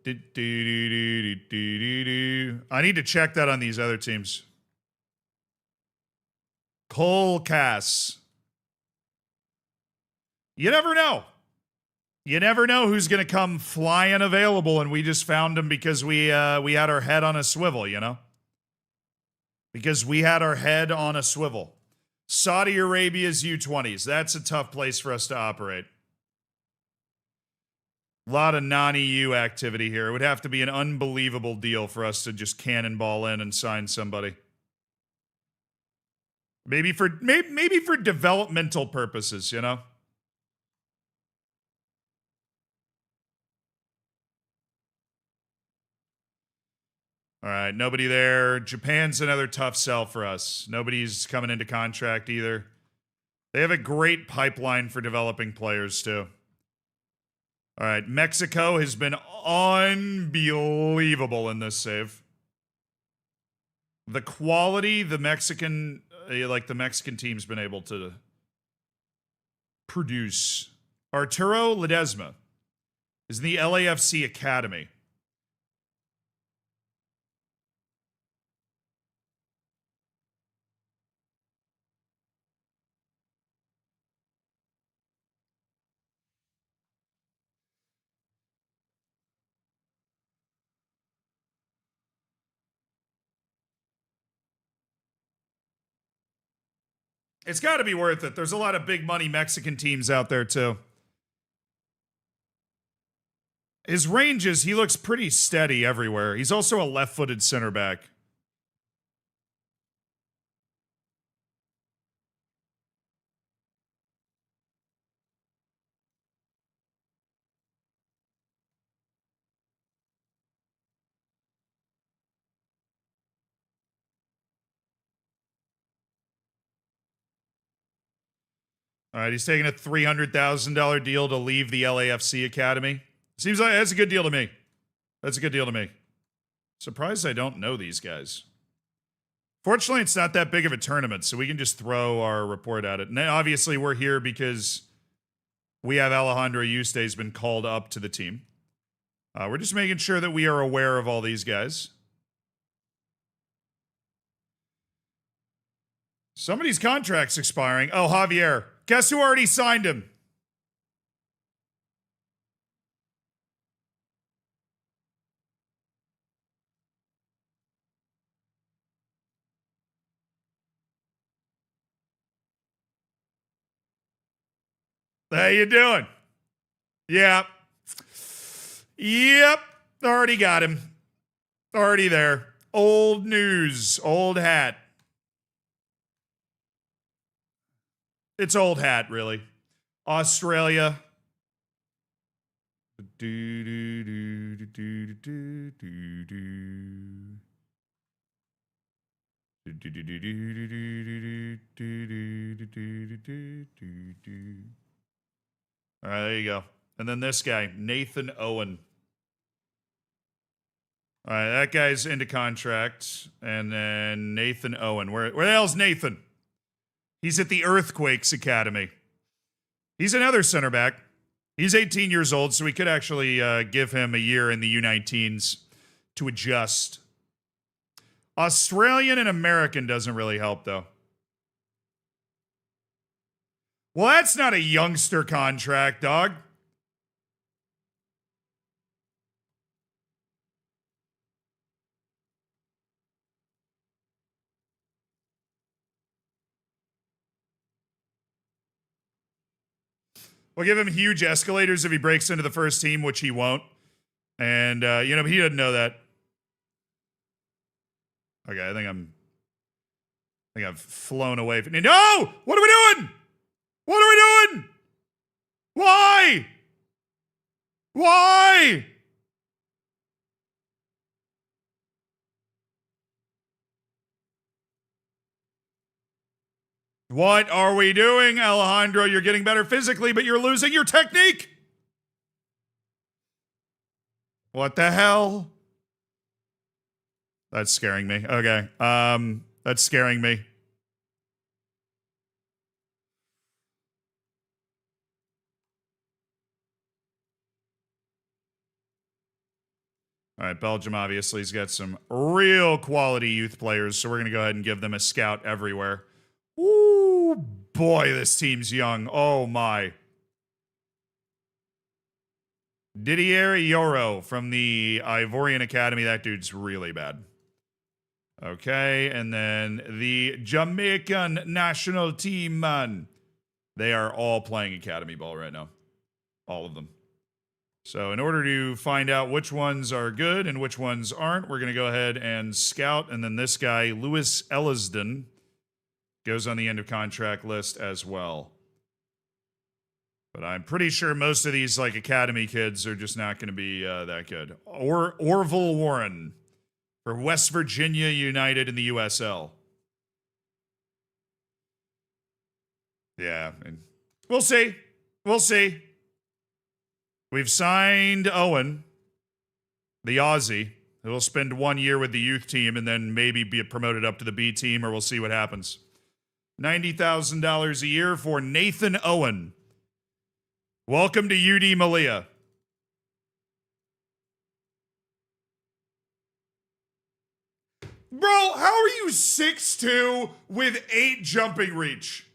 I need to check that on these other teams. Cole Cass. You never know. You never know who's going to come flying available, and we just found him because we had our head on a swivel, you know? Because we had our head on a swivel. Saudi Arabia's U20s. That's a tough place for us to operate. A lot of non-EU activity here. It would have to be an unbelievable deal for us to just cannonball in and sign somebody. Maybe for developmental purposes, you know? All right, nobody there. Japan's another tough sell for us. Nobody's coming into contract either. They have a great pipeline for developing players, too. All right, Mexico has been unbelievable in this save. The quality the Mexican team's been able to produce. Arturo Ledesma is in the LAFC Academy. It's got to be worth it. There's a lot of big money Mexican teams out there, too. His ranges, he looks pretty steady everywhere. He's also a left-footed center back. All right, he's taking a $300,000 deal to leave the LAFC Academy. Seems like that's a good deal to me. That's a good deal to me. Surprised I don't know these guys. Fortunately, it's not that big of a tournament, so we can just throw our report at it. And obviously, we're here because we have Alejandro Yuste's been called up to the team. We're just making sure that we are aware of all these guys. Somebody's contract's expiring. Oh, Javier. Guess who already signed him? How you doing? Yep. Yep. Already got him. Already there. Old news. Old hat. It's old hat, really. Australia. All right, there you go. And then this guy, Nathan Owen. All right, that guy's into contract. And then Nathan Owen. Where the hell's Nathan? He's at the Earthquakes Academy. He's another center back. He's 18 years old, so we could actually give him a year in the U19s to adjust. Australian and American doesn't really help, though. Well, that's not a youngster contract, dog. We'll give him huge escalators if he breaks into the first team, which he won't. And, he doesn't know that. Okay, I think I've flown away from... No! What are we doing? What are we doing? Why? Why? What are we doing, Alejandro? You're getting better physically, but you're losing your technique. What the hell? That's scaring me. Okay. That's scaring me. All right, Belgium obviously has got some real quality youth players, so we're going to go ahead and give them a scout everywhere. Ooh, boy, this team's young. Oh, my. Didier Yoro from the Ivorian Academy. That dude's really bad. Okay, and then the Jamaican national team, man. They are all playing academy ball right now. All of them. So in order to find out which ones are good and which ones aren't, we're going to go ahead and scout. And then this guy, Lewis Ellisden, goes on the end of contract list as well. But I'm pretty sure most of these academy kids are just not going to be that good. Orville Warren for West Virginia United in the USL. Yeah, we'll see. We'll see. We've signed Owen, the Aussie, who will spend 1 year with the youth team and then maybe be promoted up to the B team, or we'll see what happens. $90,000 a year for Nathan Owen. Welcome to UD Malia. Bro, how are you 6'2" with 8 jumping reach?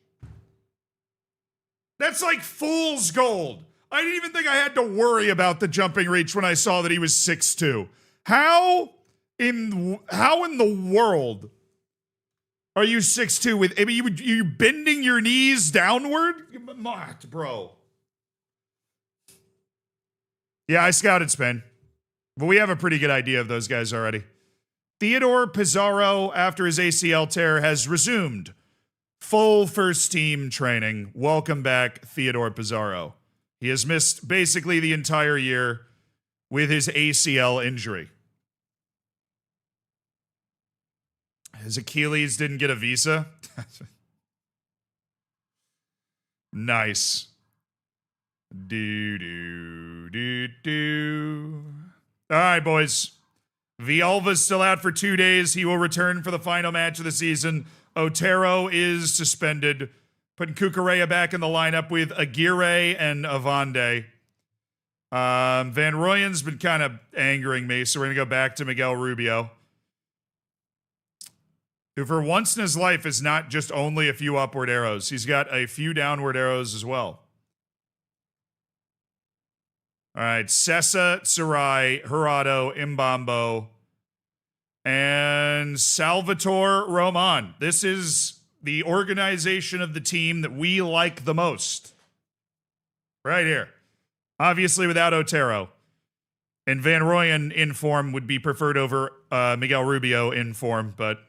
That's like fool's gold. I didn't even think I had to worry about the jumping reach when I saw that he was 6'2". How in the world Are you 6'2" with, I mean, you bending your knees downward? Mocked, bro. Yeah, I scouted Spain. But we have a pretty good idea of those guys already. Theodore Pizarro, after his ACL tear, has resumed full first team training. Welcome back, Theodore Pizarro. He has missed basically the entire year with his ACL injury. His Achilles didn't get a visa. Nice. Do. All right, boys. Villalba's still out for 2 days. He will return for the final match of the season. Otero is suspended. Putting Cucurella back in the lineup with Aguirre and Avande. Van Rooyen's been kind of angering me, so we're going to go back to Miguel Rubio, who for once in his life is not just only a few upward arrows. He's got a few downward arrows as well. All right, Sessa, Sarai, Jurado, Mbambo, and Salvatore Roman. This is the organization of the team that we like the most. Right here. Obviously without Otero. And Van Rooyen in form would be preferred over Miguel Rubio in form, but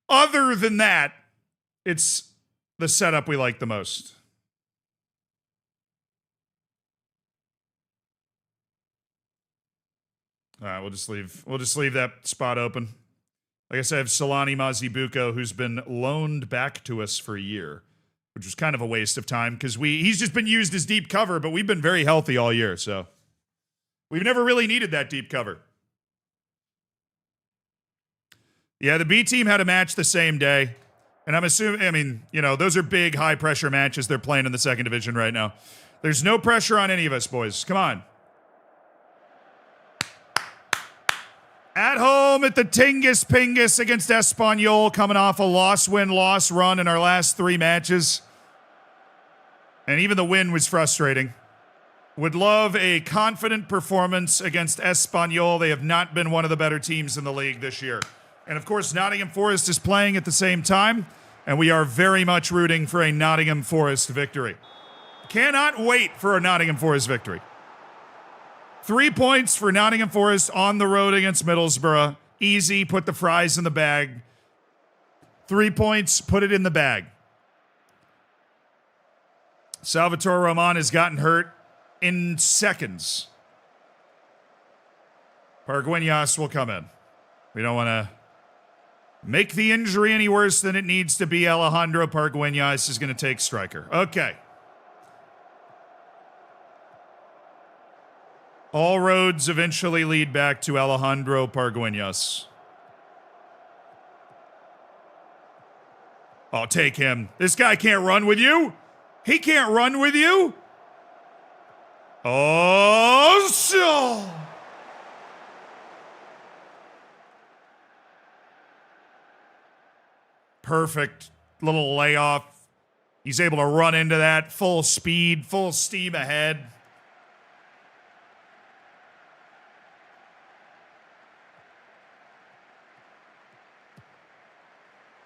other than that, it's the setup we like the most. All right, we'll just leave that spot open. Like I said, I have Solani Mazibuko, who's been loaned back to us for a year, which was kind of a waste of time because he's just been used as deep cover, but we've been very healthy all year, so we've never really needed that deep cover. Yeah, the B team had a match the same day, and I'm assuming, I mean, you know, those are big, high-pressure matches they're playing in the second division right now. There's no pressure on any of us, boys. Come on. At home at the Tingus Pingus against Espanyol, coming off a loss-win, loss-run in our last 3 matches. And even the win was frustrating. Would love a confident performance against Espanyol. They have not been one of the better teams in the league this year. And of course, Nottingham Forest is playing at the same time, and we are very much rooting for a Nottingham Forest victory. Cannot wait for a Nottingham Forest victory. 3 points for Nottingham Forest on the road against Middlesbrough. Easy, put the fries in the bag. 3 points, put it in the bag. Salvatore Roman has gotten hurt in seconds. Pargueñas will come in. We don't want to make the injury any worse than it needs to be. Alejandro Pargueñas is going to take striker. Okay. All roads eventually lead back to Alejandro Pargueñas. Oh, take him. This guy can't run with you. He can't run with you. Oh, so. Perfect little layoff. He's able to run into that full speed, full steam ahead.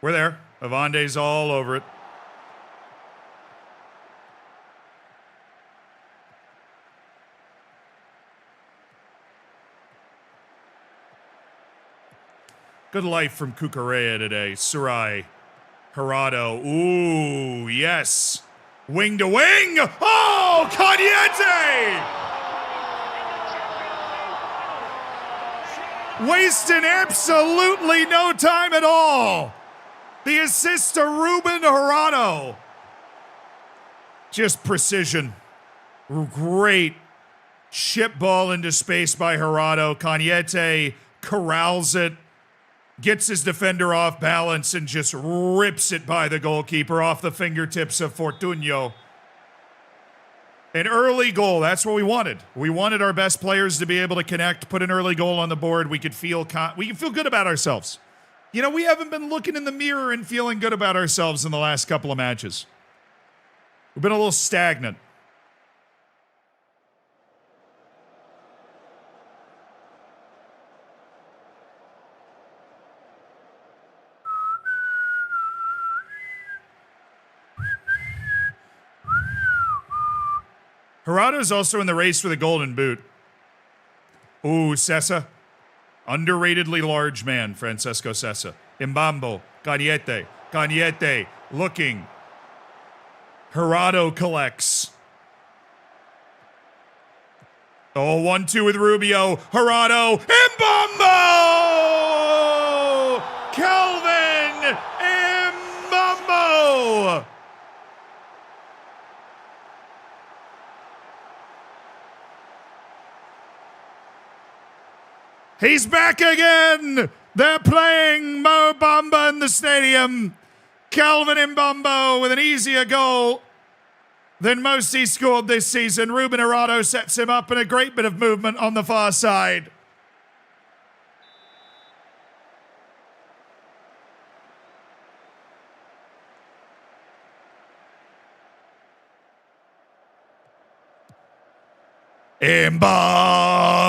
We're there. Avande's all over it. Good life from Cucurella today. Sarai. Jurado. Ooh, yes. Wing to wing. Oh, Cañete! Wasting absolutely no time at all. The assist to Ruben Jurado. Just precision. Great chip ball into space by Jurado. Cañete corrals it, gets his defender off balance, and just rips it by the goalkeeper off the fingertips of Fortunio. An early goal, that's what we wanted. We wanted our best players to be able to connect, put an early goal on the board. We could feel good about ourselves. You know, we haven't been looking in the mirror and feeling good about ourselves in the last couple of matches. We've been a little stagnant. Gerardo's also in the race for the Golden Boot. Ooh, Sessa. Underratedly large man, Francesco Sessa. Mbambo, Cañete. Cañete looking. Gerardo collects. Oh, 1-2 with Rubio. Gerardo. Mbambo! Kelvin Mbambo! He's back again! They're playing Mo Bamba in the stadium. Kelvin Mbambo with an easier goal than most he scored this season. Ruben Gerardo sets him up in a great bit of movement on the far side. Mbambo!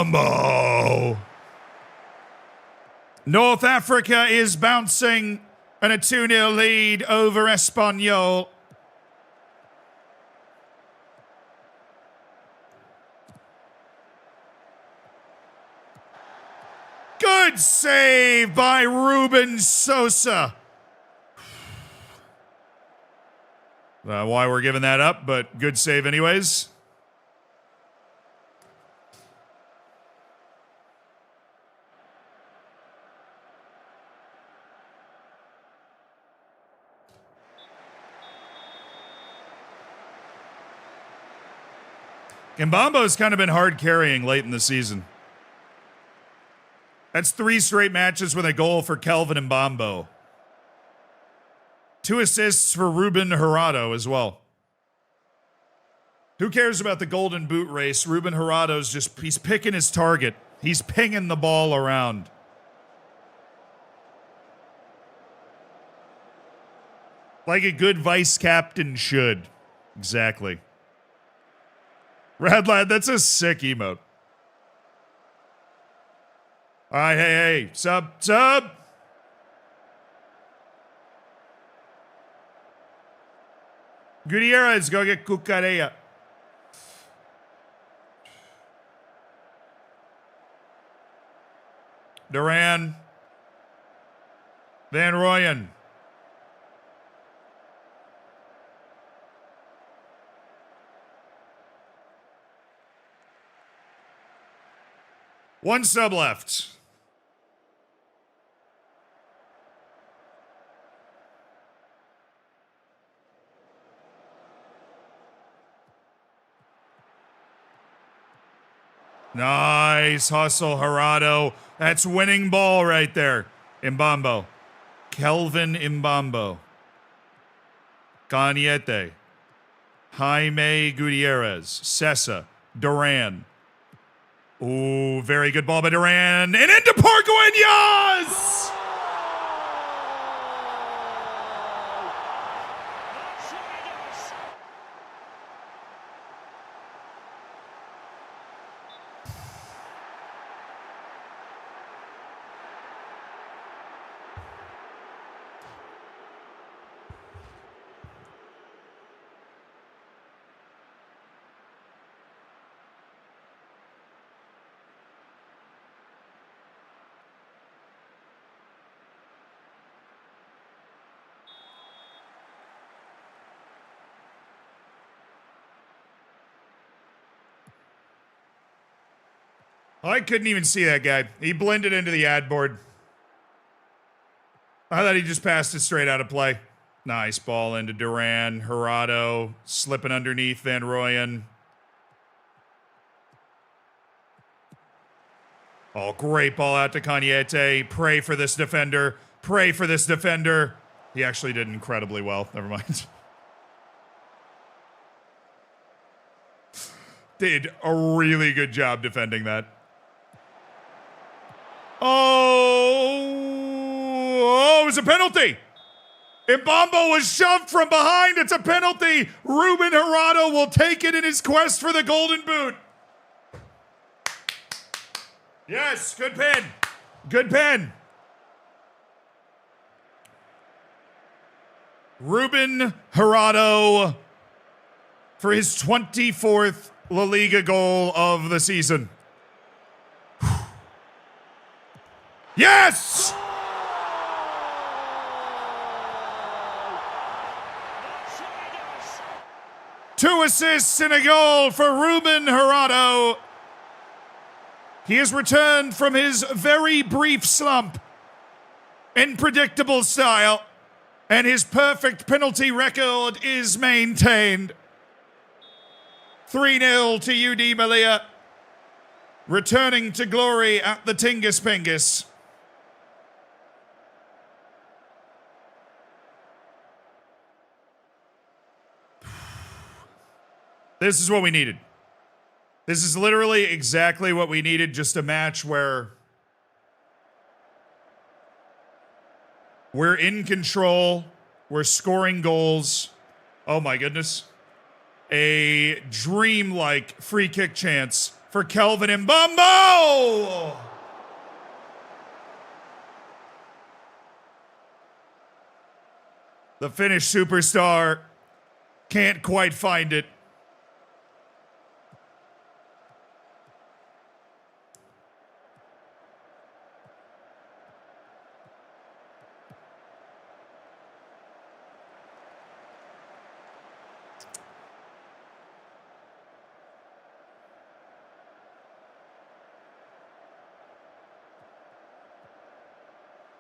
North Africa is bouncing and a 2-0 lead over Espanyol. Good save by Ruben Sosa. Why we're giving that up, but good save anyways. Mbambo's kind of been hard carrying late in the season. That's 3 straight matches with a goal for Kelvin Mbambo. 2 assists for Ruben Gerardo as well. Who cares about the Golden Boot race? Ruben Gerardo's he's picking his target. He's pinging the ball around. Like a good vice captain should. Exactly. Rad Lad, that's a sick emote. All right, hey, sub. Gutierrez, go get Cucurella. Duran. Van Rooyen. One sub left. Nice hustle, Gerardo. That's winning ball right there. Mbambo. Kelvin Mbambo. Cañete. Jaime Gutierrez. Sessa. Duran. Ooh, very good ball by Duran. And into Pargueñas! I couldn't even see that guy. He blended into the ad board. I thought he just passed it straight out of play. Nice ball into Duran. Gerardo slipping underneath Van Rooyen. Oh, great ball out to Cañete. Pray for this defender. Pray for this defender. He actually did incredibly well. Never mind. Did a really good job defending that. Oh, it was a penalty. Mbambo was shoved from behind. It's a penalty. Ruben Gerardo will take it in his quest for the Golden Boot. Yes, good pen. Good pen. Ruben Gerardo for his 24th La Liga goal of the season. Yes! 2 assists and a goal for Ruben Jurado. He has returned from his very brief slump in predictable style, and his perfect penalty record is maintained. 3-0 to UD Malia, returning to glory at the Tingus Pingus. This is what we needed. This is literally exactly what we needed, just a match where we're in control, we're scoring goals. Oh my goodness. A dreamlike free kick chance for Kelvin Mbambo! The Finnish superstar can't quite find it.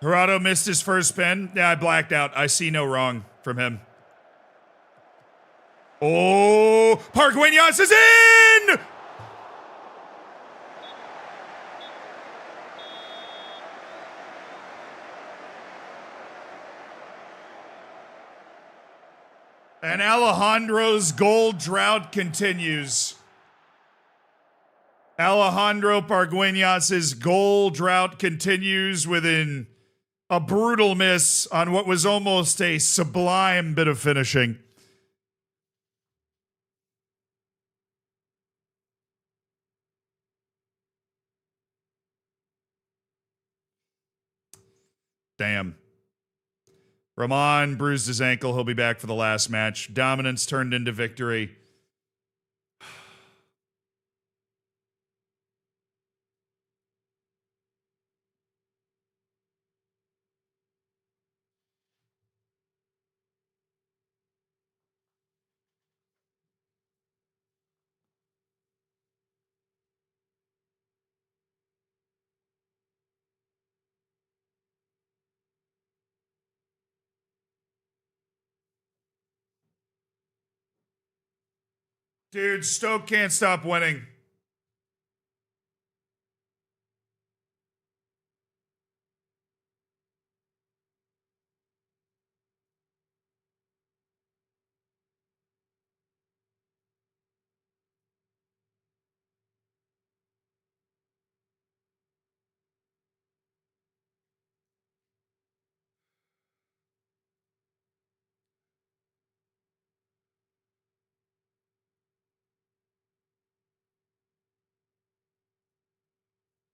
Jurado missed his first spin. Yeah, I blacked out. I see no wrong from him. Oh, Pargueñas is in! And Alejandro's goal drought continues. Alejandro Pargueñas' goal drought continues within a brutal miss on what was almost a sublime bit of finishing. Damn. Ramon bruised his ankle. He'll be back for the last match. Dominance turned into victory. Dude, Stoke can't stop winning.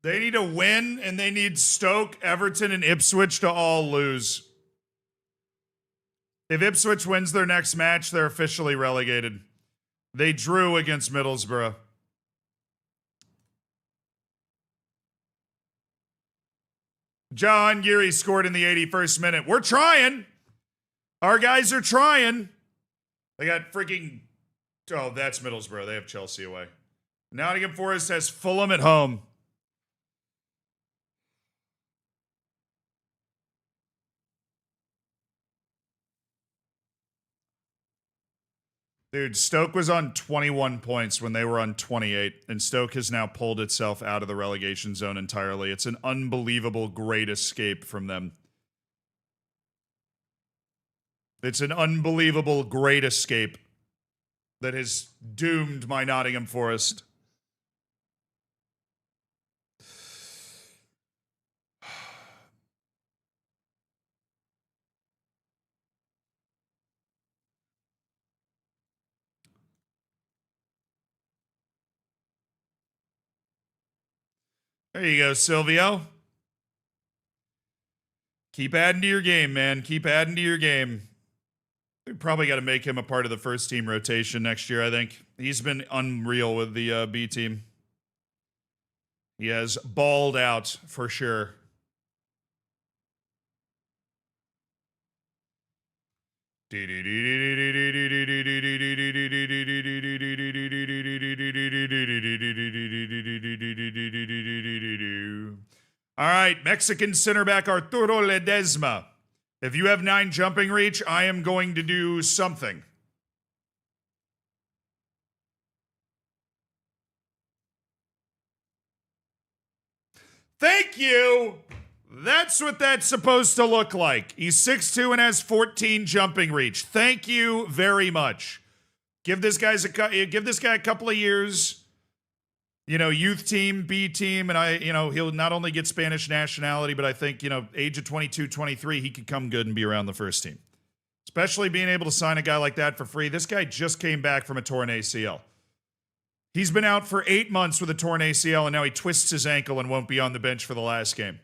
They need to win, and they need Stoke, Everton, and Ipswich to all lose. If Ipswich wins their next match, they're officially relegated. They drew against Middlesbrough. John Geary scored in the 81st minute. We're trying. Our guys are trying. They got freaking... Oh, that's Middlesbrough. They have Chelsea away. Nottingham Forest has Fulham at home. Dude, Stoke was on 21 points when they were on 28, and Stoke has now pulled itself out of the relegation zone entirely. It's an unbelievable great escape from them. It's an unbelievable great escape that has doomed my Nottingham Forest. There you go, Silvio. Keep adding to your game, man. Keep adding to your game. We probably got to make him a part of the first team rotation next year, I think. He's been unreal with the B team. He has balled out for sure. All right, Mexican center back Arturo Ledesma. If you have 9 jumping reach, I am going to do something. Thank you. That's what that's supposed to look like. He's 6'2" and has 14 jumping reach. Thank you very much. Give this guy a couple of years. Youth team, B team, and he'll not only get Spanish nationality, but I think, age of 22, 23, he could come good and be around the first team. Especially being able to sign a guy like that for free. This guy just came back from a torn ACL. He's been out for 8 months with a torn ACL, and now he twists his ankle and won't be on the bench for the last game.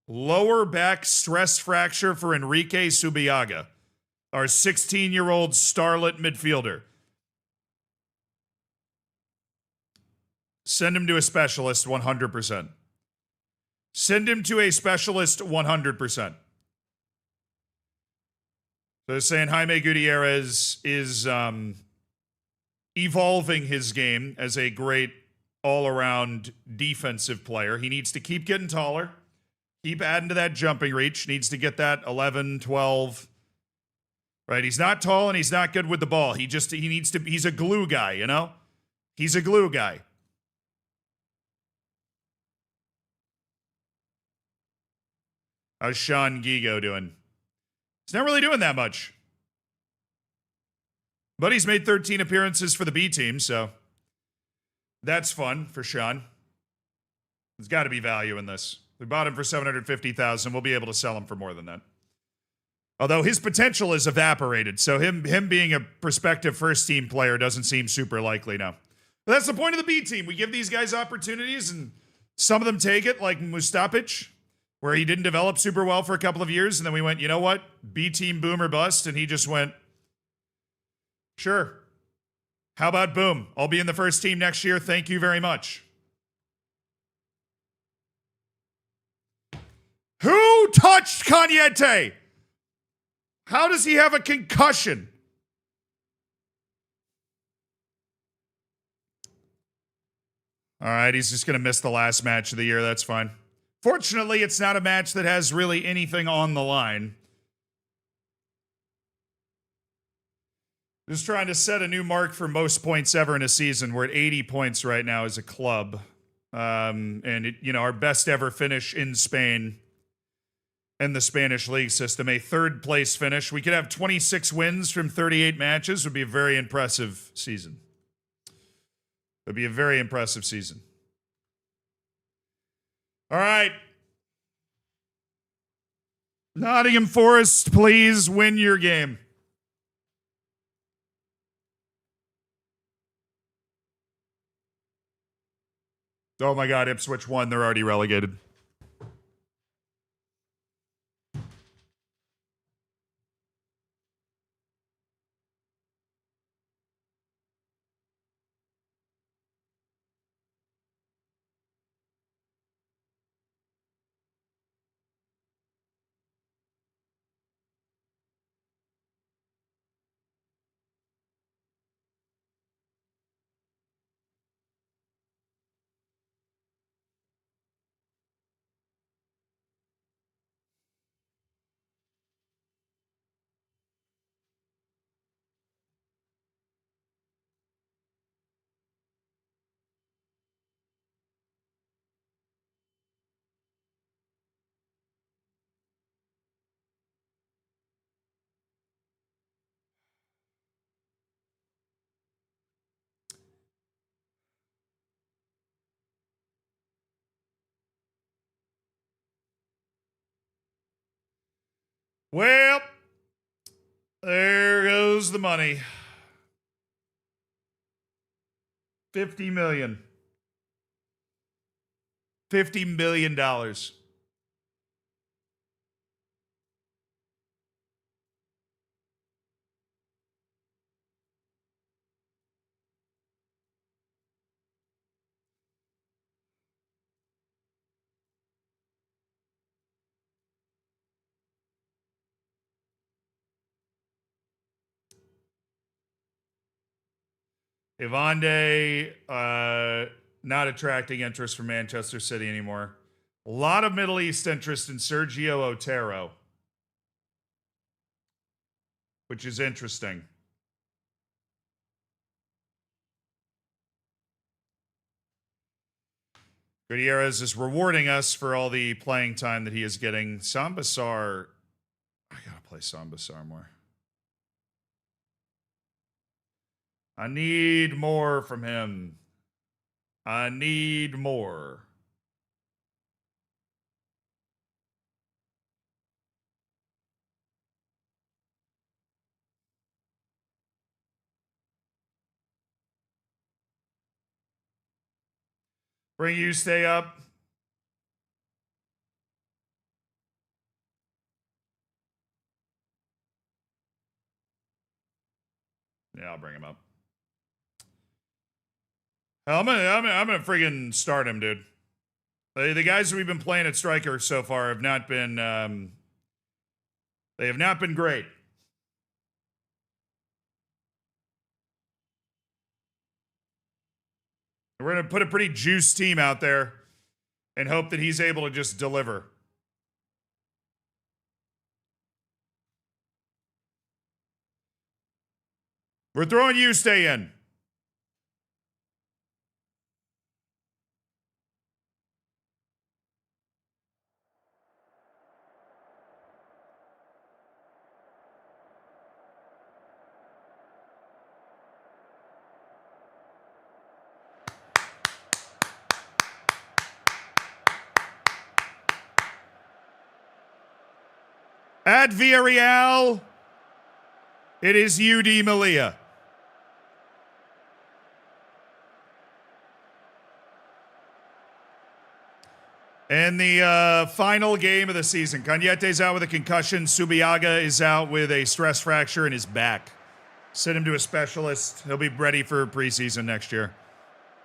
Lower back stress fracture for Enrique Subiaga, our 16-year-old starlet midfielder. Send him to a specialist 100%. Send him to a specialist 100%. So they're saying Jaime Gutierrez is evolving his game as a great all-around defensive player. He needs to keep getting taller. Keep adding to that jumping reach. Needs to get that 11, 12. Right? He's not tall and he's not good with the ball. He's a glue guy, He's a glue guy. How's Sean Gigo doing? He's not really doing that much. But he's made 13 appearances for the B team, so that's fun for Sean. There's got to be value in this. We bought him for $750,000. We'll be able to sell him for more than that. Although his potential is evaporated, so him being a prospective first-team player doesn't seem super likely now. But that's the point of the B team. We give these guys opportunities, and some of them take it, like Mustapic, where he didn't develop super well for a couple of years, and then we went, you know what? B team boom or bust, and he just went, sure. How about boom? I'll be in the first team next year. Thank you very much. Who touched Cañete? How does he have a concussion? All right, he's just going to miss the last match of the year. That's fine. Fortunately, it's not a match that has really anything on the line. Just trying to set a new mark for most points ever in a season. We're at 80 points right now as a club. Our best ever finish in Spain in the Spanish league system, a third place finish. We could have 26 wins from 38 matches. Would be a very impressive season. Would be a very impressive season. All right. Nottingham Forest, please win your game. Oh my God, Ipswich won. They're already relegated. Well, there goes the money. 50 million. $50 million. Ivande, not attracting interest from Manchester City anymore. A lot of Middle East interest in Sergio Otero, which is interesting. Gutierrez is rewarding us for all the playing time that he is getting. Sambasar, I gotta play Sambasar more. I need more from him. I need more. Bring you stay up. Yeah, I'll bring him up. I'm gonna friggin' start him, dude. The guys that we've been playing at striker so far have not been they have not been great. We're gonna put a pretty juiced team out there and hope that he's able to just deliver. We're throwing you stay in. At Villarreal, it is UD Malia. And the final game of the season, Cañete's out with a concussion. Subiaga is out with a stress fracture in his back. Send him to a specialist. He'll be ready for preseason next year.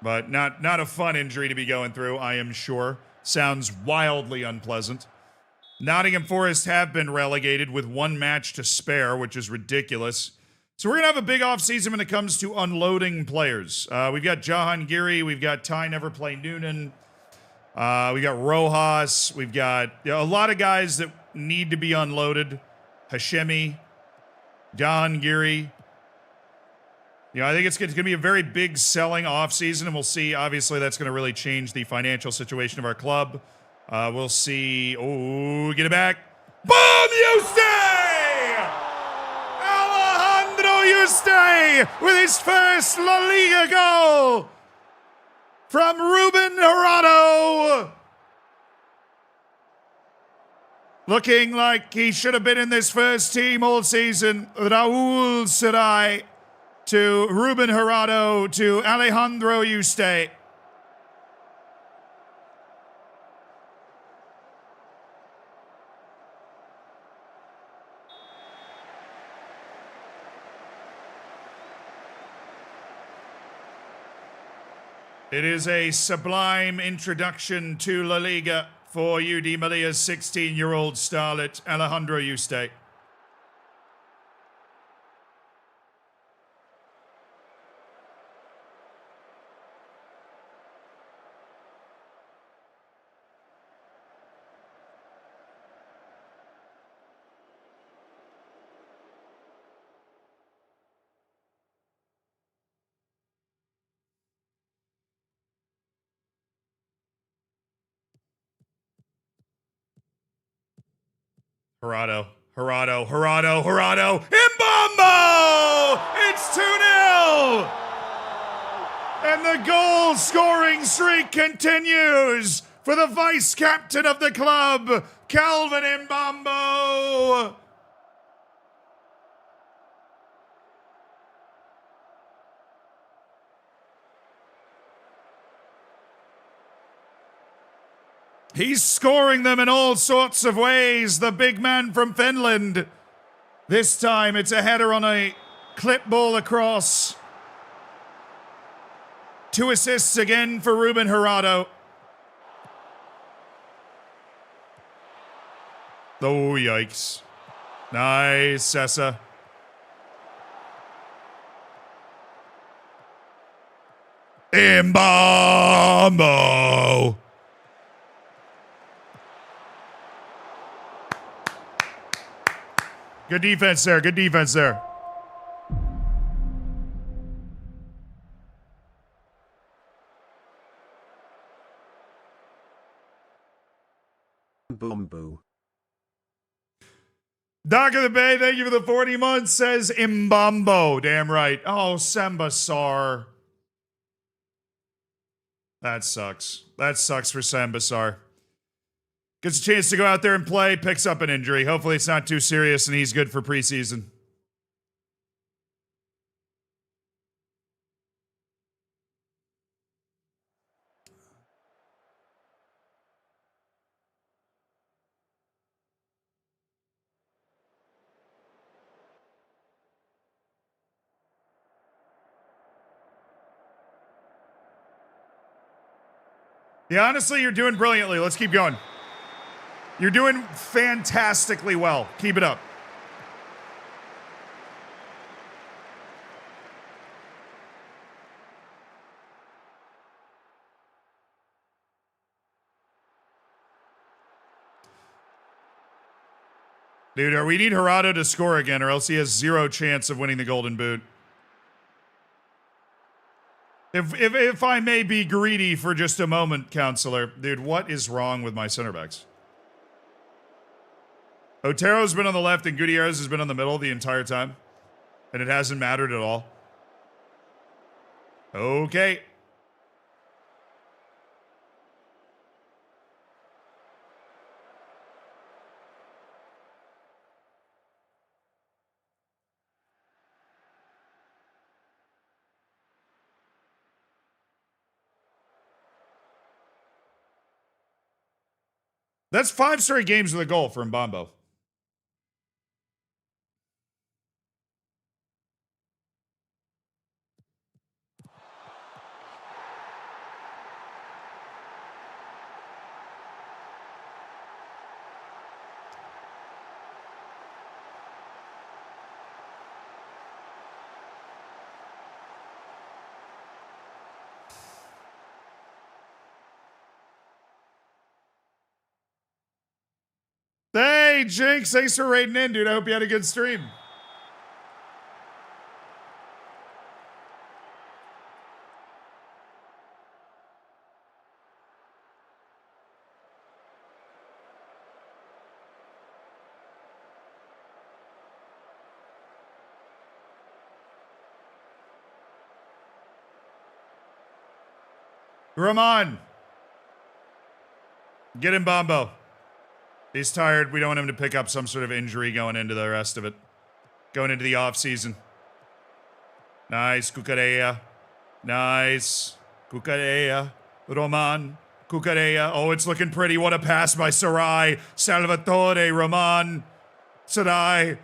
But not a fun injury to be going through, I am sure. Sounds wildly unpleasant. Nottingham Forest have been relegated with one match to spare, which is ridiculous. So we're going to have a big offseason when it comes to unloading players. We've got Jahangiri. We've got Ty Never Play Noonan. We got Rojas. We've got a lot of guys that need to be unloaded. Hashemi, Jahangiri. I think it's going to be a very big selling offseason, and we'll see. Obviously, that's going to really change the financial situation of our club. We'll see. Oh, get it back. Boom, Yuste! Alejandro Yuste with his first La Liga goal from Ruben Jurado. Looking like he should have been in this first team all season. Raul Sarai to Ruben Jurado to Alejandro Yuste. It is a sublime introduction to La Liga for UD Malia's 16-year-old starlet, Alejandro Yuste. Jurado, Mbambo! It's 2-0! And the goal scoring streak continues for the vice captain of the club, Calvin Mbambo! He's scoring them in all sorts of ways, the big man from Finland. This time it's a header on a clip ball across. 2 assists again for Ruben Jurado. Oh, yikes. Nice, Sessa. Mbambo. Good defense there. Good defense there. Boom boo. Doc of the Bay, thank you for the 40 months, says Mbambo. Damn right. Oh, Sambasar. That sucks. That sucks for Sambasar. Gets a chance to go out there and play, picks up an injury. Hopefully it's not too serious and he's good for preseason. Yeah, honestly, you're doing brilliantly. Let's keep going. You're doing fantastically well. Keep it up. Dude, we need Gerardo to score again, or else he has zero chance of winning the Golden Boot. If I may be greedy for just a moment, counselor, dude, what is wrong with my center backs? Otero's been on the left and Gutierrez has been on the middle the entire time, and it hasn't mattered at all. Okay. That's 5 straight games with a goal for Mbambo. Hey, Jinx, thanks for raiding in, dude. I hope you had a good stream. Ramon. Get him, Bombo. He's tired. We don't want him to pick up some sort of injury going into the rest of it. Going into the offseason. Nice, Cucurella. Nice. Cucurella. Roman. Cucurella. Oh, it's looking pretty. What a pass by Sarai. Salvatore. Roman. Sarai.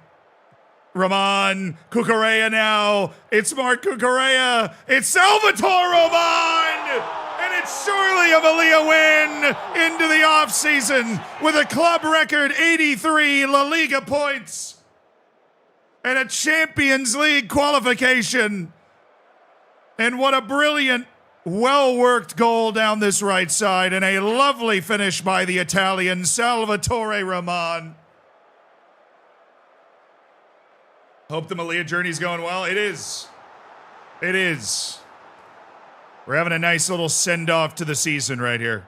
Roman. Cucurella now. It's Mark Cucurella. It's Salvatore Roman! And it's surely a Malia win into the offseason with a club record 83 La Liga points and a Champions League qualification. And what a brilliant, well-worked goal down this right side and a lovely finish by the Italian Salvatore Roman. Hope the Malia journey's going well. It is. It is. We're having a nice little send-off to the season right here.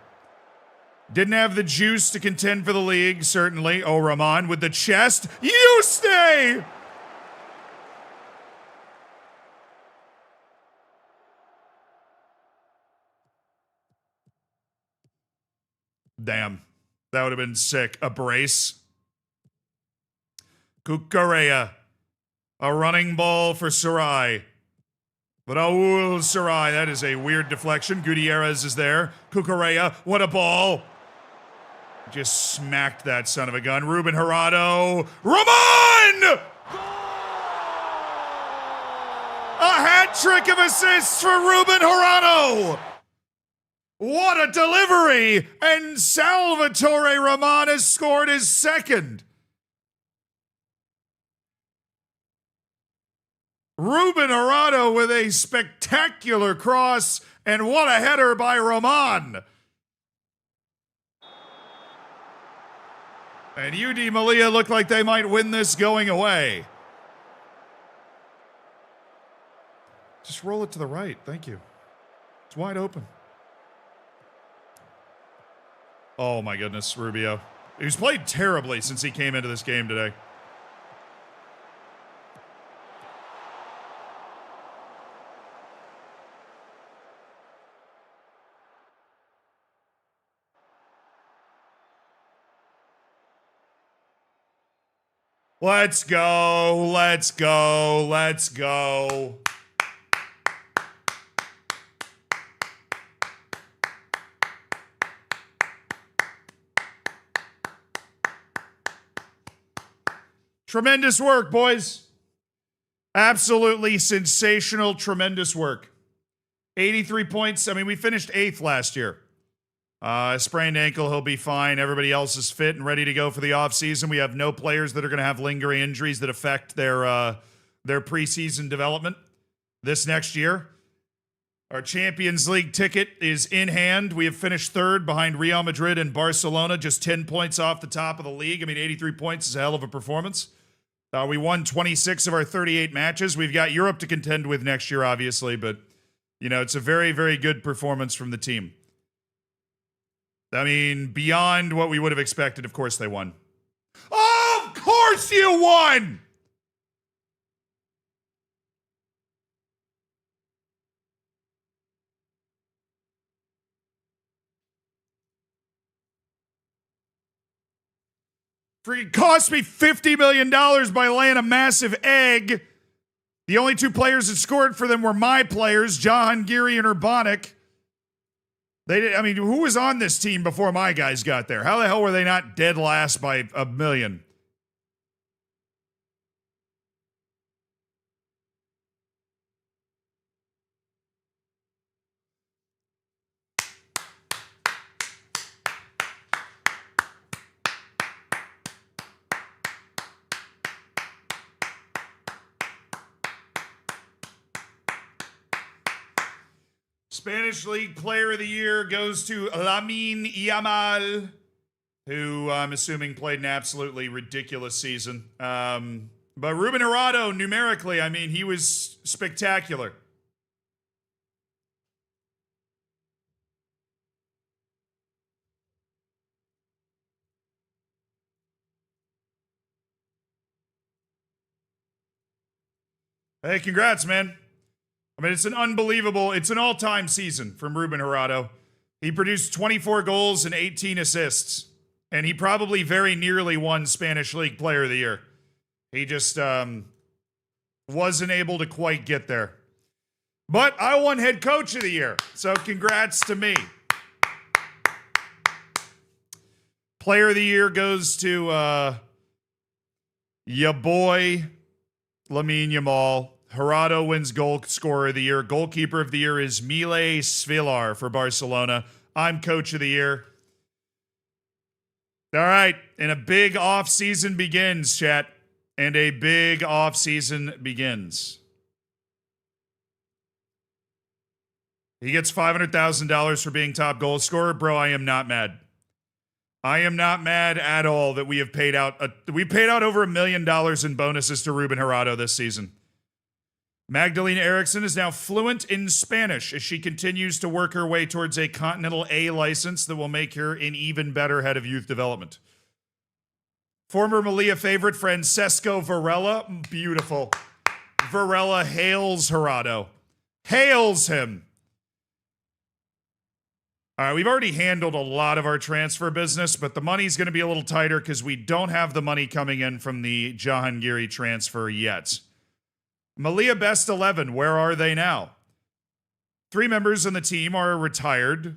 Didn't have the juice to contend for the league, certainly. Oh, Rahman with the chest. You stay! Damn. That would have been sick. A brace. Cucurella. A running ball for Sarai. Raul Sarai, that is a weird deflection. Gutierrez is there. Cucurella, what a ball. Just smacked that son of a gun. Ruben Gerardo. Ramon! A hat trick of assists for Ruben Gerardo. What a delivery! And Salvatore Roman has scored his second. Ruben Arado with a spectacular cross, and what a header by Roman. And UD Malia looked like they might win this going away. Just roll it to the right. Thank you. It's wide open. Oh my goodness, Rubio. He's played terribly since he came into this game today. Let's go, let's go, let's go. Tremendous work, boys. Absolutely sensational, tremendous work. 83 points. I mean, we finished 8th last year. Sprained ankle, he'll be fine. Everybody else is fit and ready to go for the offseason. We have no players that are going to have lingering injuries that affect their preseason development this next year. Our Champions League ticket is in hand. We have finished 3rd behind Real Madrid and Barcelona, just 10 points off the top of the league. I mean, 83 points is a hell of a performance. We won 26 of our 38 matches. We've got Europe to contend with next year, obviously, but, you know, it's a very, very good performance from the team. I mean, beyond what we would have expected, of course they won. Of course you won! Freaking cost me $50 million by laying a massive egg. The only 2 players that scored for them were my players, Jahangiri and Urbanic. I mean, who was on this team before my guys got there? How the hell were they not dead last by a million? Spanish League Player of the Year goes to Lamine Yamal, who I'm assuming played an absolutely ridiculous season. But Ruben Arado, numerically, I mean, he was spectacular. Hey, congrats, man. I mean, it's an all-time season from Ruben Arado. He produced 24 goals and 18 assists, and he probably very nearly won Spanish League Player of the Year. He just wasn't able to quite get there. But I won Head Coach of the Year, so congrats to me. Player of the Year goes to ya boy, Lamine Yamal. Arado wins Goal Scorer of the Year. Goalkeeper of the Year is Mile Svilar for Barcelona. I'm Coach of the Year. All right, and a big offseason begins, chat. And a big offseason begins. He gets $500,000 for being top goal scorer. Bro, I am not mad. I am not mad at all that we have paid out. We paid out over $1 million in bonuses to Ruben Arado this season. Magdalena Eriksson is now fluent in Spanish as she continues to work her way towards a Continental A license that will make her an even better head of youth development. Former Malia favorite Francesco Varela, beautiful. Varela hails Arado. Hails him. All right, we've already handled a lot of our transfer business, but the money's going to be a little tighter because we don't have the money coming in from the Jahangiri transfer yet. Malia Best 11, where are they now? 3 members on the team are retired,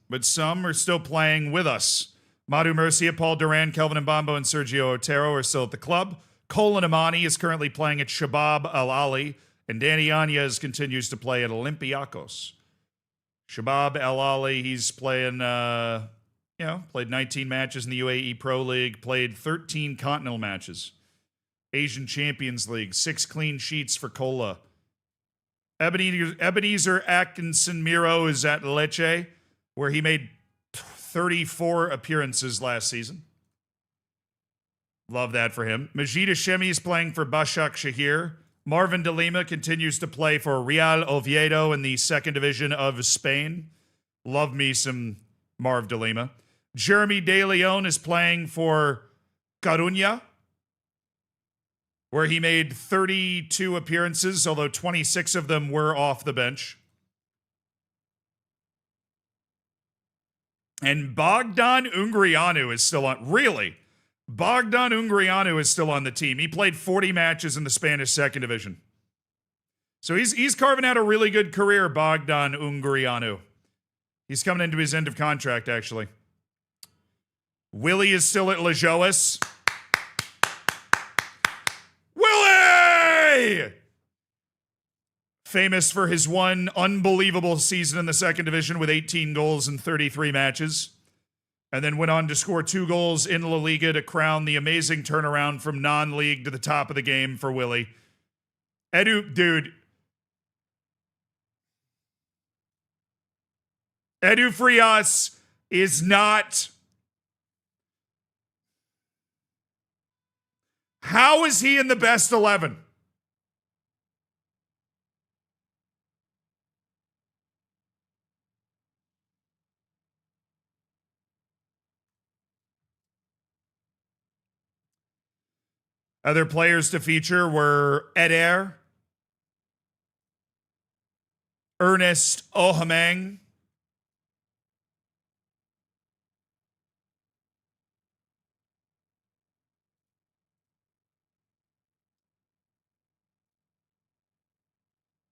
but some are still playing with us. Madu Murcia, Paul Duran, Kelvin Mbambo, and Sergio Otero are still at the club. Colin Amani is currently playing at Shabab Al Ali, and Danny Yanez continues to play at Olympiacos. Shabab Al Ali, he's playing, played 19 matches in the UAE Pro League, played 13 continental matches. Asian Champions League. 6 clean sheets for Kola. Ebenezer Atkinson Miro is at Lecce, where he made 34 appearances last season. Love that for him. Majid Hashemi is playing for Başak Şehir. Marvin de Lima continues to play for Real Oviedo in the second division of Spain. Love me some Marv de Lima. Jeremy De Leon is playing for Coruña, where he made 32 appearances, although 26 of them were off the bench. And Bogdan Ungrianu is still on. Really? Bogdan Ungrianu is still on the team. He played 40 matches in the Spanish second division. So he's carving out a really good career, Bogdan Ungrianu. He's coming into his end of contract, actually. Willie is still at Lejoas. Willie! Famous for his one unbelievable season in the second division with 18 goals in 33 matches. And then went on to score 2 goals in La Liga to crown the amazing turnaround from non-league to the top of the game for Willie. Edu Frias is not... How is he in the best 11? Other players to feature were Eder, Ernest Ohameng,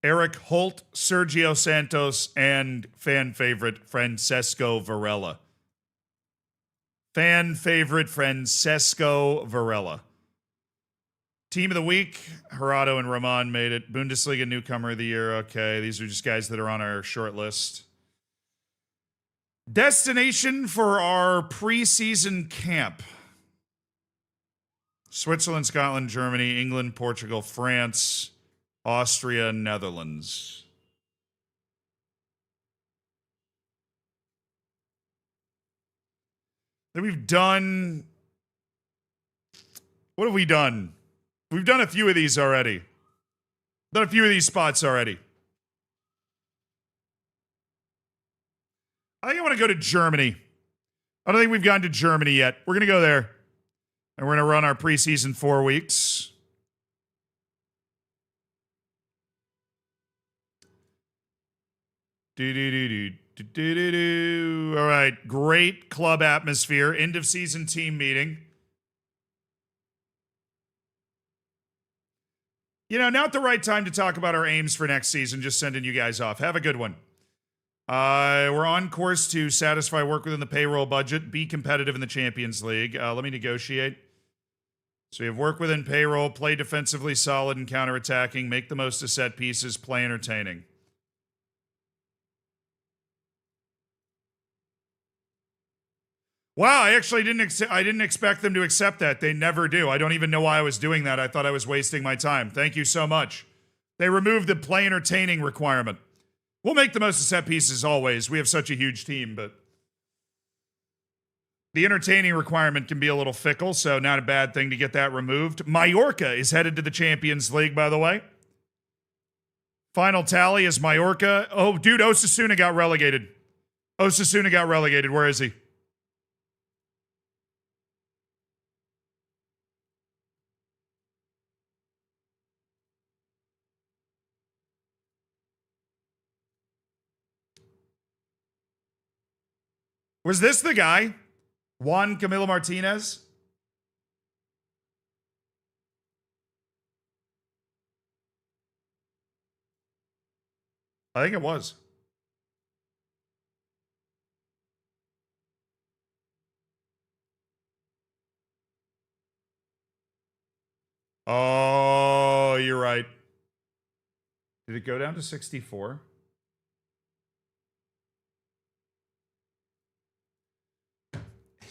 Eric Holt, Sergio Santos, and fan favorite Francesco Varela. Fan favorite Francesco Varela. Team of the week, Gerardo and Roman made it. Bundesliga newcomer of the year. Okay, these are just guys that are on our short list. Destination for our preseason camp. Switzerland, Scotland, Germany, England, Portugal, France, Austria, Netherlands. Then we've done... What have we done? We've done a few of these already. Done a few of these spots already. I think I want to go to Germany. I don't think we've gone to Germany yet. We're going to go there. And we're going to run our preseason 4 weeks. All right. Great club atmosphere. End of season team meeting. You know, not the right time to talk about our aims for next season. Just sending you guys off. Have a good one. We're on course to satisfy work within the payroll budget, be competitive in the Champions League. Let me negotiate. So we have work within payroll, play defensively solid and counterattacking, make the most of set pieces, play entertaining. Wow, I actually didn't expect them to accept that. They never do. I don't even know why I was doing that. I thought I was wasting my time. Thank you so much. They removed the play entertaining requirement. We'll make the most of set pieces always. We have such a huge team, but the entertaining requirement can be a little fickle, so not a bad thing to get that removed. Mallorca is headed to the Champions League, by the way. Final tally is Mallorca. Oh, dude, Osasuna got relegated. Osasuna got relegated. Where is he? Was this the guy? Juan Camilo Martinez? I think it was. Oh, you're right. Did it go down to 64?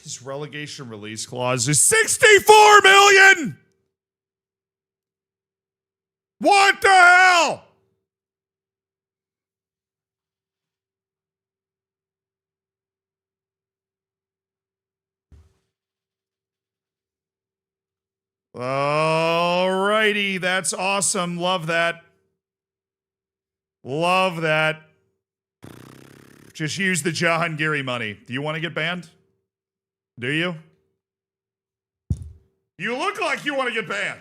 His relegation release clause is $64 million! What the hell? Alrighty, that's awesome. Love that. Love that. Just use the Jahangiri money. Do you want to get banned? Do you? You look like you want to get banned.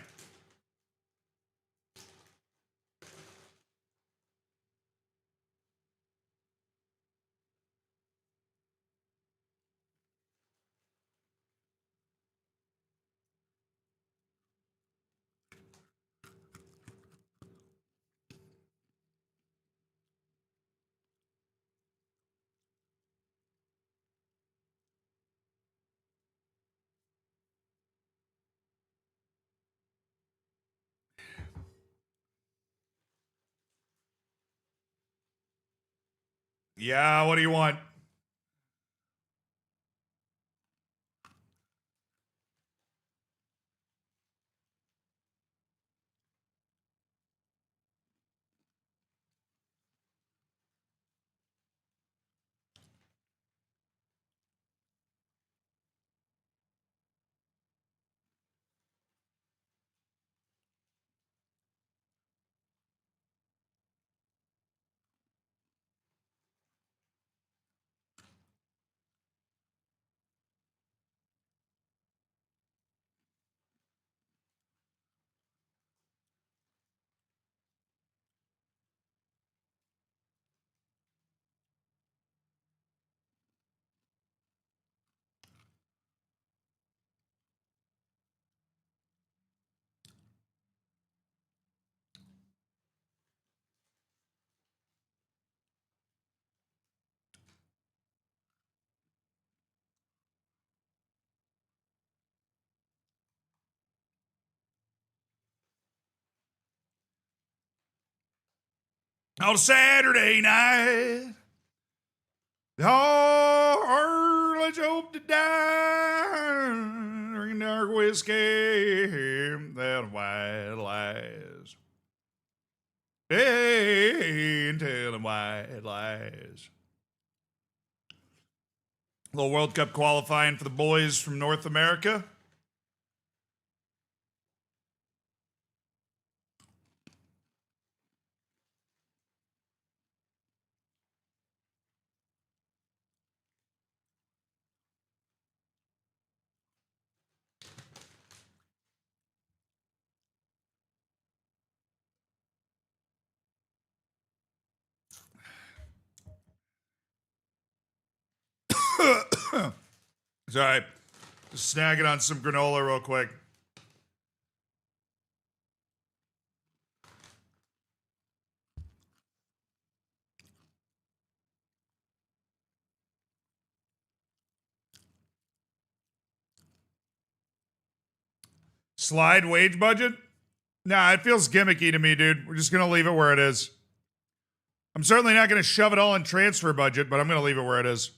Yeah, what do you want? On Saturday night, oh, let's hope to die. Drinking dark whiskey, that white lies. Hey, and tell them white lies. Little World Cup qualifying for the boys from North America. Sorry. Just snagging on some granola real quick. Slide wage budget? Nah, it feels gimmicky to me, dude. We're just going to leave it where it is. I'm certainly not going to shove it all in transfer budget, but I'm going to leave it where it is.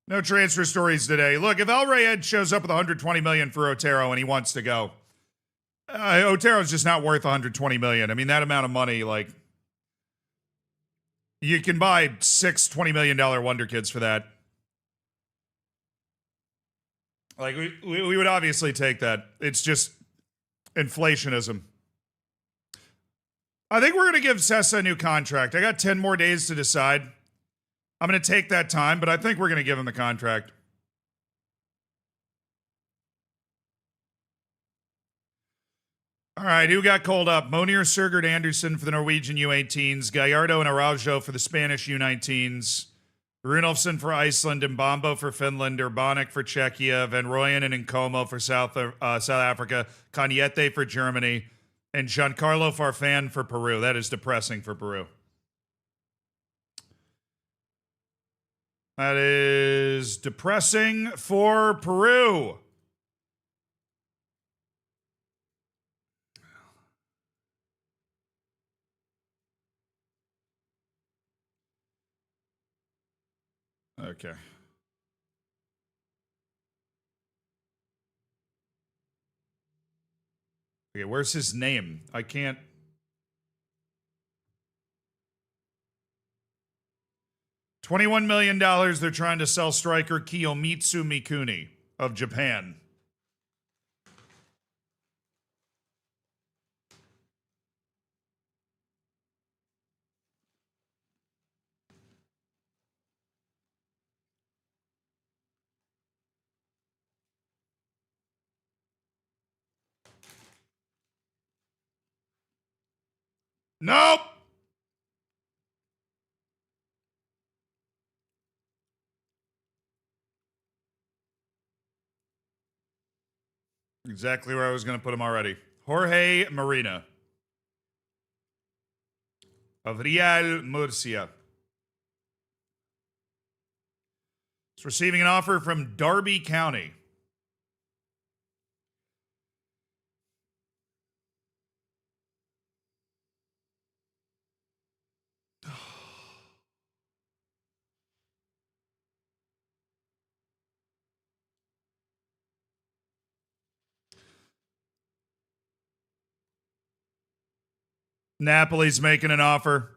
No transfer stories today. Look, if El Rayed shows up with 120 million for Otero and he wants to go, Otero's just not worth 120 million. I mean, that amount of money, like, you can buy 6 $20 million wonder kids for that. Like, we would obviously take that. It's just inflationism. I think we're going to give Sessa a new contract. I got 10 more days to decide. I'm going to take that time, but I think we're going to give him the contract. All right, who got called up? Monier Sigurd Anderson for the Norwegian U18s, Gallardo and Araujo for the Spanish U19s, Runolfsson for Iceland, Mbambo for Finland, Urbanic for Czechia, Van Rooyen and Nkomo for South Africa, Cañete for Germany, and Giancarlo Farfan for Peru. That is depressing for Peru. That is depressing for Peru. Okay. Okay, where's his name? I can't. $21 million they're trying to sell striker Kiyomitsu Mikuni of Japan. Nope. Exactly where I was going to put him already. Jorge Marina of Real Murcia. He's receiving an offer from Derby County. Napoli's making an offer.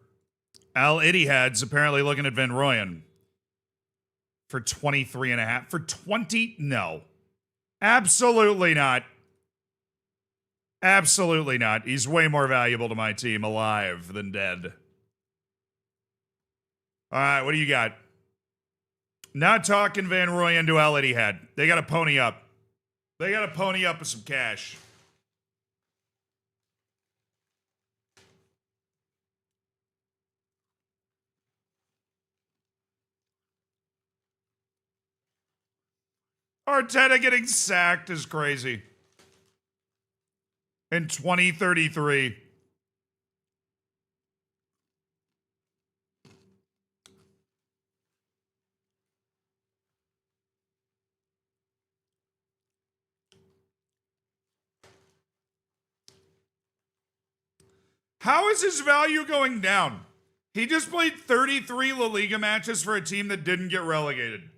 Al Ittihad's apparently looking at Van Rooyen for 23 and a half. For 20? No. Absolutely not. Absolutely not. He's way more valuable to my team alive than dead. All right, what do you got? Not talking Van Rooyen to Al Ittihad. They got to pony up. They got to pony up with some cash. Arteta getting sacked is crazy. In 2033. How is his value going down? He just played 33 La Liga matches for a team that didn't get relegated.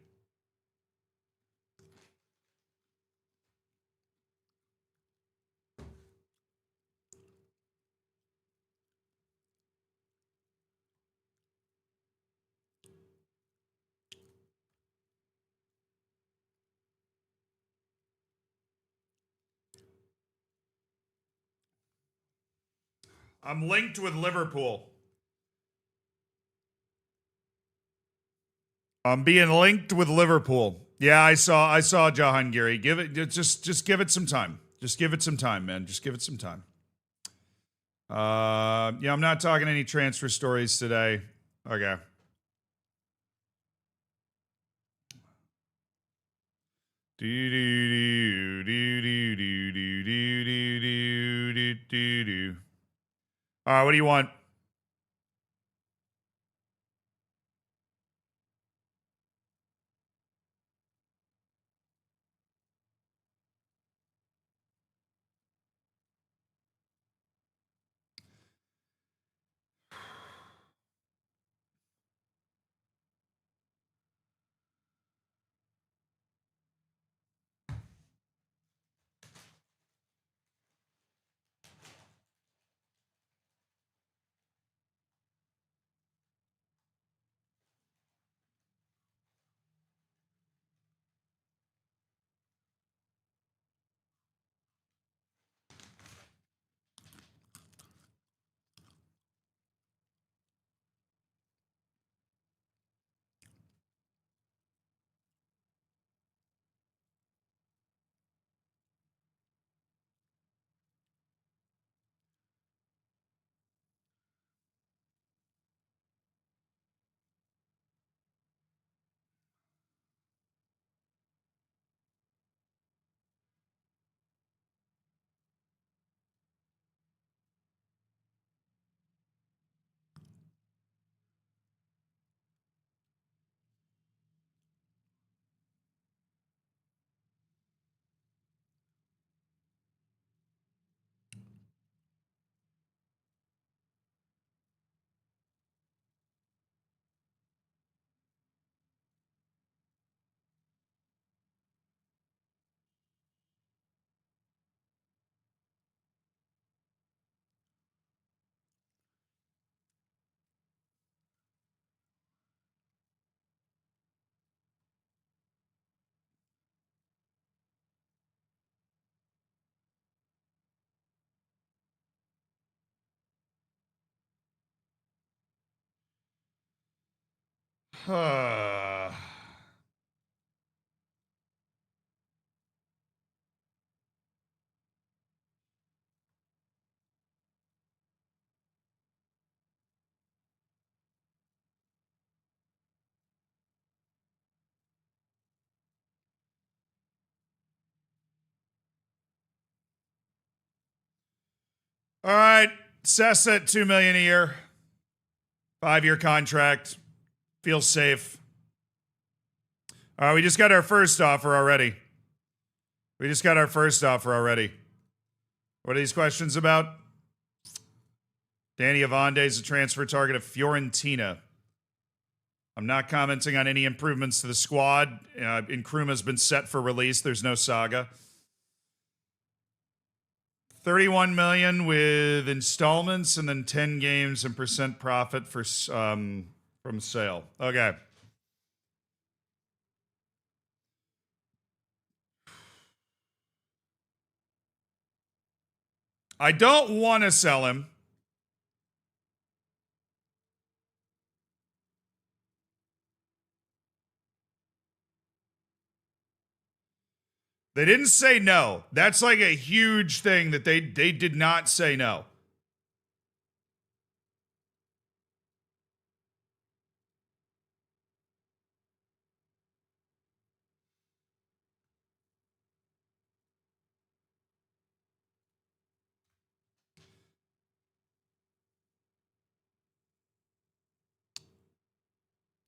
I'm linked with Liverpool. I'm being linked with Liverpool. Yeah, I saw Jahangiri. Give it just give it some time. Just give it some time, man. Just give it some time. Yeah, I'm not talking any transfer stories today. Okay. Do do do do do do do do do do do. All right, what do you want? All right, Sessa at $2 million a year, 5-year contract, feels safe. All right, we just got our first offer already. What are these questions about? Danny Avande is a transfer target of Fiorentina. I'm not commenting on any improvements to the squad. Nkrumah's been set for release. There's no saga. 31 million with installments and then 10 games and percent profit for from sale. Okay. I don't want to sell him. They didn't say no. That's like a huge thing that they did not say no.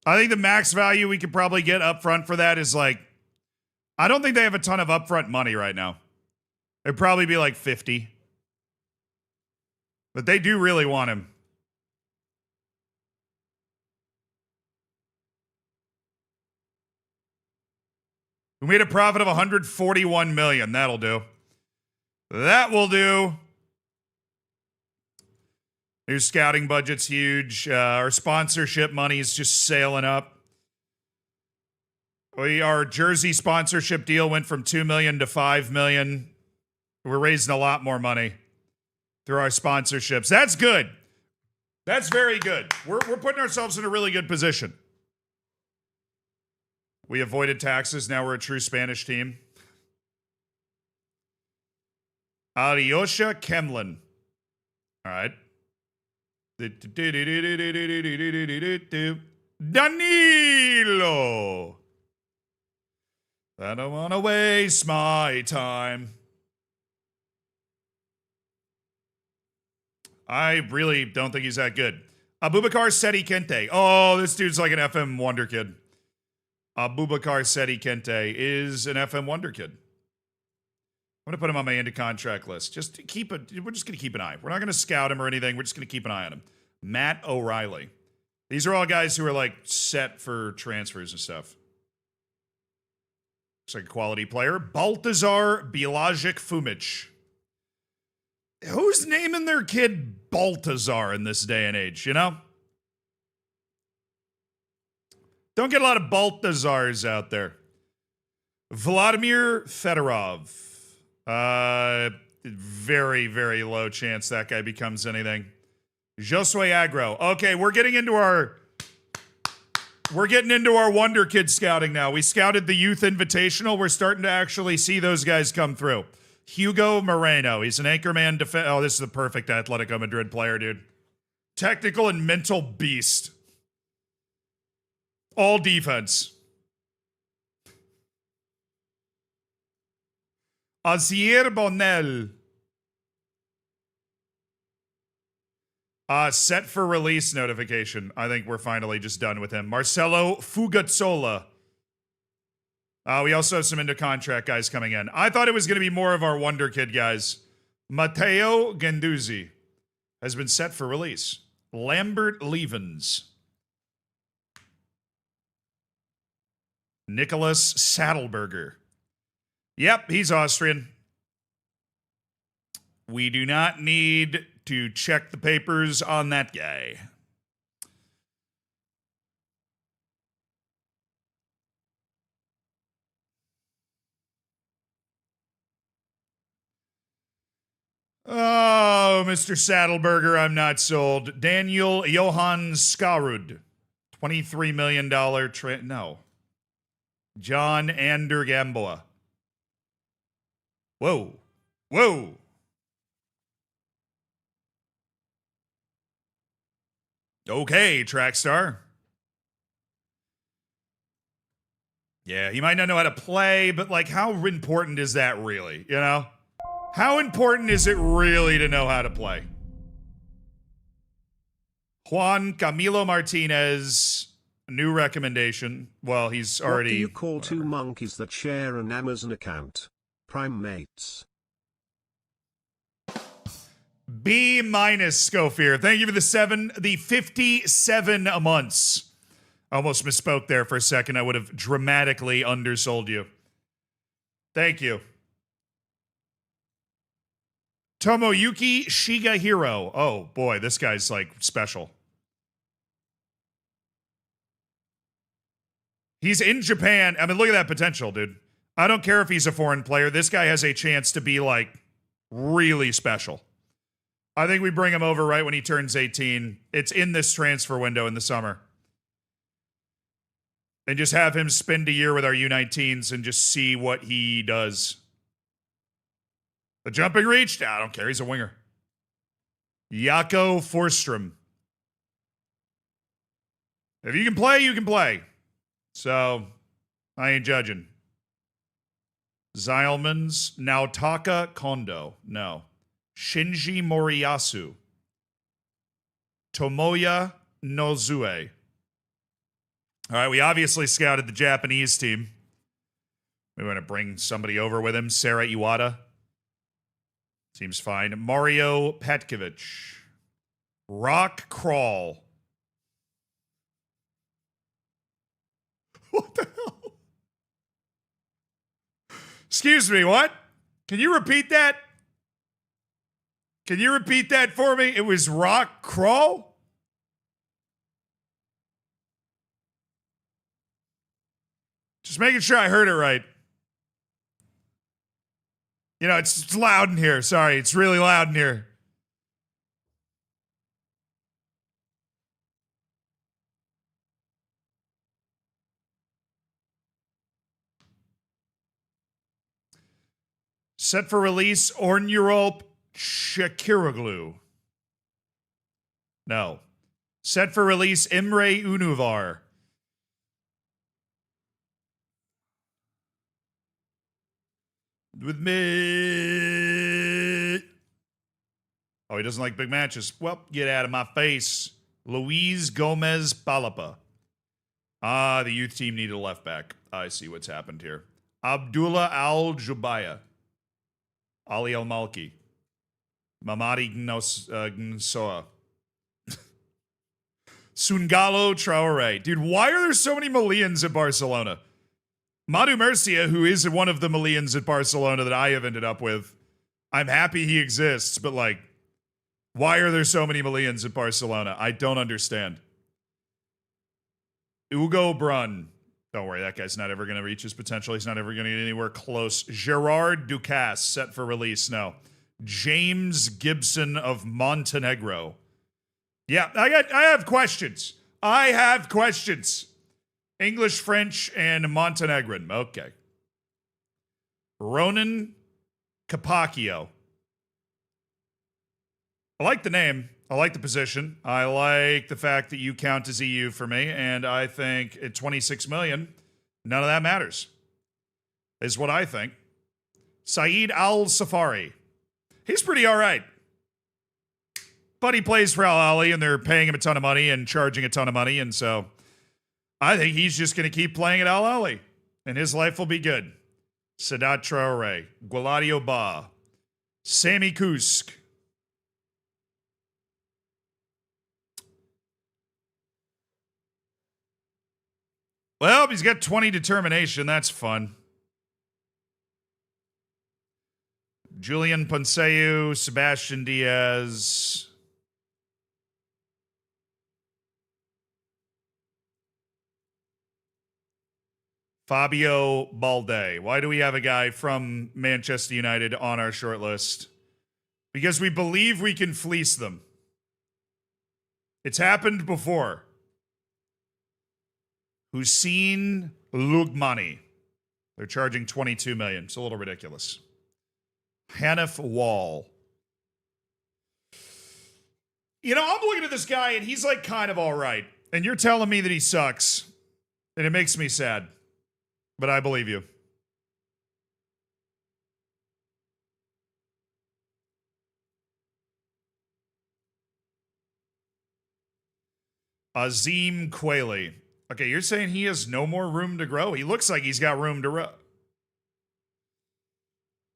I think the max value we could probably get up front for that is like, I don't think they have a ton of upfront money right now. It'd probably be like 50. But they do really want him. We made a profit of 141 million. That'll do. That will do. Your scouting budget's huge. Our sponsorship money is just sailing up. Our jersey sponsorship deal went from 2 million to 5 million. We're raising a lot more money through our sponsorships. That's good. That's very good. We're putting ourselves in a really good position. We avoided taxes. Now we're a true Spanish team. Alyosha Kemlin. All right. Danilo. I don't want to waste my time. I really don't think he's that good. Abubakar Seti Kente. Oh, this dude's like an FM wonder kid. Abubakar Seti Kente is an FM wonder kid. I'm going to put him on my end of contract list. We're just going to keep an eye. We're not going to scout him or anything. We're just going to keep an eye on him. Matt O'Reilly. These are all guys who are like set for transfers and stuff. Looks like a quality player. Baltazar Bilajic Fumic. Who's naming their kid Baltazar in this day and age, you know? Don't get a lot of Baltazars out there. Vladimir Fedorov. Very, very low chance that guy becomes anything. Josue Agro. Okay, we're getting into our Wonder Kid scouting now. We scouted the Youth Invitational. We're starting to actually see those guys come through. Hugo Moreno. He's an anchorman. Oh, this is the perfect Atletico Madrid player, dude. Technical and mental beast. All defense. Azier Bonel. Set for release notification. I think we're finally just done with him. Marcelo Fugazzola. We also have some into contract guys coming in. I thought it was going to be more of our Wonder Kid guys. Matteo Genduzzi has been set for release. Lambert Levens. Nicholas Saddleberger. Yep, he's Austrian. We do not need to check the papers on that guy. Oh, Mr. Saddleberger, I'm not sold. Daniel Johann Skarud, $23 million no. John Ander Gamboa. Whoa. Whoa. Okay, Trackstar. Yeah, he might not know how to play, but like, how important is that really? You know? How important is it really to know how to play? Juan Camilo Martinez, new recommendation. Well, he's already. What do you call two monkeys that share an Amazon account? Primates. B minus Scofier. Thank you for the 57 months. I almost misspoke there for a second. I would have dramatically undersold you. Thank you. Tomoyuki Shigahiro. Oh boy, this guy's like special. He's in Japan. I mean, look at that potential, dude. I don't care if he's a foreign player. This guy has a chance to be like really special. I think we bring him over right when he turns 18. It's in this transfer window in the summer. And just have him spend a year with our U19s and just see what he does. The jumping reach? Nah, I don't care. He's a winger. Jaco Forstrom. If you can play, you can play. So, I ain't judging. Zielmans. Naotaka Kondo. No. Shinji Moriyasu. Tomoya Nozue. All right, we obviously scouted the Japanese team. We want to bring somebody over with him. Sarah Iwata. Seems fine. Mario Petkovic. Rock Crawl. What the hell? Excuse me, what? Can you repeat that? Can you repeat that for me? It was Rock Crawl? Just making sure I heard it right. You know, it's loud in here. Sorry, it's really loud in here. Set for release, Ornurop Shakiroglu. No. Set for release, Imre Unuvar. With me. Oh, he doesn't like big matches. Well, get out of my face. Luis Gomez Palapa. Ah, the youth team needed a left back. I see what's happened here. Abdullah Al Jubaya. Ali Al Malki. Mamadi Gnosoa. Sungalo Traore. Dude, why are there so many Malians at Barcelona? Madu Murcia, who is one of the Malians at Barcelona that I have ended up with, I'm happy he exists, but like, why are there so many Malians at Barcelona? I don't understand. Ugo Brun. Don't worry, that guy's not ever going to reach his potential. He's not ever going to get anywhere close. Gerard Ducasse, set for release. No. James Gibson of Montenegro. Yeah, I have questions. I have questions. English, French, and Montenegrin. Okay. Ronan Capacchio. I like the name. I like the position. I like the fact that you count as EU for me, and I think at 26 million, none of that matters. Is what I think. Saeed Al-Safari. He's pretty all right. But he plays for Al Ahly, and they're paying him a ton of money and charging a ton of money, and so I think he's just going to keep playing at Al Ahly, and his life will be good. Sadat Traore, Gwaladio Ba, Sami Kusk. Well, he's got 20 determination. That's fun. Julian Ponceu, Sebastian Diaz. Fabio Balde. Why do we have a guy from Manchester United on our short list? Because we believe we can fleece them. It's happened before. Hussein Lugmani. They're charging $22 million. It's a little ridiculous. Hanif Wall. You know, I'm looking at this guy and he's like kind of all right. And you're telling me that he sucks. And it makes me sad. But I believe you. Azim Quayle. Okay, you're saying he has no more room to grow? He looks like he's got room to grow.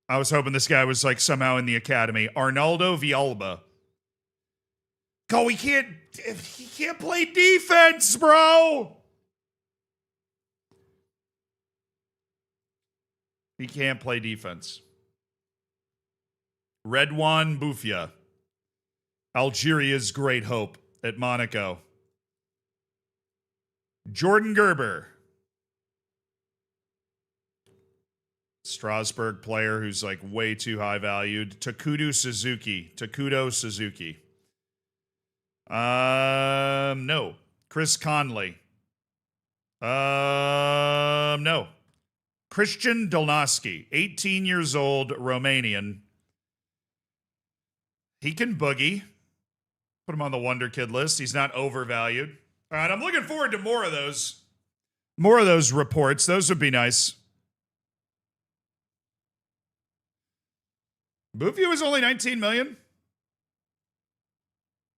I was hoping this guy was like somehow in the academy. Arnaldo Villalba. Go, he can't play defense, bro. He can't play defense. Redwan Bufia. Algeria's great hope at Monaco. Jordan Gerber. Strasbourg player who's like way too high valued. Takudo Suzuki. No. Chris Conley. No. Christian Dolnoski, 18 years old, Romanian. He can boogie. Put him on the Wonder Kid list. He's not overvalued. All right, I'm looking forward to more of those. More of those reports. Those would be nice. Bufia was only 19 million.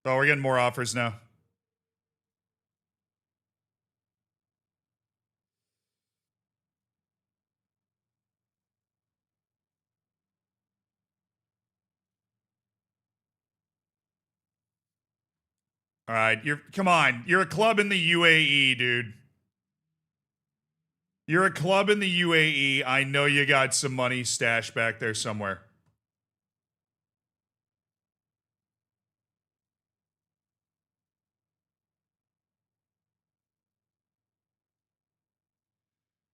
Oh, we're getting more offers now. All right, come on. You're a club in the UAE, dude. You're a club in the UAE. I know you got some money stashed back there somewhere.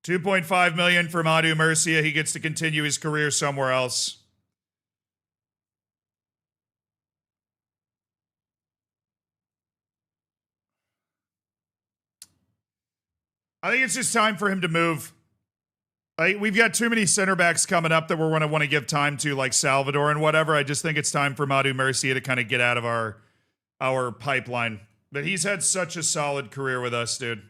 $2.5 million for Madu Murcia. He gets to continue his career somewhere else. I think it's just time for him to move. We've got too many center backs coming up that we're going to want to give time to, like Salvador and whatever. I just think it's time for Madu Murcia to kind of get out of our pipeline. But he's had such a solid career with us, dude.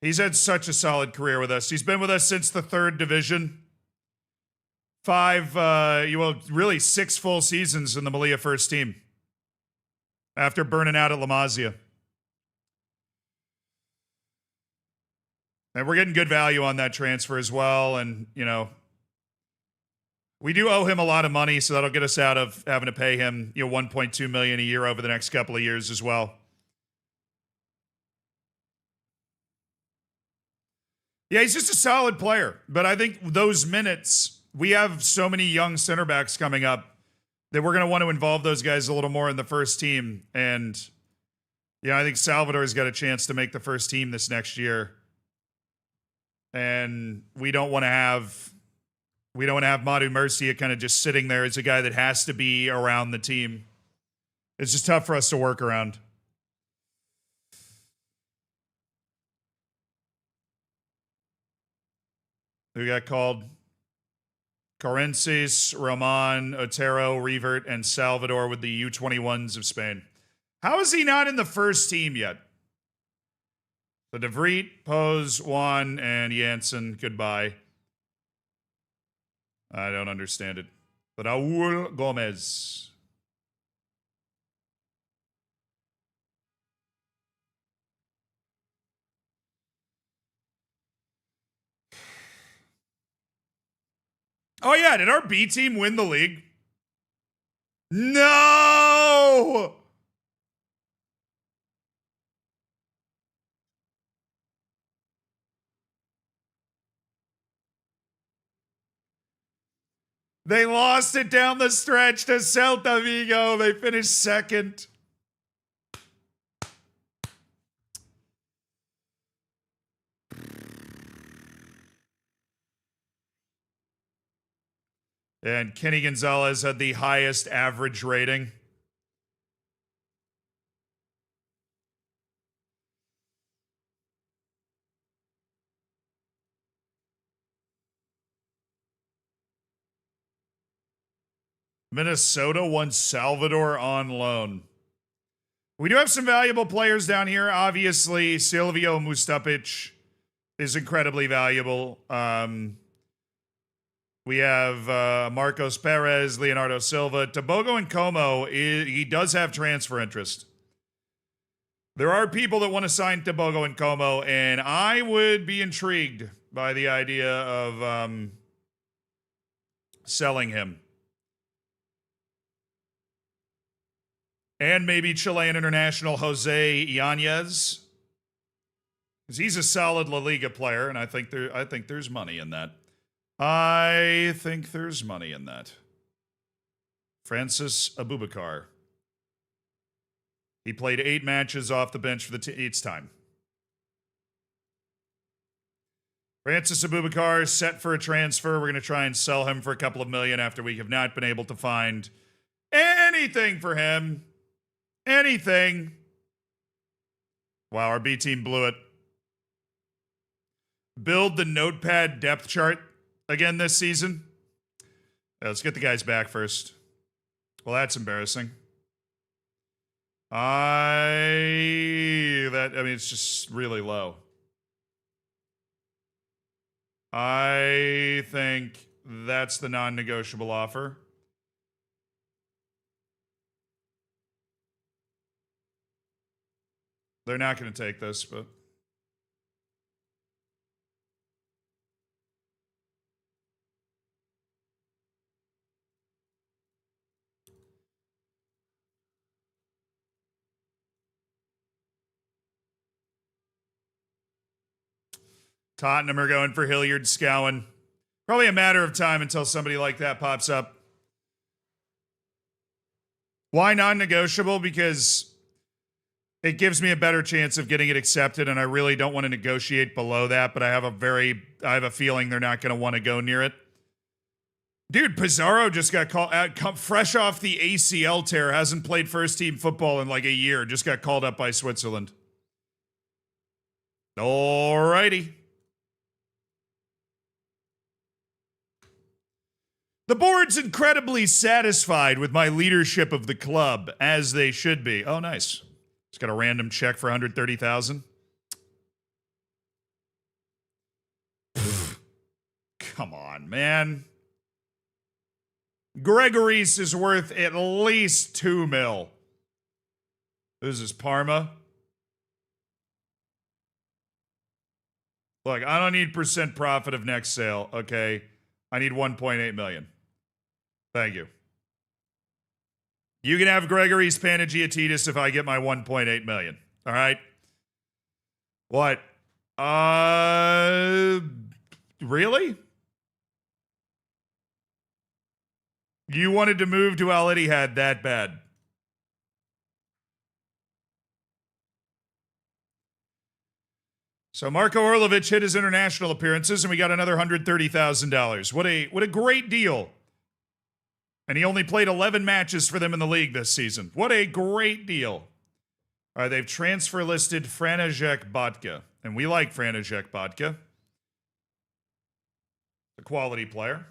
He's had such a solid career with us. He's been with us since the 3rd division. 6 full seasons in the Malia first team. After burning out at La Masia. And we're getting good value on that transfer as well. And, you know, we do owe him a lot of money, so that'll get us out of having to pay him, $1.2 million a year over the next couple of years as well. Yeah, he's just a solid player. But I think those minutes, we have so many young center backs coming up that we're going to want to involve those guys a little more in the first team. And, yeah, I think Salvador's got a chance to make the first team this next year. And we don't want to have Madu Murcia kind of just sitting there as a guy that has to be around the team. It's just tough for us to work around. Who got called? Corenses, Roman, Otero, Revert, and Salvador with the U21s of Spain. How is he not in the first team yet? So De Vriet, Pose, Juan, and Janssen, goodbye. I don't understand it. Raul Gomez. Oh, yeah. Did our B team win the league? No! They lost it down the stretch to Celta Vigo. They finished second. And Kenny Gonzalez had the highest average rating. Minnesota wants Salvador on loan. We do have some valuable players down here. Obviously, Silvio Mustapic is incredibly valuable. We have Marcos Perez, Leonardo Silva. Tobogo and Como, he does have transfer interest. There are people that want to sign Tobogo and Como, and I would be intrigued by the idea of selling him. And maybe Chilean international Jose Yanez, because he's a solid La Liga player, and I think there's money in that. I think there's money in that. Francis Abubakar. He played 8 matches off the bench for the team. It's time. Francis Abubakar set for a transfer. We're going to try and sell him for a couple of million after we have not been able to find anything for him. Anything. Wow, our B team blew it. Build the notepad depth chart again this season. Let's get the guys back first. Well, that's embarrassing. It's just really low. I think that's the non-negotiable offer. They're not going to take this, but... Tottenham are going for Hilliard Scowen. Probably a matter of time until somebody like that pops up. Why non-negotiable? Because it gives me a better chance of getting it accepted, and I really don't want to negotiate below that, but I have a feeling they're not going to want to go near it. Dude, Pizarro just got called out, fresh off the ACL tear, hasn't played first-team football in like a year, just got called up by Switzerland. Alrighty. The board's incredibly satisfied with my leadership of the club, as they should be. Oh, nice. Just got a random check for $130,000. Come on, man. Gregory's is worth at least $2 million. This is Parma. Look, I don't need percent profit of next sale, okay? I need 1.8 million. Thank you. You can have Gregory's Panagiotidis if I get my 1.8 million. All right? What? Really? You wanted to move to Al Ittihad that bad? So Marko Orlovic hit his international appearances, and we got another $130,000. What a great deal. And he only played 11 matches for them in the league this season. What a great deal. All right, they've transfer listed František Botka, and we like František Botka. A quality player.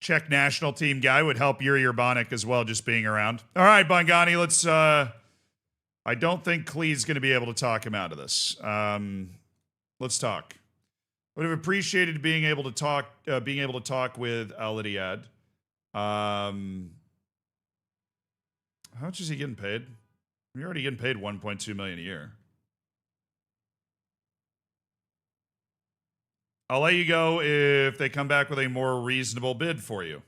Czech national team guy would help Yuri Urbanic as well, just being around. All right, Bongani, let's... I don't think Klee's going to be able to talk him out of this. Let's talk. Would have appreciated being able to talk with Al Ittihad. How much is he getting paid? You're already getting paid $1.2 million a year. I'll let you go if they come back with a more reasonable bid for you.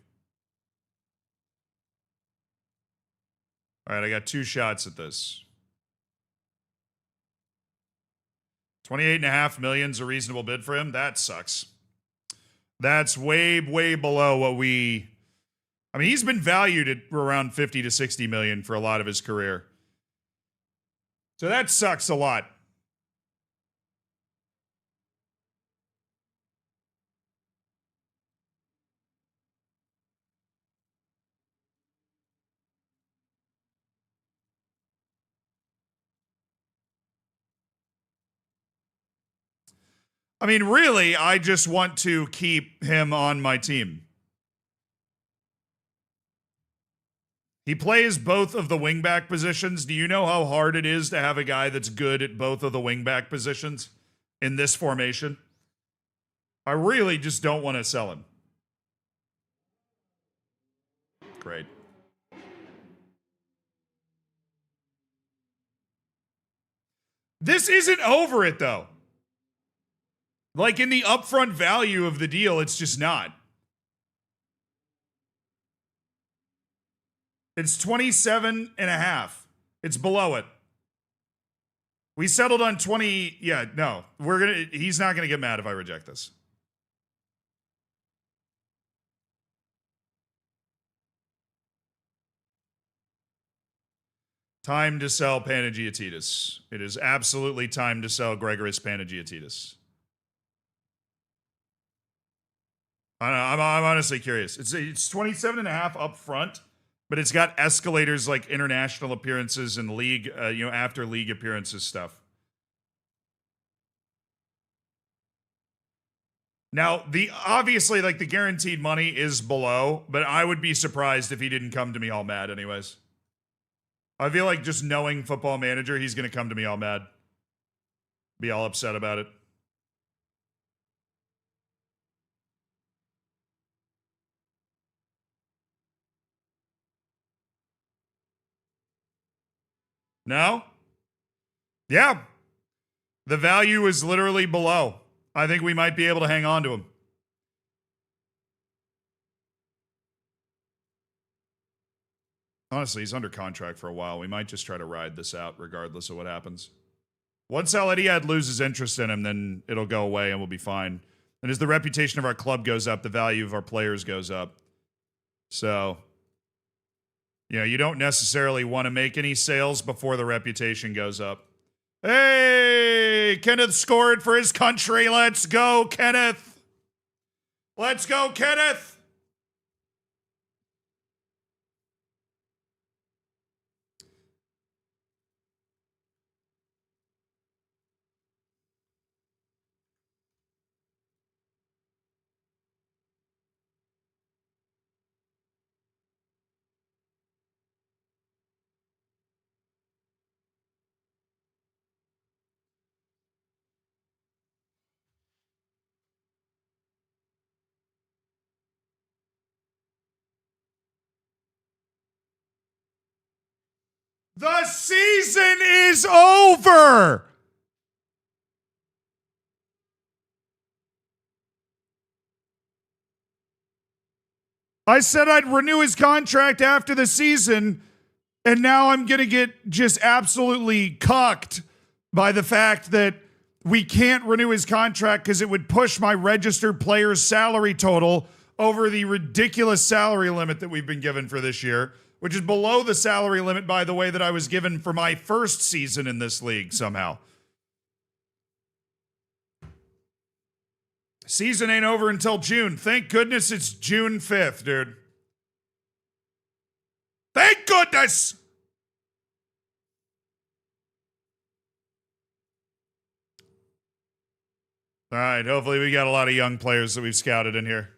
All right, I got 2 shots at this. 28.5 million's a reasonable bid for him. That sucks. That's way, way below what we... I mean, he's been valued at around 50 to 60 million for a lot of his career. So that sucks a lot. I mean, really, I just want to keep him on my team. He plays both of the wingback positions. Do you know how hard it is to have a guy that's good at both of the wingback positions in this formation? I really just don't want to sell him. Great. This isn't over it, though. Like in the upfront value of the deal, it's just not. It's 27 and a half. It's below it. We settled on 20. Yeah, no. He's not gonna get mad if I reject this. Time to sell Panagiotis. It is absolutely time to sell Gregoris Panagiotis. I'm honestly curious. It's 27 and a half up front, but it's got escalators like international appearances and league, after league appearances stuff. Now, obviously, like the guaranteed money is below, but I would be surprised if he didn't come to me all mad anyways. I feel like just knowing Football Manager, he's going to come to me all mad. Be all upset about it. No? Yeah. The value is literally below. I think we might be able to hang on to him. Honestly, he's under contract for a while. We might just try to ride this out regardless of what happens. Once Al Ittihad loses interest in him, then it'll go away and we'll be fine. And as the reputation of our club goes up, the value of our players goes up. So, you don't necessarily want to make any sales before the reputation goes up. Hey, Kenneth scored for his country. Let's go, Kenneth. Let's go, Kenneth. The season is over. I said I'd renew his contract after the season, and now I'm going to get just absolutely cucked by the fact that we can't renew his contract because it would push my registered player's salary total over the ridiculous salary limit that we've been given for this year, which is below the salary limit, by the way, that I was given for my first season in this league somehow. Season ain't over until June. Thank goodness it's June 5th, dude. Thank goodness! All right, hopefully we got a lot of young players that we've scouted in here.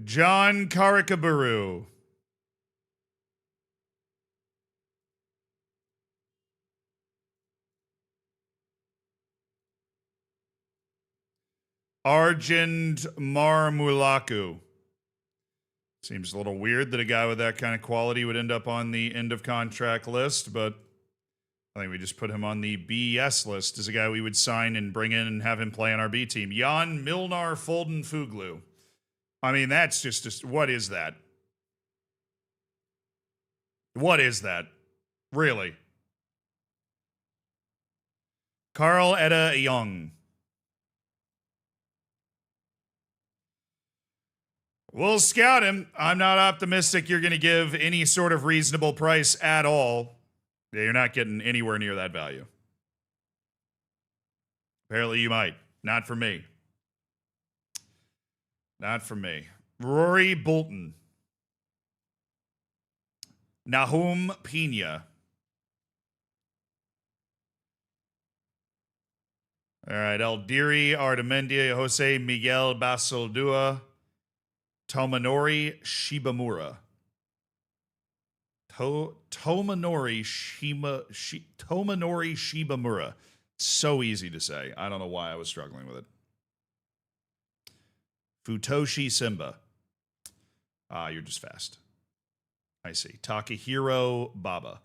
John Karakaburu. Arjun Marmulaku. Seems a little weird that a guy with that kind of quality would end up on the end of contract list, but I think we just put him on the BS list as a guy we would sign and bring in and have him play on our B team. Jan Milnar Folden Fuglu. I mean, that's just what is that? What is that? Really? Carl Etta Young. We'll scout him. I'm not optimistic you're going to give any sort of reasonable price at all. Yeah, you're not getting anywhere near that value. Apparently you might. Not for me. Not for me. Rory Bolton. Nahum Pena. All right, Eldiri Artamendia, Jose Miguel Basildua, Tomonori Shibamura. Tomonori Shibamura. So easy to say. I don't know why I was struggling with it. Futoshi Simba. Ah, you're just fast. I see. Takahiro Baba.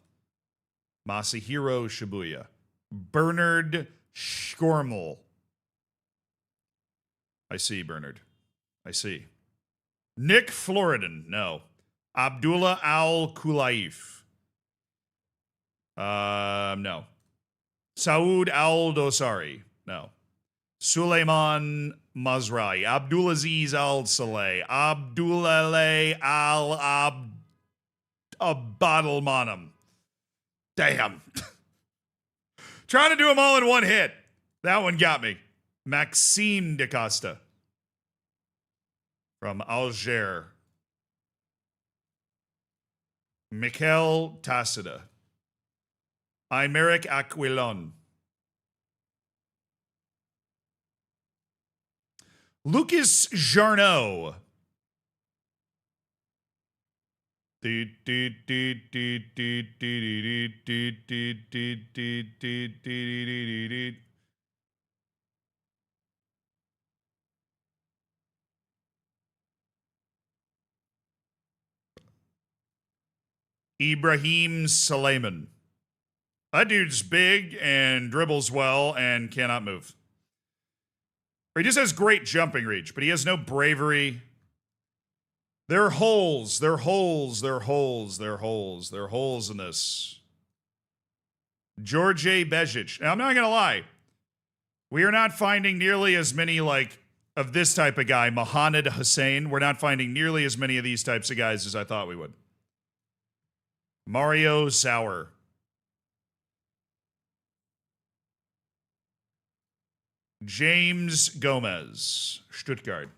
Masahiro Shibuya. Bernard Schormel. I see, Bernard. I see. Nick Floridan. No. Abdullah Al Kulaif. No. Saud Al Dosari. No. Suleiman Mazrai. Abdulaziz Al Saleh. Abdullah Al Abadalmanam. Damn. Trying to do them all in one hit. That one got me. Maxime Da Costa. From Alger. Mikel Tacida. Aymeric Aquilon. Lucas Jarno. Ibrahim Suleiman. That dude's big and dribbles well and cannot move. He just has great jumping reach, but he has no bravery. There are holes. There are holes. There are holes. There are holes. There are holes in this. George Bejic. Now, I'm not going to lie. We are not finding nearly as many, of this type of guy, Mohamed Hussein. We're not finding nearly as many of these types of guys as I thought we would. Mario Sauer. James Gomez, Stuttgart.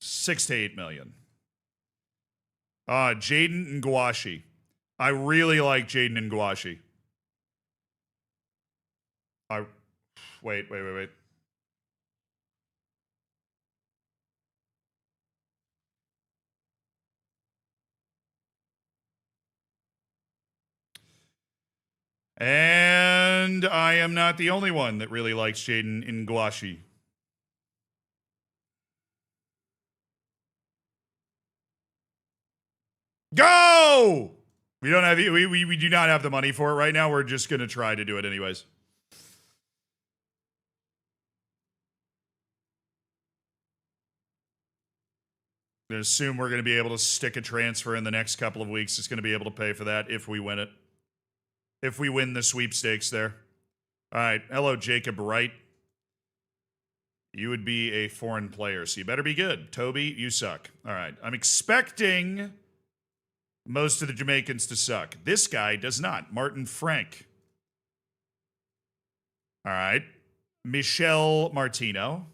6 to 8 million. Jaden Ngwashi. I really like Jaden Ngwashi. Wait. And I am not the only one that really likes Jaden Ngwashi. Go! We don't have we do not have the money for it right now. We're just gonna try to do it anyways. I assume we're gonna be able to stick a transfer in the next couple of weeks. It's gonna be able to pay for that if we win it. If we win the sweepstakes there. All right. Hello, Jacob Wright. You would be a foreign player, so you better be good. Toby, you suck. All right. I'm expecting most of the Jamaicans to suck. This guy does not. Martin Frank. All right. Michel Martino.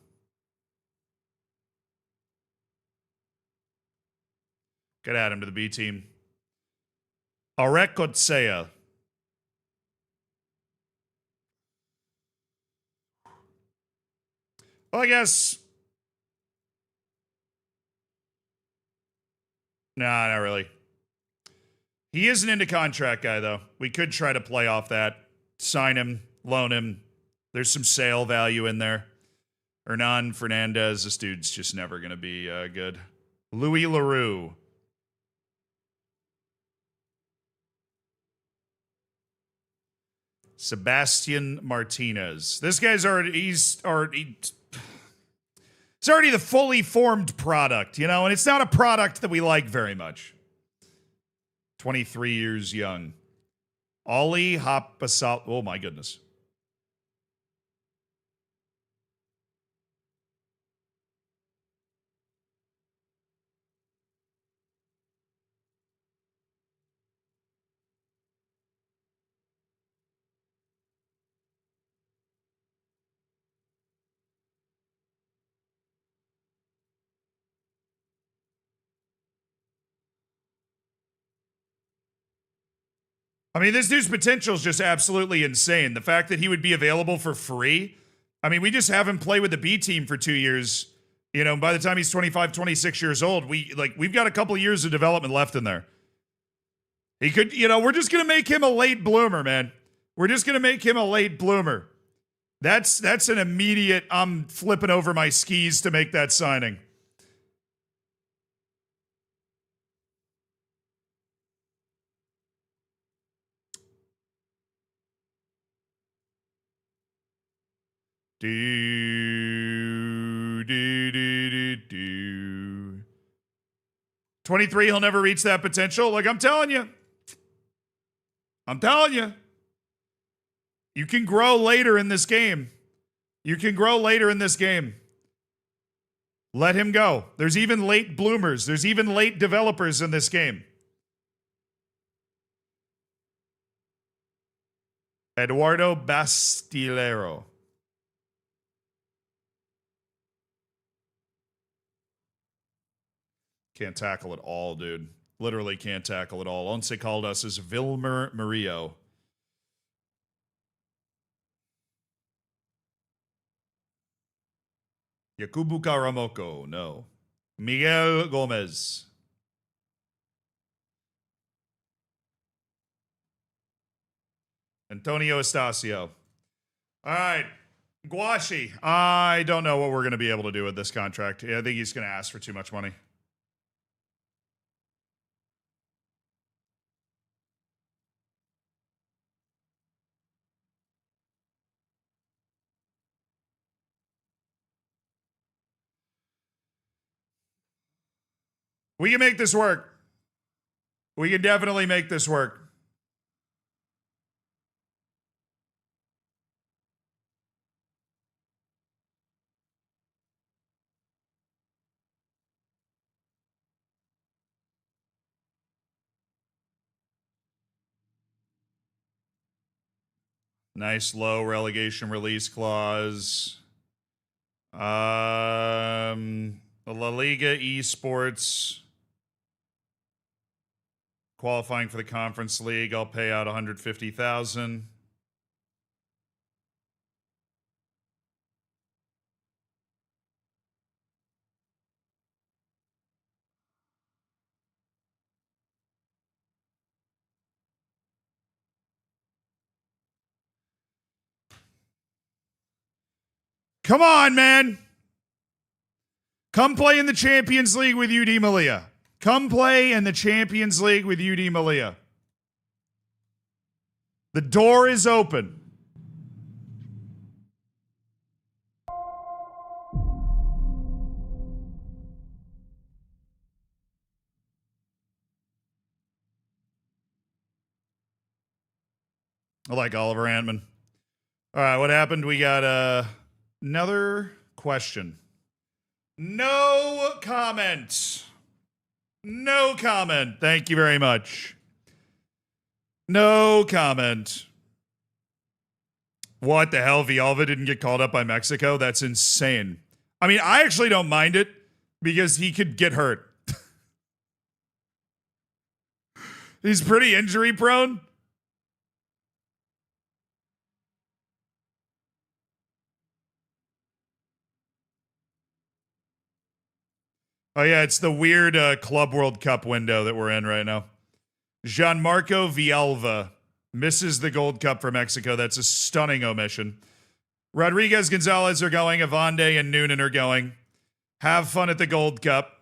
Get at him to the B team. Arek Otsea. Well, I guess. Nah, not really. He is an into contract guy, though. We could try to play off that. Sign him, loan him. There's some sale value in there. Hernan Fernandez, this dude's just never going to be good. Louis LaRue. Sebastian Martinez. This guy's he's already the fully formed product, and it's not a product that we like very much. 23 years young. Ollie Hopasal. Oh my goodness. I mean, this dude's potential is just absolutely insane. The fact that he would be available for free. I mean, we just have him play with the B team for 2 years. You know, by the time he's 25, 26 years old, we've got a couple of years of development left in there. He could, you know, we're just going to make him a late bloomer, man. We're just going to make him a late bloomer. That's an immediate, I'm flipping over my skis to make that signing. Do, do, do, do, do. 23, he'll never reach that potential. Like, I'm telling you. You can grow later in this game. Let him go. There's even late bloomers. There's even late developers in this game. Eduardo Bastillero. Can't tackle at all, dude. Literally can't tackle at all. Once called us as Vilmer Murillo. Yakubu Karamoko, no. Miguel Gomez. Antonio Estacio. All right. Guashi. I don't know what we're going to be able to do with this contract. I think he's going to ask for too much money. We can make this work. We can definitely make this work. Nice low relegation release clause. La Liga esports. Qualifying for the Conference League, I'll pay out $150,000. Come on, man. Come play in the Champions League with UD Malia. Come play in the Champions League with UD Malia. The door is open. I like Oliver Antman. All right, what happened? We got another question. No comment. No comment. Thank you very much. No comment. What the hell? Villalba didn't get called up by Mexico? That's insane. I mean, I actually don't mind it because he could get hurt. He's pretty injury prone. Oh, yeah, it's the weird Club World Cup window that we're in right now. Gianmarco Villalba misses the Gold Cup for Mexico. That's a stunning omission. Rodriguez, Gonzalez are going. Avande and Noonan are going. Have fun at the Gold Cup.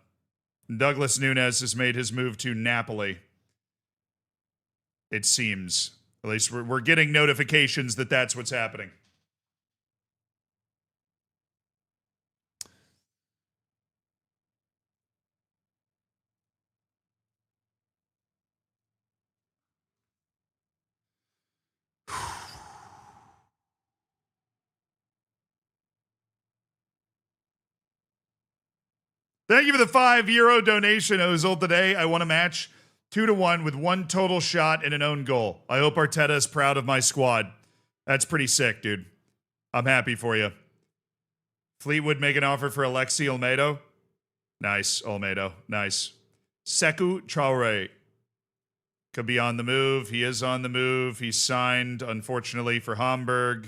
Douglas Nunes has made his move to Napoli. It seems. At least we're getting notifications that that's what's happening. Thank you for the €5 donation, Ozil. Today, I won a match 2-1 with one total shot and an own goal. I hope Arteta is proud of my squad. That's pretty sick, dude. I'm happy for you. Fleetwood make an offer for Alexi Olmedo. Nice, Olmedo. Nice. Sekou Traore. Could be on the move. He is on the move. He's signed, unfortunately, for Hamburg.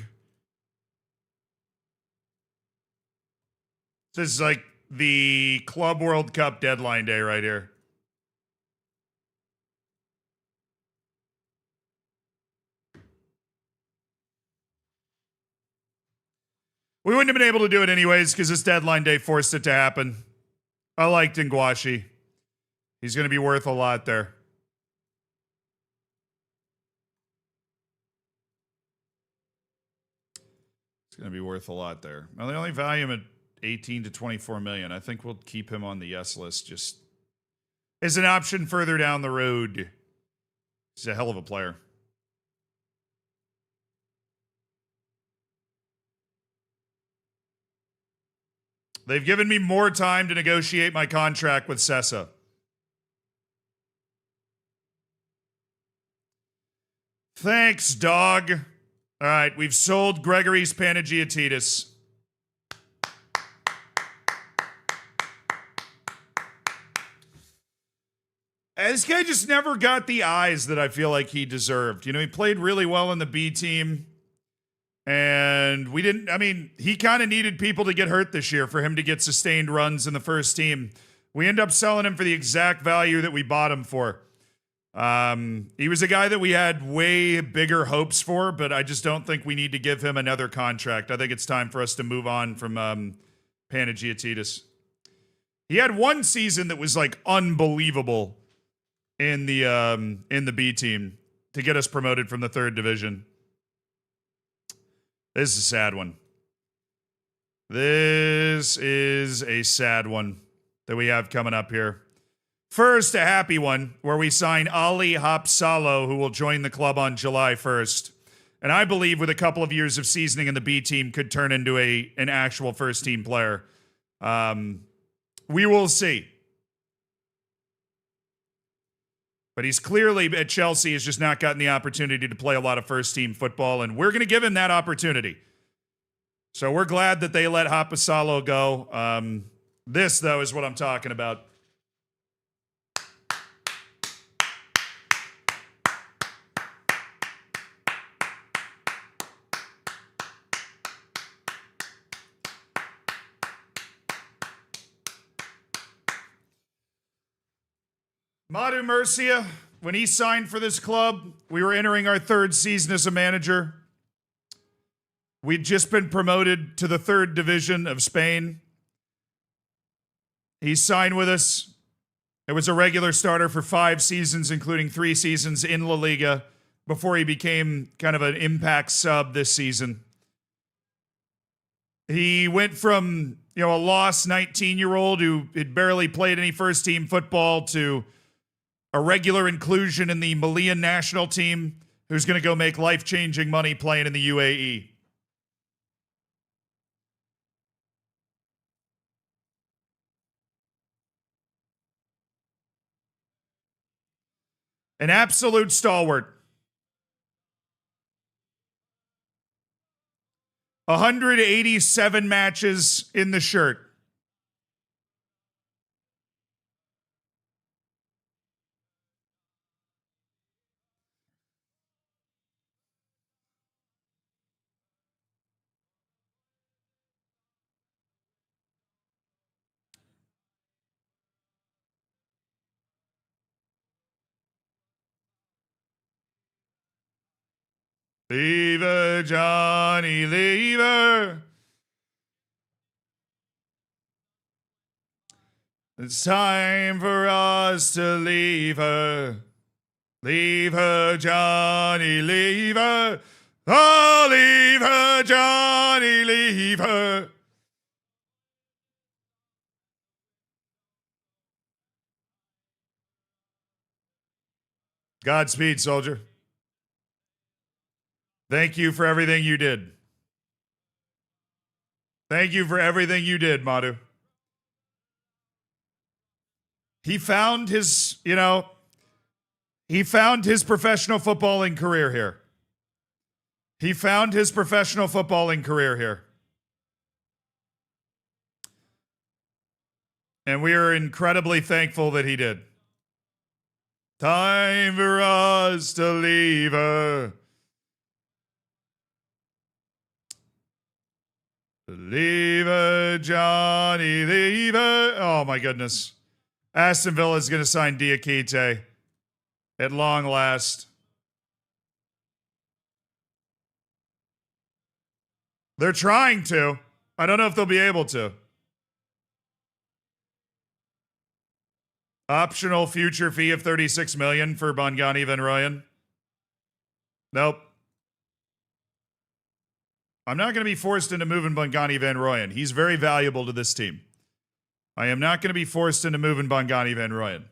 This is like the Club World Cup deadline day right here. We wouldn't have been able to do it anyways because this deadline day forced it to happen. I liked Ngwashi. He's going to be worth a lot there. It's going to be worth a lot there. Now, they only value him at 18 to 24 million. I think we'll keep him on the yes list just as an option further down the road. He's a hell of a player. They've given me more time to negotiate my contract with Sessa. Thanks, dog. All right, we've sold Gregory's Panagiotidis. This guy just never got the eyes that I feel like he deserved. You know, he played really well in the B team. And we didn't, I mean, he kind of needed people to get hurt this year for him to get sustained runs in the first team. We end up selling him for the exact value that we bought him for. He was a guy that we had way bigger hopes for, but I just don't think we need to give him another contract. I think it's time for us to move on from Panagiotidis. He had one season that was like unbelievable in the B team to get us promoted from the third division. This is a sad one. This is a sad one that we have coming up here. First, a happy one where we sign Ali Hapsalo, who will join the club on July 1st. And I believe with a couple of years of seasoning in the B team could turn into an actual first team player. We will see. But he's clearly at Chelsea has just not gotten the opportunity to play a lot of first team football, and we're going to give him that opportunity. So we're glad that they let Hapsalo go. This, though, is what I'm talking about. Madu Murcia, when he signed for this club, we were entering our third season as a manager. We'd just been promoted to the third division of Spain. He signed with us. It was a regular starter for 5 seasons, including 3 seasons in La Liga, before he became kind of an impact sub this season. He went from, a lost 19-year-old who had barely played any first-team football to a regular inclusion in the Malian national team who's going to go make life-changing money playing in the UAE. An absolute stalwart. 187 matches in the shirt. Leave her, Johnny, leave her. It's time for us to leave her. Leave her, Johnny, leave her. Oh, leave her, Johnny, leave her. Godspeed, soldier. Thank you for everything you did. Thank you for everything you did, Madu. He found his, he found his professional footballing career here. He found his professional footballing career here. And we are incredibly thankful that he did. Time for us to leave her. Leave her, Johnny, leave her. Oh, my goodness. Aston Villa is going to sign Diakite at long last. They're trying to. I don't know if they'll be able to. Optional future fee of $36 million for Bongani Van Rooyen. Nope. I'm not going to be forced into moving Bongani Van Rooyen. He's very valuable to this team. I am not going to be forced into moving Bongani Van Rooyen.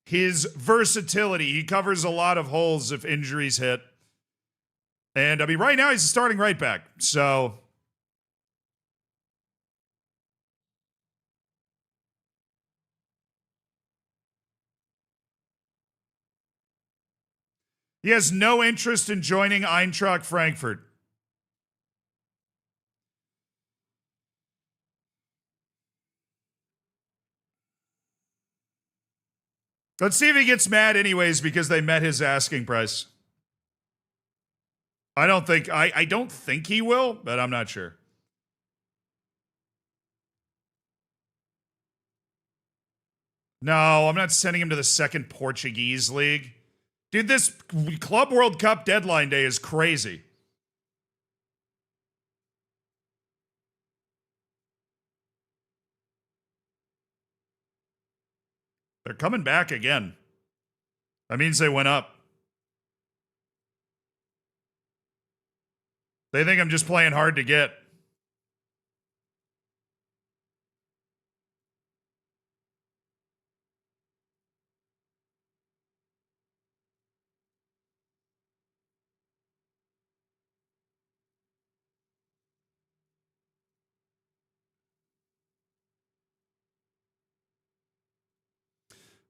His versatility, he covers a lot of holes if injuries hit. And I mean, right now he's a starting right back. So he has no interest in joining Eintracht Frankfurt. Let's see if he gets mad anyways because they met his asking price. I don't think he will, but I'm not sure. No, I'm not sending him to the second Portuguese league. Dude, this Club World Cup deadline day is crazy. They're coming back again. That means they went up. They think I'm just playing hard to get.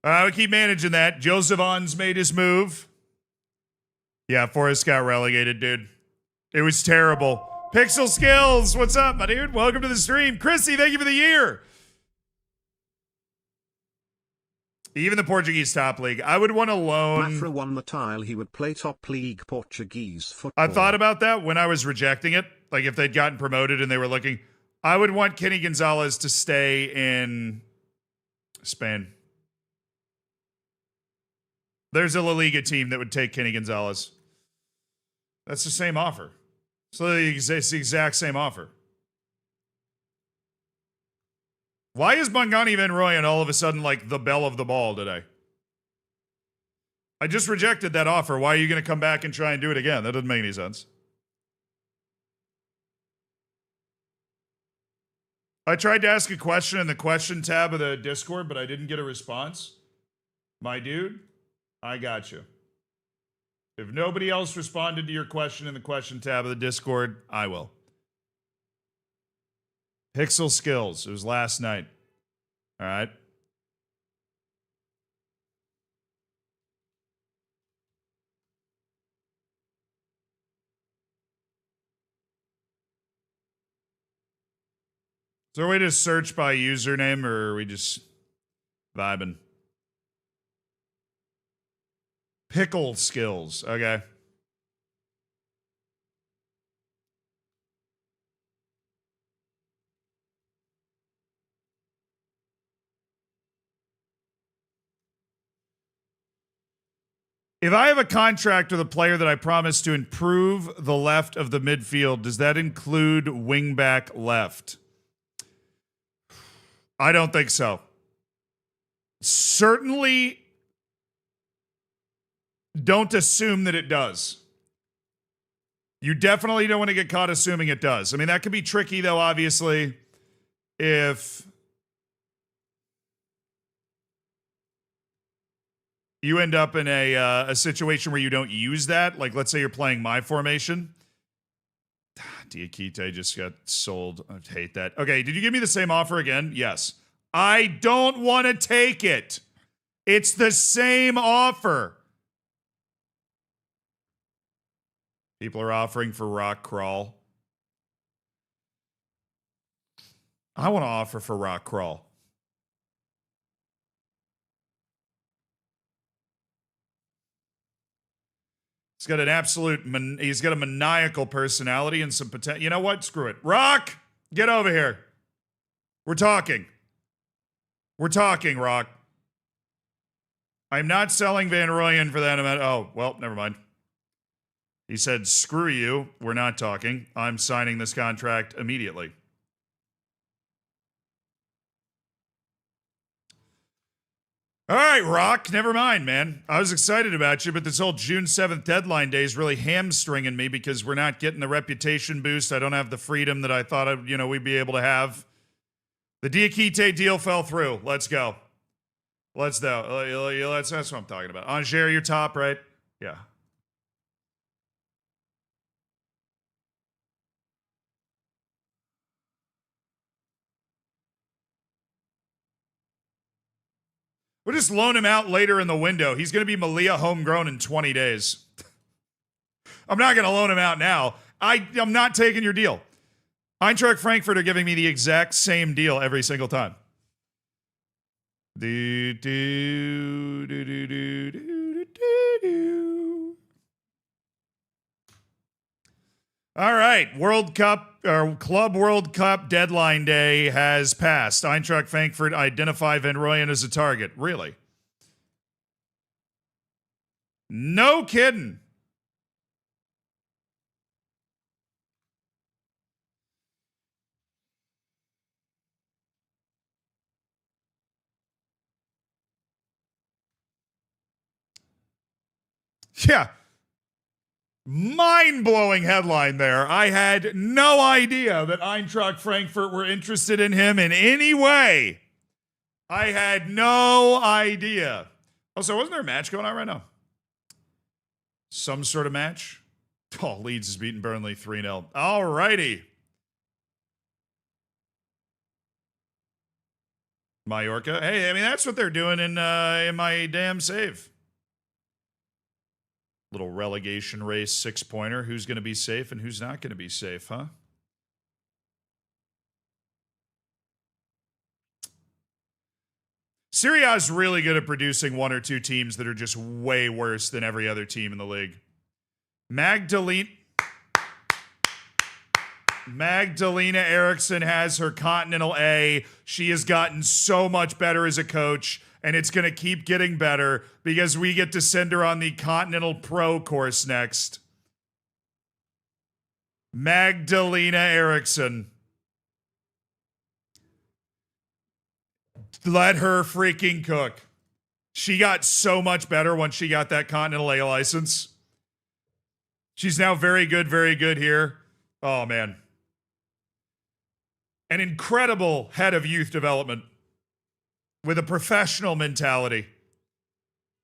We keep managing that. Joseph Ons made his move. Yeah, Forrest got relegated, dude. It was terrible. Pixel Skills, what's up, my dude? Welcome to the stream. Chrissy, thank you for the year. Even the Portuguese top league. I would want to loan. Mafra won the tile. He would play top league Portuguese football. I thought about that when I was rejecting it. Like if they'd gotten promoted and they were looking. I would want Kenny Gonzalez to stay in Spain. There's a La Liga team that would take Kenny Gonzalez. That's the same offer. So it's the exact same offer. Why is Bongani Van Rooyen all of a sudden like the belle of the ball today? I just rejected that offer. Why are you going to come back and try and do it again? That doesn't make any sense. I tried to ask a question in the question tab of the Discord, but I didn't get a response. My dude, I got you. If nobody else responded to your question in the question tab of the Discord, I will. Pixel Skills. It was last night. All right. Is there a way to search by username or are we just vibing? Pickle Skills. Okay. If I have a contract with a player that I promise to improve the left of the midfield, does that include wingback left? I don't think so. Certainly don't assume that it does. You definitely don't want to get caught assuming it does. I mean, that could be tricky, though, obviously, if you end up in a situation where you don't use that. Like, let's say you're playing my formation. Diakite just got sold. I hate that. Okay, did you give me the same offer again? Yes. I don't want to take it. It's the same offer. People are offering for Rock Crawl. I want to offer for Rock Crawl. He's got an absolute, he's got a maniacal personality and some potential. You know what? Screw it. Rock, get over here. We're talking. We're talking, Rock. I'm not selling Van Rooyen for that amount. Oh, well, never mind. He said, screw you. We're not talking. I'm signing this contract immediately. All right, Rock, never mind, man. I was excited about you, but this whole June 7th deadline day is really hamstringing me because we're not getting the reputation boost. I don't have the freedom that I thought, we'd be able to have. The Diakite deal fell through. Let's go. That's what I'm talking about. Angers, you're top, right? Yeah. We'll just loan him out later in the window. He's going to be Malia homegrown in 20 days. I'm not going to loan him out now. I'm not taking your deal. Eintracht Frankfurt are giving me the exact same deal every single time. All right, World Cup or Club World Cup deadline day has passed. Eintracht Frankfurt identify Van Rooyen as a target. Really? No kidding. Yeah. Mind-blowing headline there. I had no idea that Eintracht Frankfurt were interested in him in any way. I had no idea. Oh, so wasn't there a match going on right now? Some sort of match? Oh, Leeds is beating Burnley 3-0. All righty. Mallorca. Hey, I mean, that's what they're doing in my damn save. Little relegation race 6-pointer. Who's going to be safe and who's not going to be safe, huh? Serie A is really good at producing one or two teams that are just way worse than every other team in the league. Magdalena Eriksson has her Continental A. She has gotten so much better as a coach, and it's going to keep getting better because we get to send her on the Continental Pro course next. Magdalena Eriksson. Let her freaking cook. She got so much better once she got that Continental A license. She's now very good here. Oh, man. An incredible head of youth development with a professional mentality.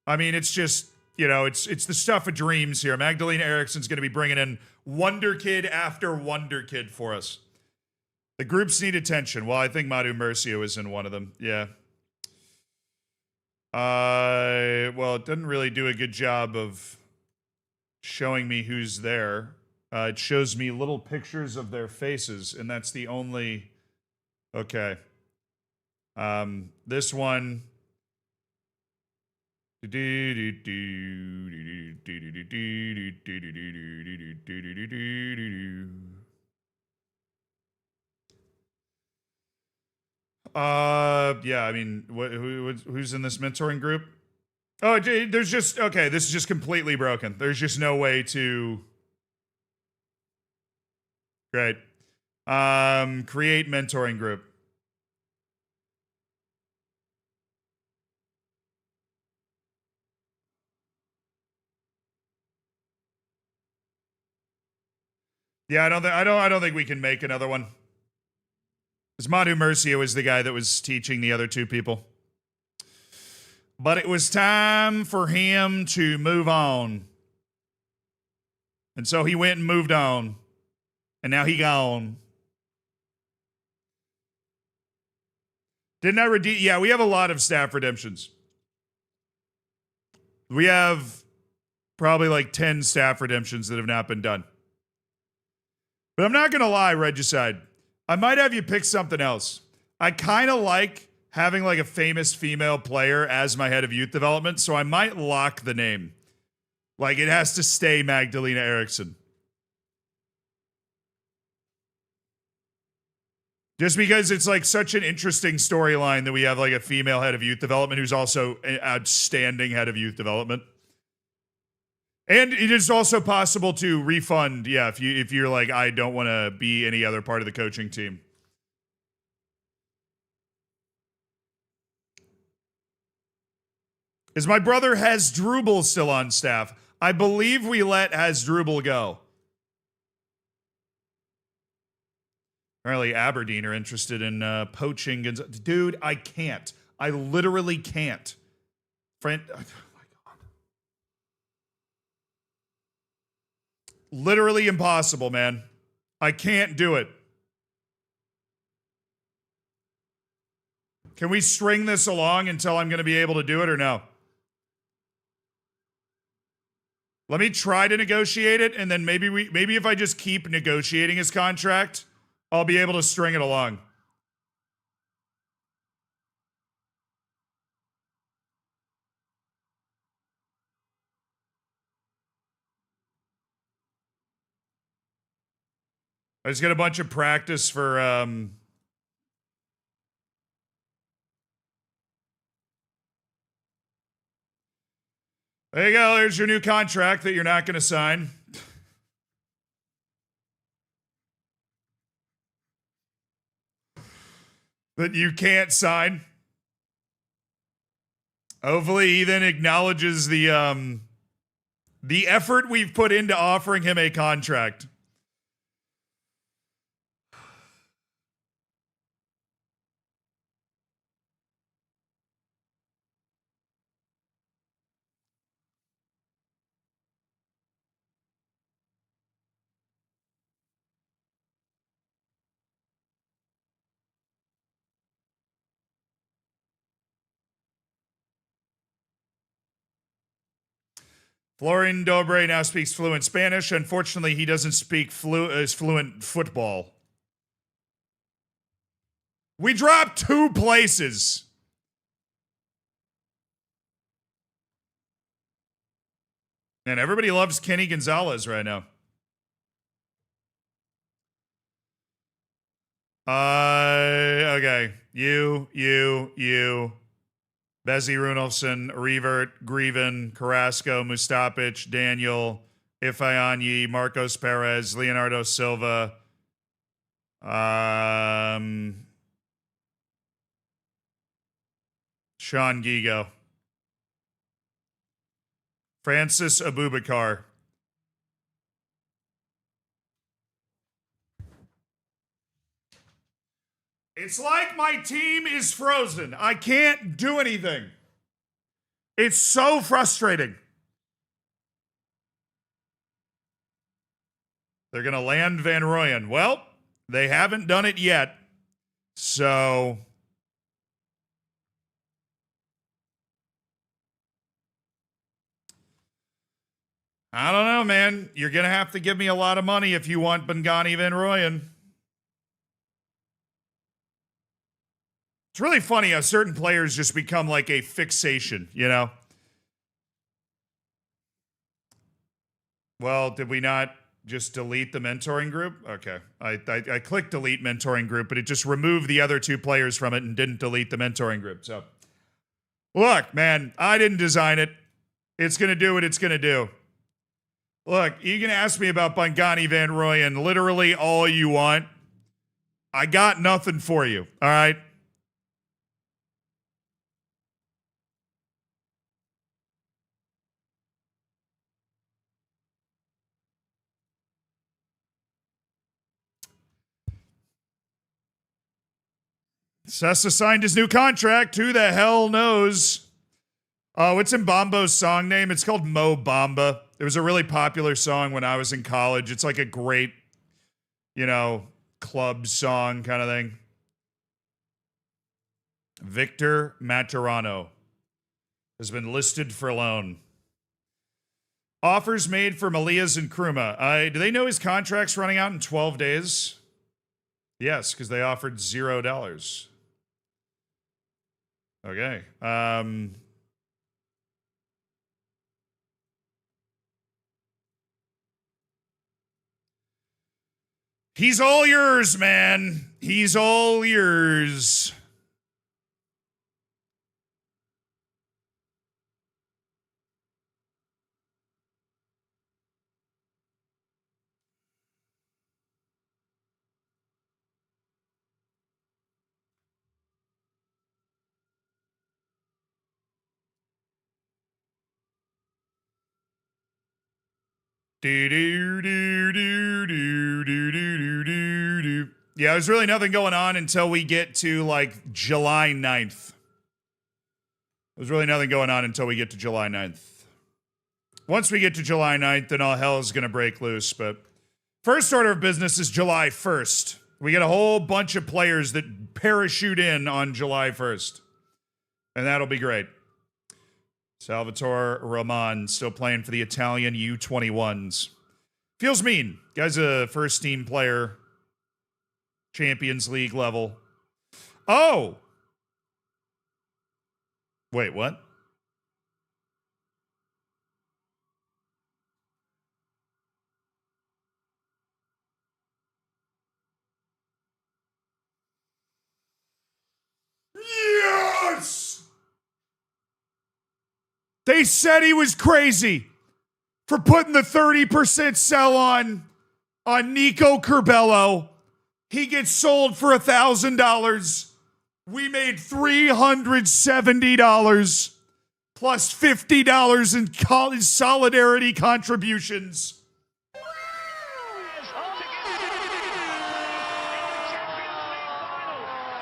I mean, it's just, it's the stuff of dreams here. Magdalena Eriksson's going to be bringing in wonder kid after wonder kid for us. The groups need attention. Well, I think Madu Murcio is in one of them. Yeah. Well, it doesn't really do a good job of showing me who's there. It shows me little pictures of their faces, and that's the only... Okay. This one... Yeah, I mean, who's in this mentoring group? Oh, there's just, okay, this is just completely broken. There's just no way to... Great. Create mentoring group. Yeah, I don't think we can make another one. Because Madu Murcio is the guy that was teaching the other two people. But it was time for him to move on. And so he went and moved on. And now he gone. Didn't I redeem? Yeah, we have a lot of staff redemptions. We have probably like 10 staff redemptions that have not been done. But I'm not going to lie, Regicide. I might have you pick something else. I kind of like having like a famous female player as my head of youth development, so I might lock the name. Like, it has to stay Magdalena Eriksson. Just because it's like such an interesting storyline that we have like a female head of youth development who's also an outstanding head of youth development. And it is also possible to refund, yeah, if you're like, I don't want to be any other part of the coaching team. Is my brother Hasdrubal still on staff? I believe we let Hasdrubal go. Apparently Aberdeen are interested in poaching. Dude, I can't. I literally can't. Friend, oh my God. Literally impossible, man. I can't do it. Can we string this along until I'm going to be able to do it or no? Let me try to negotiate it, and then maybe if I just keep negotiating his contract, I'll be able to string it along. I just got a bunch of practice for there you go. There's your new contract that you're not going to sign. That you can't sign. Hopefully he then acknowledges the effort we've put into offering him a contract. Florian Dobre now speaks fluent Spanish. Unfortunately, he doesn't speak fluent football. We dropped 2 places. And everybody loves Kenny Gonzalez right now. Okay. You. Bezzy Runolfsson, Revert, Grieven, Carrasco, Mustapic, Daniel, Ifeanyi, Marcos Perez, Leonardo Silva, Sean Gigo, Francis Abubakar. It's like my team is frozen. I can't do anything. It's so frustrating. They're going to land Van Rooyen. Well, they haven't done it yet. So I don't know, man. You're going to have to give me a lot of money if you want Bongani Van Rooyen. It's really funny how certain players just become like a fixation, you know? Well, did we not just delete the mentoring group? Okay. I clicked delete mentoring group, but it just removed the other 2 players from it and didn't delete the mentoring group. So, look, man, I didn't design it. It's going to do what it's going to do. Look, you can ask me about Bongani Van Rooyen literally all you want. I got nothing for you, all right? Sessa signed his new contract. Who the hell knows? Oh, what's in Bombo's song name? It's called Mo Bamba. It was a really popular song when I was in college. It's like a great, club song kind of thing. Victor Maturano has been listed for loan. Offers made for Melias and Kruma. Do they know his contract's running out in 12 days? Yes, because they offered $0. Okay. He's all yours, man. He's all yours. Do do do do do do do do do. Yeah, there's really nothing going on until we get to like July 9th. There's really nothing going on until we get to July 9th. Once we get to July 9th, then all hell is going to break loose. But first order of business is July 1st. We get a whole bunch of players that parachute in on July 1st. And that'll be great. Salvatore Roman still playing for the Italian U21s. Feels mean. Guy's a first team player. Champions League level. Oh! Wait, what? Yes! They said he was crazy for putting the 30% sell on Nico Curbelo. He gets sold for $1,000. We made $370 plus $50 in college solidarity contributions.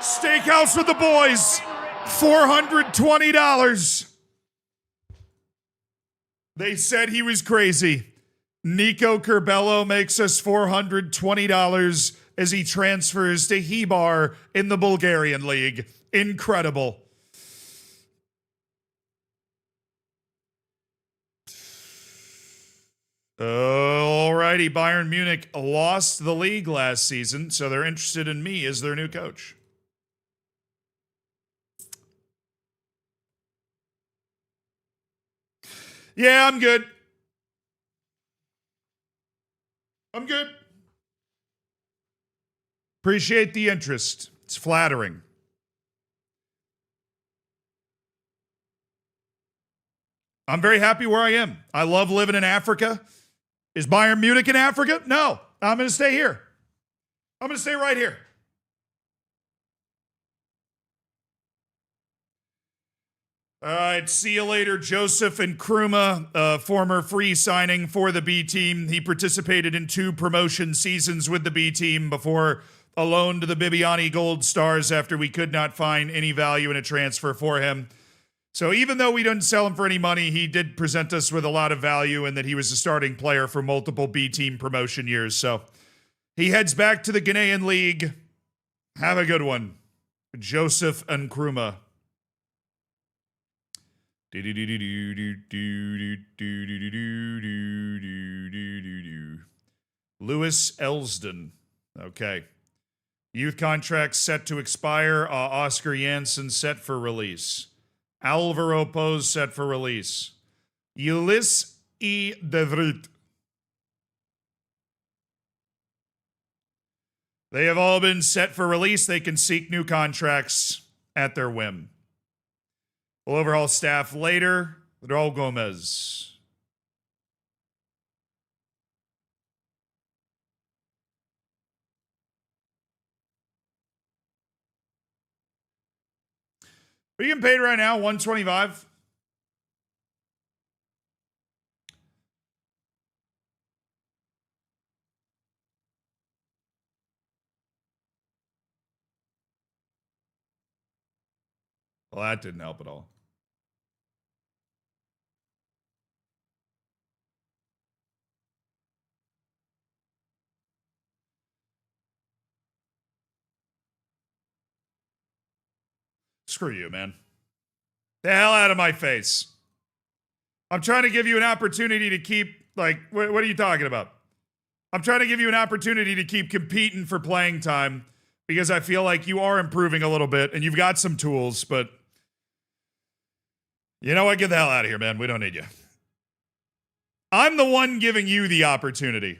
Steakhouse with the boys, $420. They said he was crazy. Nico Curbelo makes us $420 as he transfers to Hbar in the Bulgarian league. Incredible. Alrighty, Bayern Munich lost the league last season, so they're interested in me as their new coach. Yeah, I'm good. I'm good. Appreciate the interest. It's flattering. I'm very happy where I am. I love living in Africa. Is Bayern Munich in Africa? No. I'm going to stay here. I'm going to stay right here. All right, see you later, Joseph Nkrumah, former free signing for the B team. He participated in 2 promotion seasons with the B team before a loan to the Bibiani Gold Stars after we could not find any value in a transfer for him. So even though we didn't sell him for any money, he did present us with a lot of value and that he was a starting player for multiple B team promotion years. So he heads back to the Ghanaian League. Have a good one. Joseph Nkrumah. Lewis Elsdon. Okay. Youth contract set to expire. Oscar Janssen set for release. Alvaro Pose set for release. Ulysse E. De Vries. They have all been set for release. They can seek new contracts at their whim. We'll overhaul staff later. Raul Gomez. Are you getting paid right now? $125? Well, that didn't help at all. Screw you, man. The hell out of my face. I'm trying to give you an opportunity to keep, like, what are you talking about? I'm trying to give you an opportunity to keep competing for playing time because I feel like you are improving a little bit and you've got some tools, but you know what? Get the hell out of here, man. We don't need you. I'm the one giving you the opportunity.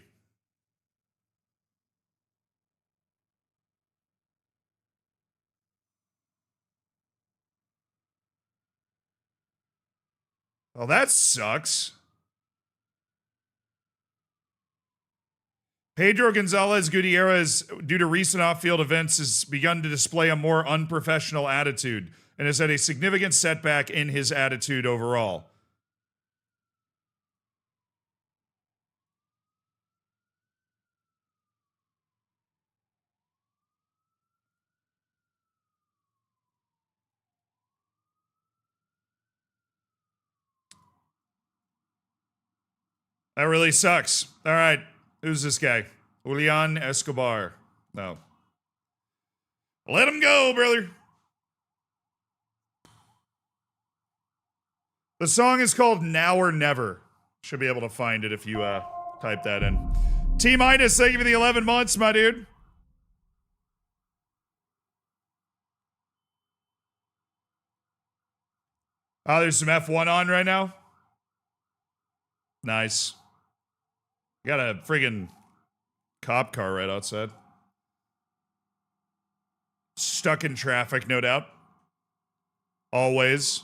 Well, that sucks. Pedro Gonzalez Gutierrez, due to recent off-field events, has begun to display a more unprofessional attitude and has had a significant setback in his attitude overall. That really sucks. All right. Who's this guy? Julian Escobar. No. Let him go, brother. The song is called Now or Never. Should be able to find it if you type that in. T-minus, thank you for the 11 months, my dude. Oh, there's some F1 on right now? Nice. Got a friggin' cop car right outside. Stuck in traffic, no doubt. Always.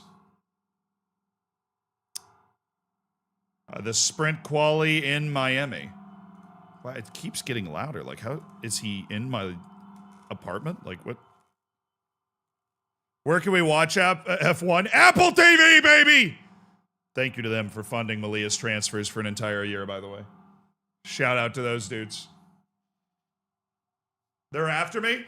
The sprint quali in Miami. Wow, it keeps getting louder. Like, how is he in my apartment? Like, what? Where can we watch F1? Apple TV, baby! Thank you to them for funding Malia's transfers for an entire year, by the way. Shout out to those dudes. They're after me?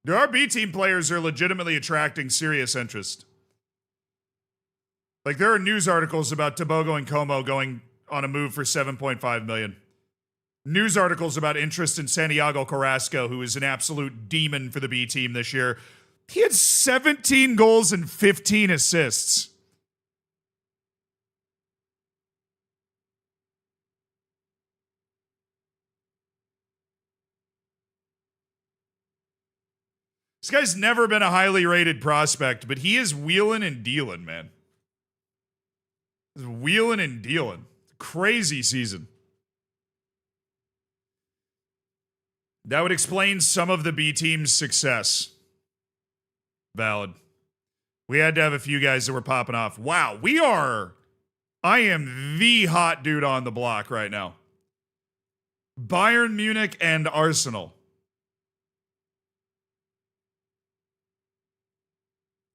There are B team players who are legitimately attracting serious interest. Like, there are news articles about Tobogo and Como going on a move for $7.5 million. News articles about interest in Santiago Carrasco, who is an absolute demon for the B team this year. He had 17 goals and 15 assists. This guy's never been a highly rated prospect, but he is wheeling and dealing, man. He's wheeling and dealing. Crazy season. That would explain some of the B team's success. Valid. We had to have a few guys that were popping off. Wow, I am the hot dude on the block right now. Bayern Munich and Arsenal.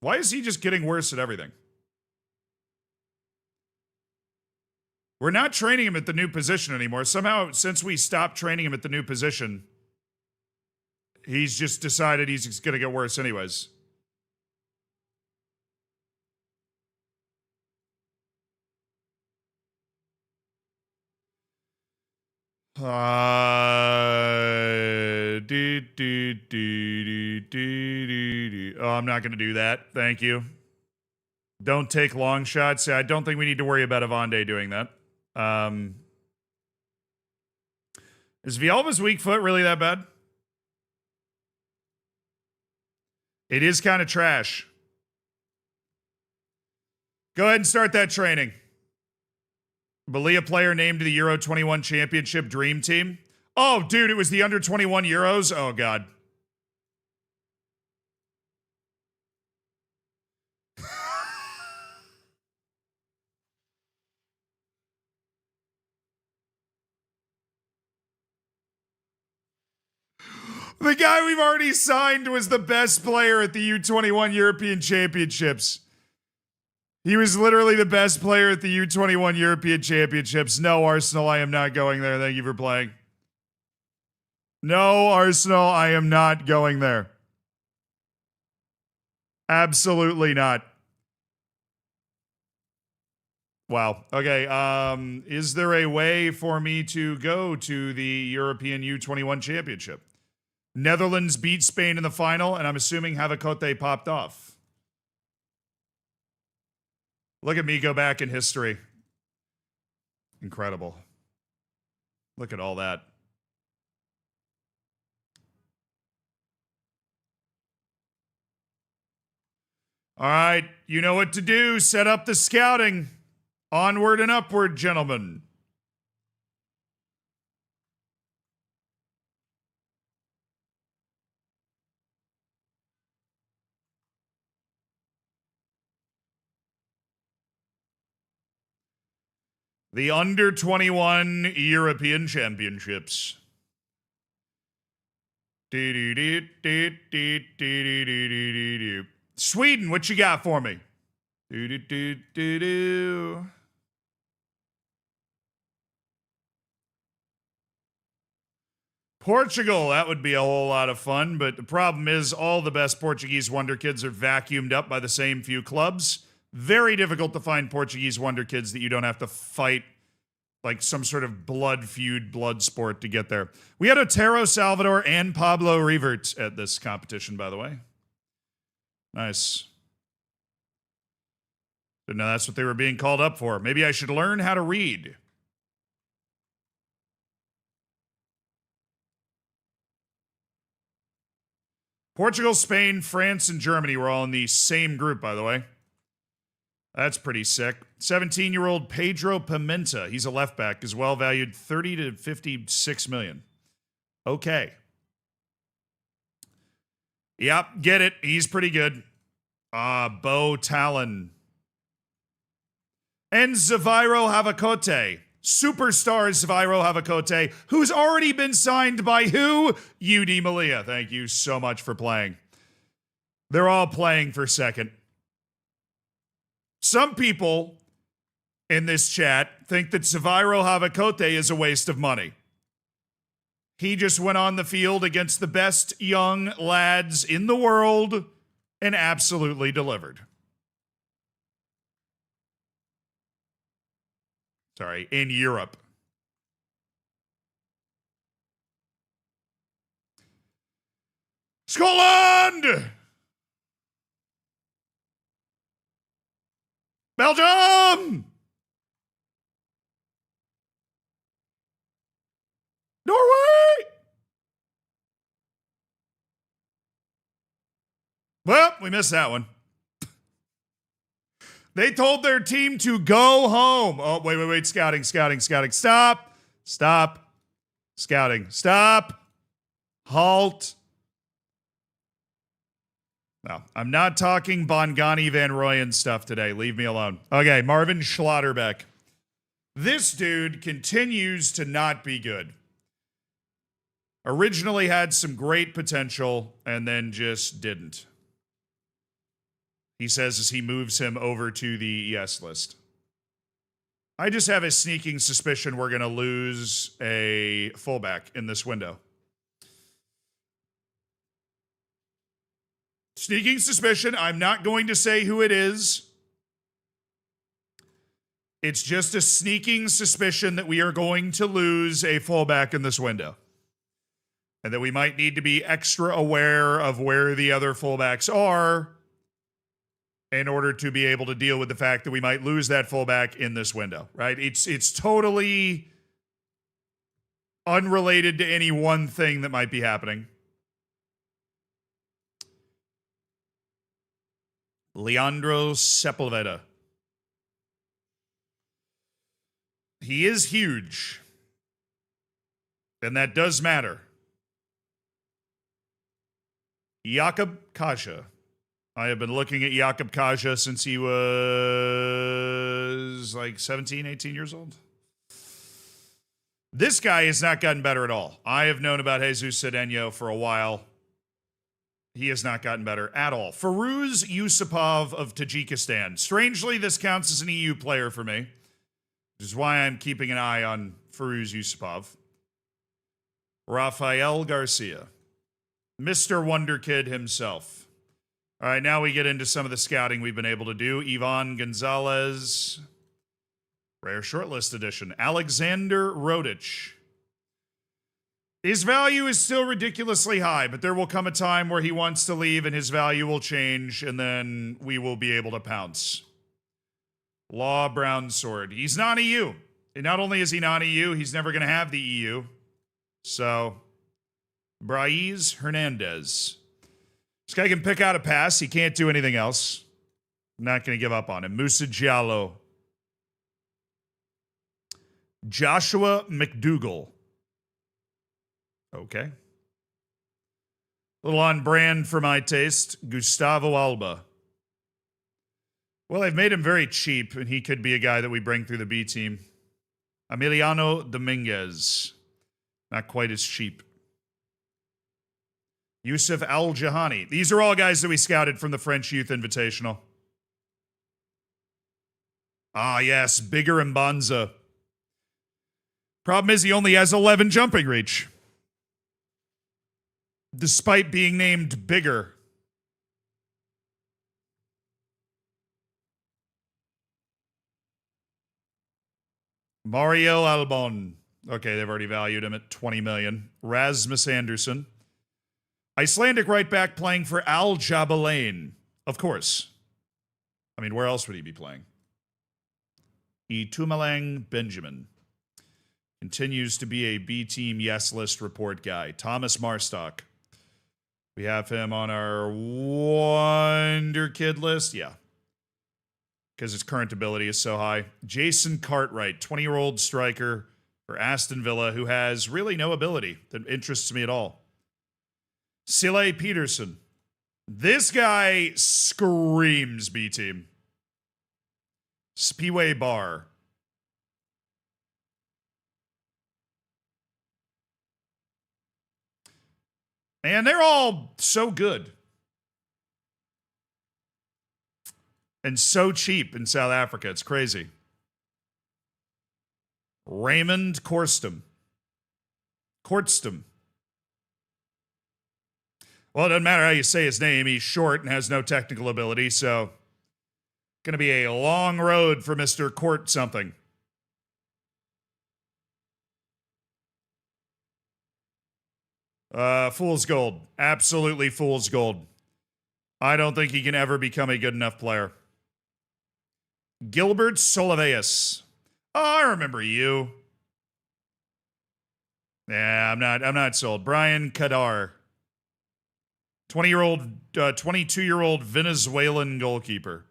Why is he just getting worse at everything? We're not training him at the new position anymore. Somehow, since we stopped training him at the new position, he's just decided he's going to get worse anyways. Oh, I'm not going to do that. Thank you. Don't take long shots. I don't think we need to worry about Avande doing that. Is Villalba's weak foot really that bad? It is kind of trash. Go ahead and start that training. Balia player named to the Euro 21 Championship Dream Team. Oh, dude, it was the under 21 Euros? Oh, God. The guy we've already signed was the best player at the U21 European Championships. He was literally the best player at the U21 European Championships. No, Arsenal, I am not going there. Thank you for playing. No, Arsenal, I am not going there. Absolutely not. Wow. Okay. Is there a way for me to go to the European U21 Championship? Netherlands beat Spain in the final, and I'm assuming Havacote popped off. Look at me go back in history. Incredible. Look at all that. All right, you know what to do. Set up the scouting. Onward and upward, gentlemen. The under 21 European Championships. Sweden, what you got for me? Portugal, that would be a whole lot of fun, but the problem is all the best Portuguese wonder kids are vacuumed up by the same few clubs. Very difficult to find Portuguese wonder kids that you don't have to fight like some sort of blood feud, blood sport to get there. We had Otero Salvador and Pablo Revert at this competition, by the way. Nice. Didn't know that's what they were being called up for. Maybe I should learn how to read. Portugal, Spain, France, and Germany were all in the same group, by the way. That's pretty sick. 17-year-old Pedro Pimenta. He's a left back, is well valued 30 to 56 million. Okay. Yep, get it. He's pretty good. Bo Talon. And Zaviro Havakote. Superstar Zaviro Havakote, who's already been signed by who? UD Malia. Thank you so much for playing. They're all playing for second. Some people in this chat think that Zaviro Havakote is a waste of money. He just went on the field against the best young lads in the world and absolutely delivered. Sorry, in Europe. Scotland! Belgium! Norway! Well, we missed that one. They told their team to go home. Oh, wait. Scouting. Stop. Scouting. Stop. Halt. No, I'm not talking Bongani Van Rooyen stuff today. Leave me alone. Okay, Marvin Schlotterbeck. This dude continues to not be good. Originally had some great potential and then just didn't. He says as he moves him over to the ES list. I just have a sneaking suspicion we're going to lose a fullback in this window. Sneaking suspicion. I'm not going to say who it is. It's just a sneaking suspicion that we are going to lose a fullback in this window. And that we might need to be extra aware of where the other fullbacks are in order to be able to deal with the fact that we might lose that fullback in this window, right? It's totally unrelated to any one thing that might be happening. Leandro Sepulveda. He is huge. And that does matter. Jakub Kaja. I have been looking at Jakub Kaja since he was like 17, 18 years old. This guy has not gotten better at all. I have known about Jesus Cedeno for a while. He has not gotten better at all. Firuz Yusupov of Tajikistan. Strangely, this counts as an EU player for me, which is why I'm keeping an eye on Firuz Yusupov. Rafael Garcia. Mr. Wonder Kid himself. All right, now we get into some of the scouting we've been able to do. Ivan Gonzalez. Rare shortlist edition. Alexander Rodic. His value is still ridiculously high, but there will come a time where he wants to leave and his value will change, and then we will be able to pounce. Law Brown Sword. He's non-EU. And not only is he non-EU, he's never going to have the EU. So, Braiz Hernandez. This guy can pick out a pass. He can't do anything else. I'm not going to give up on him. Musa Diallo. Joshua McDougall. Okay. A little on brand for my taste. Gustavo Alba. Well, they've made him very cheap, and he could be a guy that we bring through the B team. Emiliano Dominguez. Not quite as cheap. Yusuf Al-Jahani. These are all guys that we scouted from the French Youth Invitational. Ah, yes, Bigger Mbanza. Problem is he only has 11 jumping reach. Despite being named Bigger. Mario Albon. Okay, they've already valued him at 20 million. Rasmus Anderson. Icelandic right back playing for Al Jabalain. Of course. I mean, where else would he be playing? Itumeleng Benjamin. Continues to be a B-team yes list report guy. Thomas Marstock. We have him on our Wonder Kid list. Yeah. Because his current ability is so high. Jason Cartwright, 20-year-old striker for Aston Villa, who has really no ability that interests me at all. Sile Peterson. This guy screams B-team. Spiwe Bar. Man, they're all so good. And so cheap in South Africa. It's crazy. Raymond Kortstam. Well, it doesn't matter how you say his name. He's short and has no technical ability, so going to be a long road for Mr. Court something. Fool's gold. Absolutely fool's gold. I don't think he can ever become a good enough player. Gilbert Solaveus. Oh, I remember you. Yeah, I'm not sold. Brian Kadar. 22-year-old Venezuelan goalkeeper.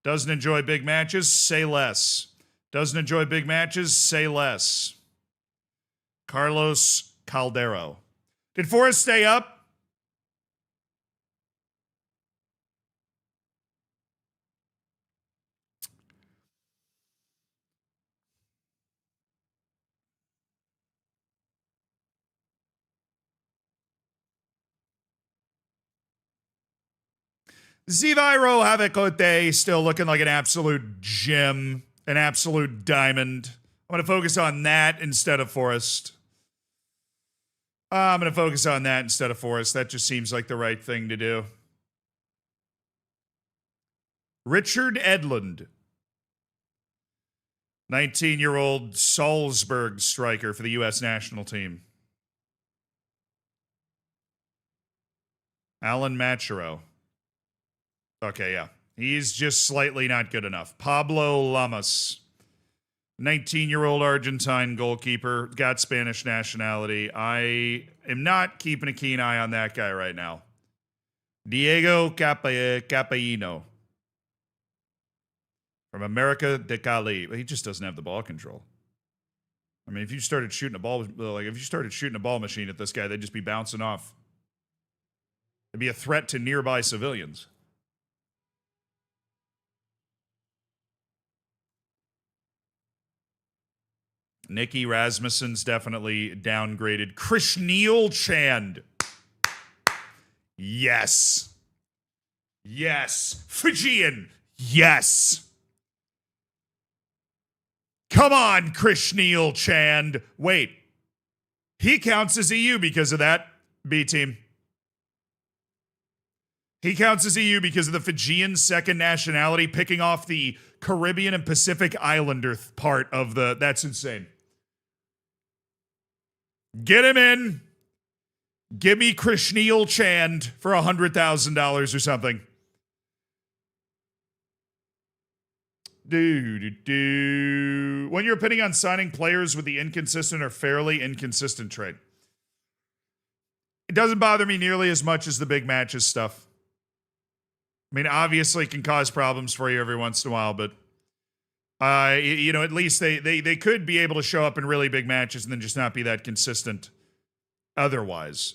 Doesn't enjoy big matches, say less. Doesn't enjoy big matches, say less. Carlos Caldero. Did Forrest stay up? Zivairo Havikote still looking like an absolute gem, an absolute diamond. I'm going to focus on that instead of Forrest. I'm going to focus on that instead of Forrest. That just seems like the right thing to do. Richard Edlund. 19-year-old Salzburg striker for the U.S. national team. Alan Machero. Okay, yeah. He's just slightly not good enough. Pablo Lamas. 19-year-old Argentine goalkeeper. Got Spanish nationality. I am not keeping a keen eye on that guy right now. Diego Capaino. From America de Cali. He just doesn't have the ball control. I mean, if you started shooting a ball machine at this guy, they'd just be bouncing off. It'd be a threat to nearby civilians. Nicky Rasmussen's definitely downgraded. Krishneel Chand. Yes. Yes. Fijian. Yes. Come on, Krishneel Chand. Wait. He counts as EU because of that, B-team. He counts as EU because of the Fijian second nationality picking off the Caribbean and Pacific Islander part of the... That's insane. Get him in. Give me Krishneel Chand for $100,000 or something. When you're pitting on signing players with the inconsistent or fairly inconsistent trade, it doesn't bother me nearly as much as the big matches stuff. I mean, obviously it can cause problems for you every once in a while, but at least they could be able to show up in really big matches and then just not be that consistent otherwise.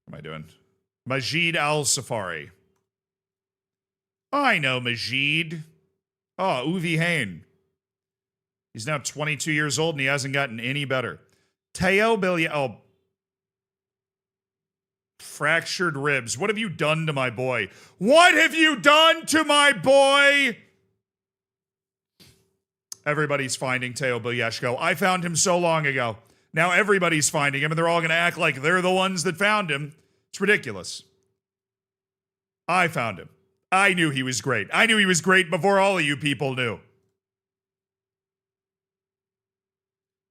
What am I doing? Majid Al-Safari. I know Majid. Oh, Uwe Hain. He's now 22 years old and he hasn't gotten any better. Teo Billy. Oh, fractured ribs. What have you done to my boy? What have you done to my boy? Everybody's finding Teo Bilyeshko. I found him so long ago. Now everybody's finding him, and they're all going to act like they're the ones that found him. It's ridiculous. I found him. I knew he was great. I knew he was great before all of you people knew.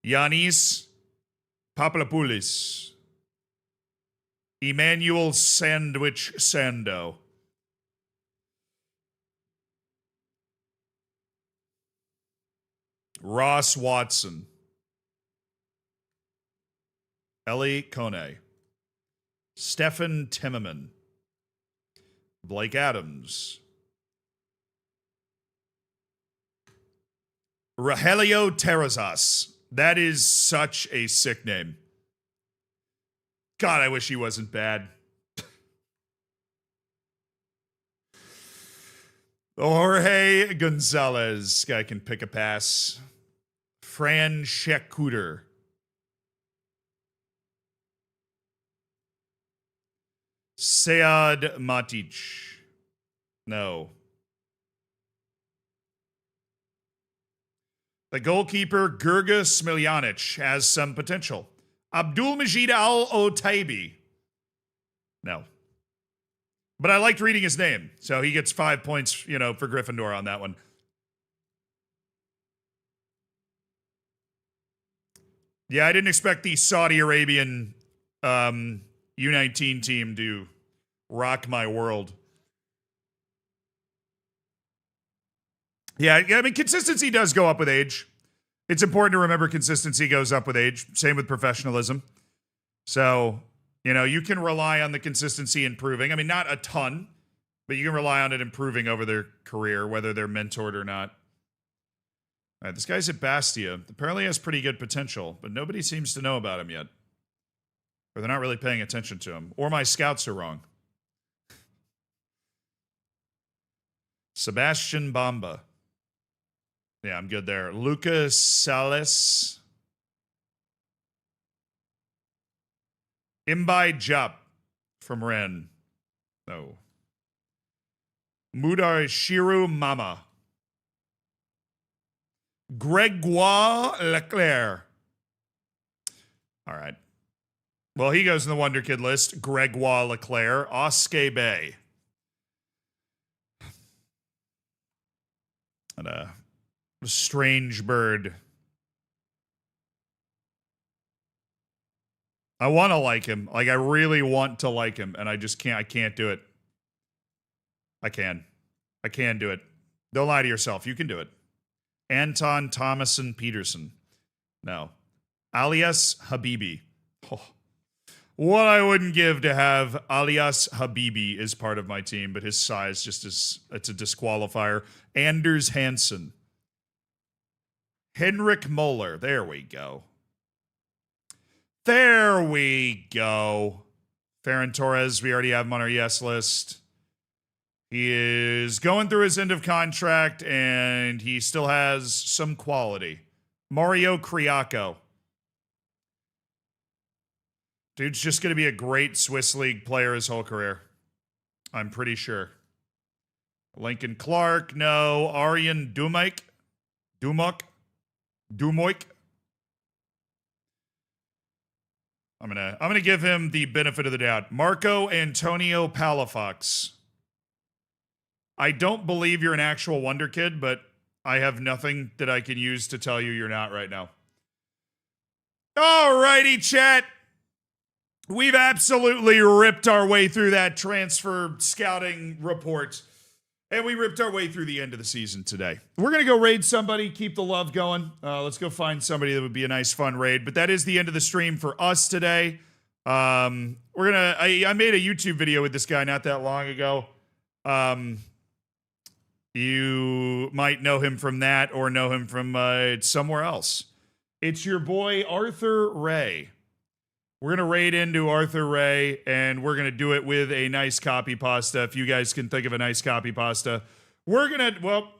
Yanis Papadopoulos. Emmanuel Sandwich Sando. Ross Watson. Ellie Kone. Stefan Timmerman. Blake Adams. Rogelio Terrazas. That is such a sick name. God, I wish he wasn't bad. Jorge Gonzalez. Guy can pick a pass. Fran Shekuder. Sead Matic. No. The goalkeeper, Gurga Smiljanic, has some potential. Abdul Majid Al Otaibi. No. But I liked reading his name, so he gets 5 points, for Gryffindor on that one. Yeah, I didn't expect the Saudi Arabian U19 team to rock my world. Yeah, I mean, consistency does go up with age. It's important to remember consistency goes up with age. Same with professionalism. So, you can rely on the consistency improving. I mean, not a ton, but you can rely on it improving over their career, whether they're mentored or not. All right, this guy's at Bastia. Apparently has pretty good potential, but nobody seems to know about him yet. Or they're not really paying attention to him. Or my scouts are wrong. Sebastian Bamba. Yeah, I'm good there. Lucas Salas. Imbai Jap from Rennes. No. Mudar Shiru Mama. Gregoire Leclerc. All right. Well, he goes in the Wonder Kid list. Gregoire Leclerc. Oscar Bay. And a strange bird. I want to like him. Like, I really want to like him, and I just can't. I can't do it. I can do it. Don't lie to yourself. You can do it. Anton Thomason Peterson. No. Alias Habibi. Oh. What I wouldn't give to have Alias Habibi as part of my team, but his size just is, it's a disqualifier. Anders Hansen. Henrik Moller. There we go. There we go. Ferran Torres, we already have him on our yes list. He is going through his end of contract, and he still has some quality. Mario Criaco. Dude's just going to be a great Swiss League player his whole career. I'm pretty sure. Lincoln Clark, no. Aryan Dumoik. I'm gonna give him the benefit of the doubt. Marco Antonio Palafox. I don't believe you're an actual Wonder Kid, but I have nothing that I can use to tell you you're not right now. Alrighty, chat. We've absolutely ripped our way through that transfer scouting report. And we ripped our way through the end of the season today. We're going to go raid somebody, keep the love going. Let's go find somebody that would be a nice, fun raid. But that is the end of the stream for us today. I made a YouTube video with this guy not that long ago. You might know him from that or know him from somewhere else. It's your boy, Arthur Ray. We're going to raid into Arthur Ray, and we're going to do it with a nice copy pasta. If you guys can think of a nice copy pasta, we're going to, well,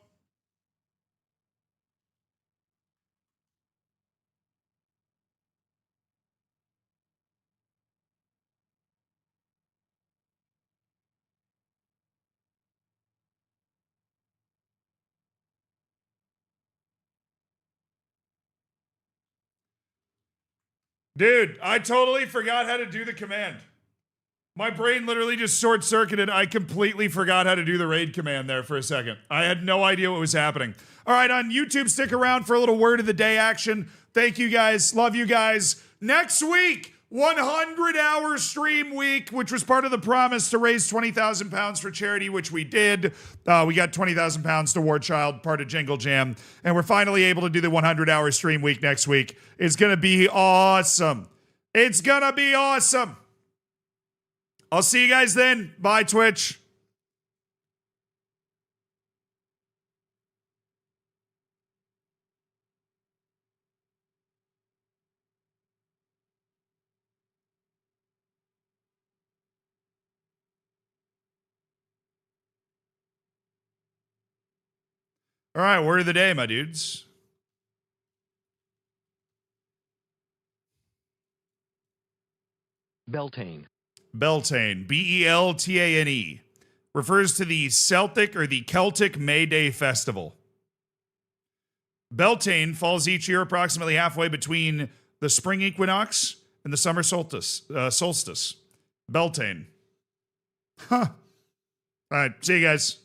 Dude, I totally forgot how to do the command. My brain literally just short-circuited. I completely forgot how to do the raid command there for a second. I had no idea what was happening. All right, on YouTube, stick around for a little word of the day action. Thank you guys. Love you guys. Next week, 100-hour stream week, which was part of the promise to raise 20,000 pounds for charity, which we did. We got 20,000 pounds to War Child, part of Jingle Jam. And we're finally able to do the 100-hour stream week next week. It's going to be awesome. It's going to be awesome. I'll see you guys then. Bye, Twitch. All right, word of the day, my dudes. Beltane. Beltane, Beltane, refers to the Celtic or the Celtic May Day festival. Beltane falls each year approximately halfway between the spring equinox and the summer solstice. Beltane. Huh. All right, see you guys.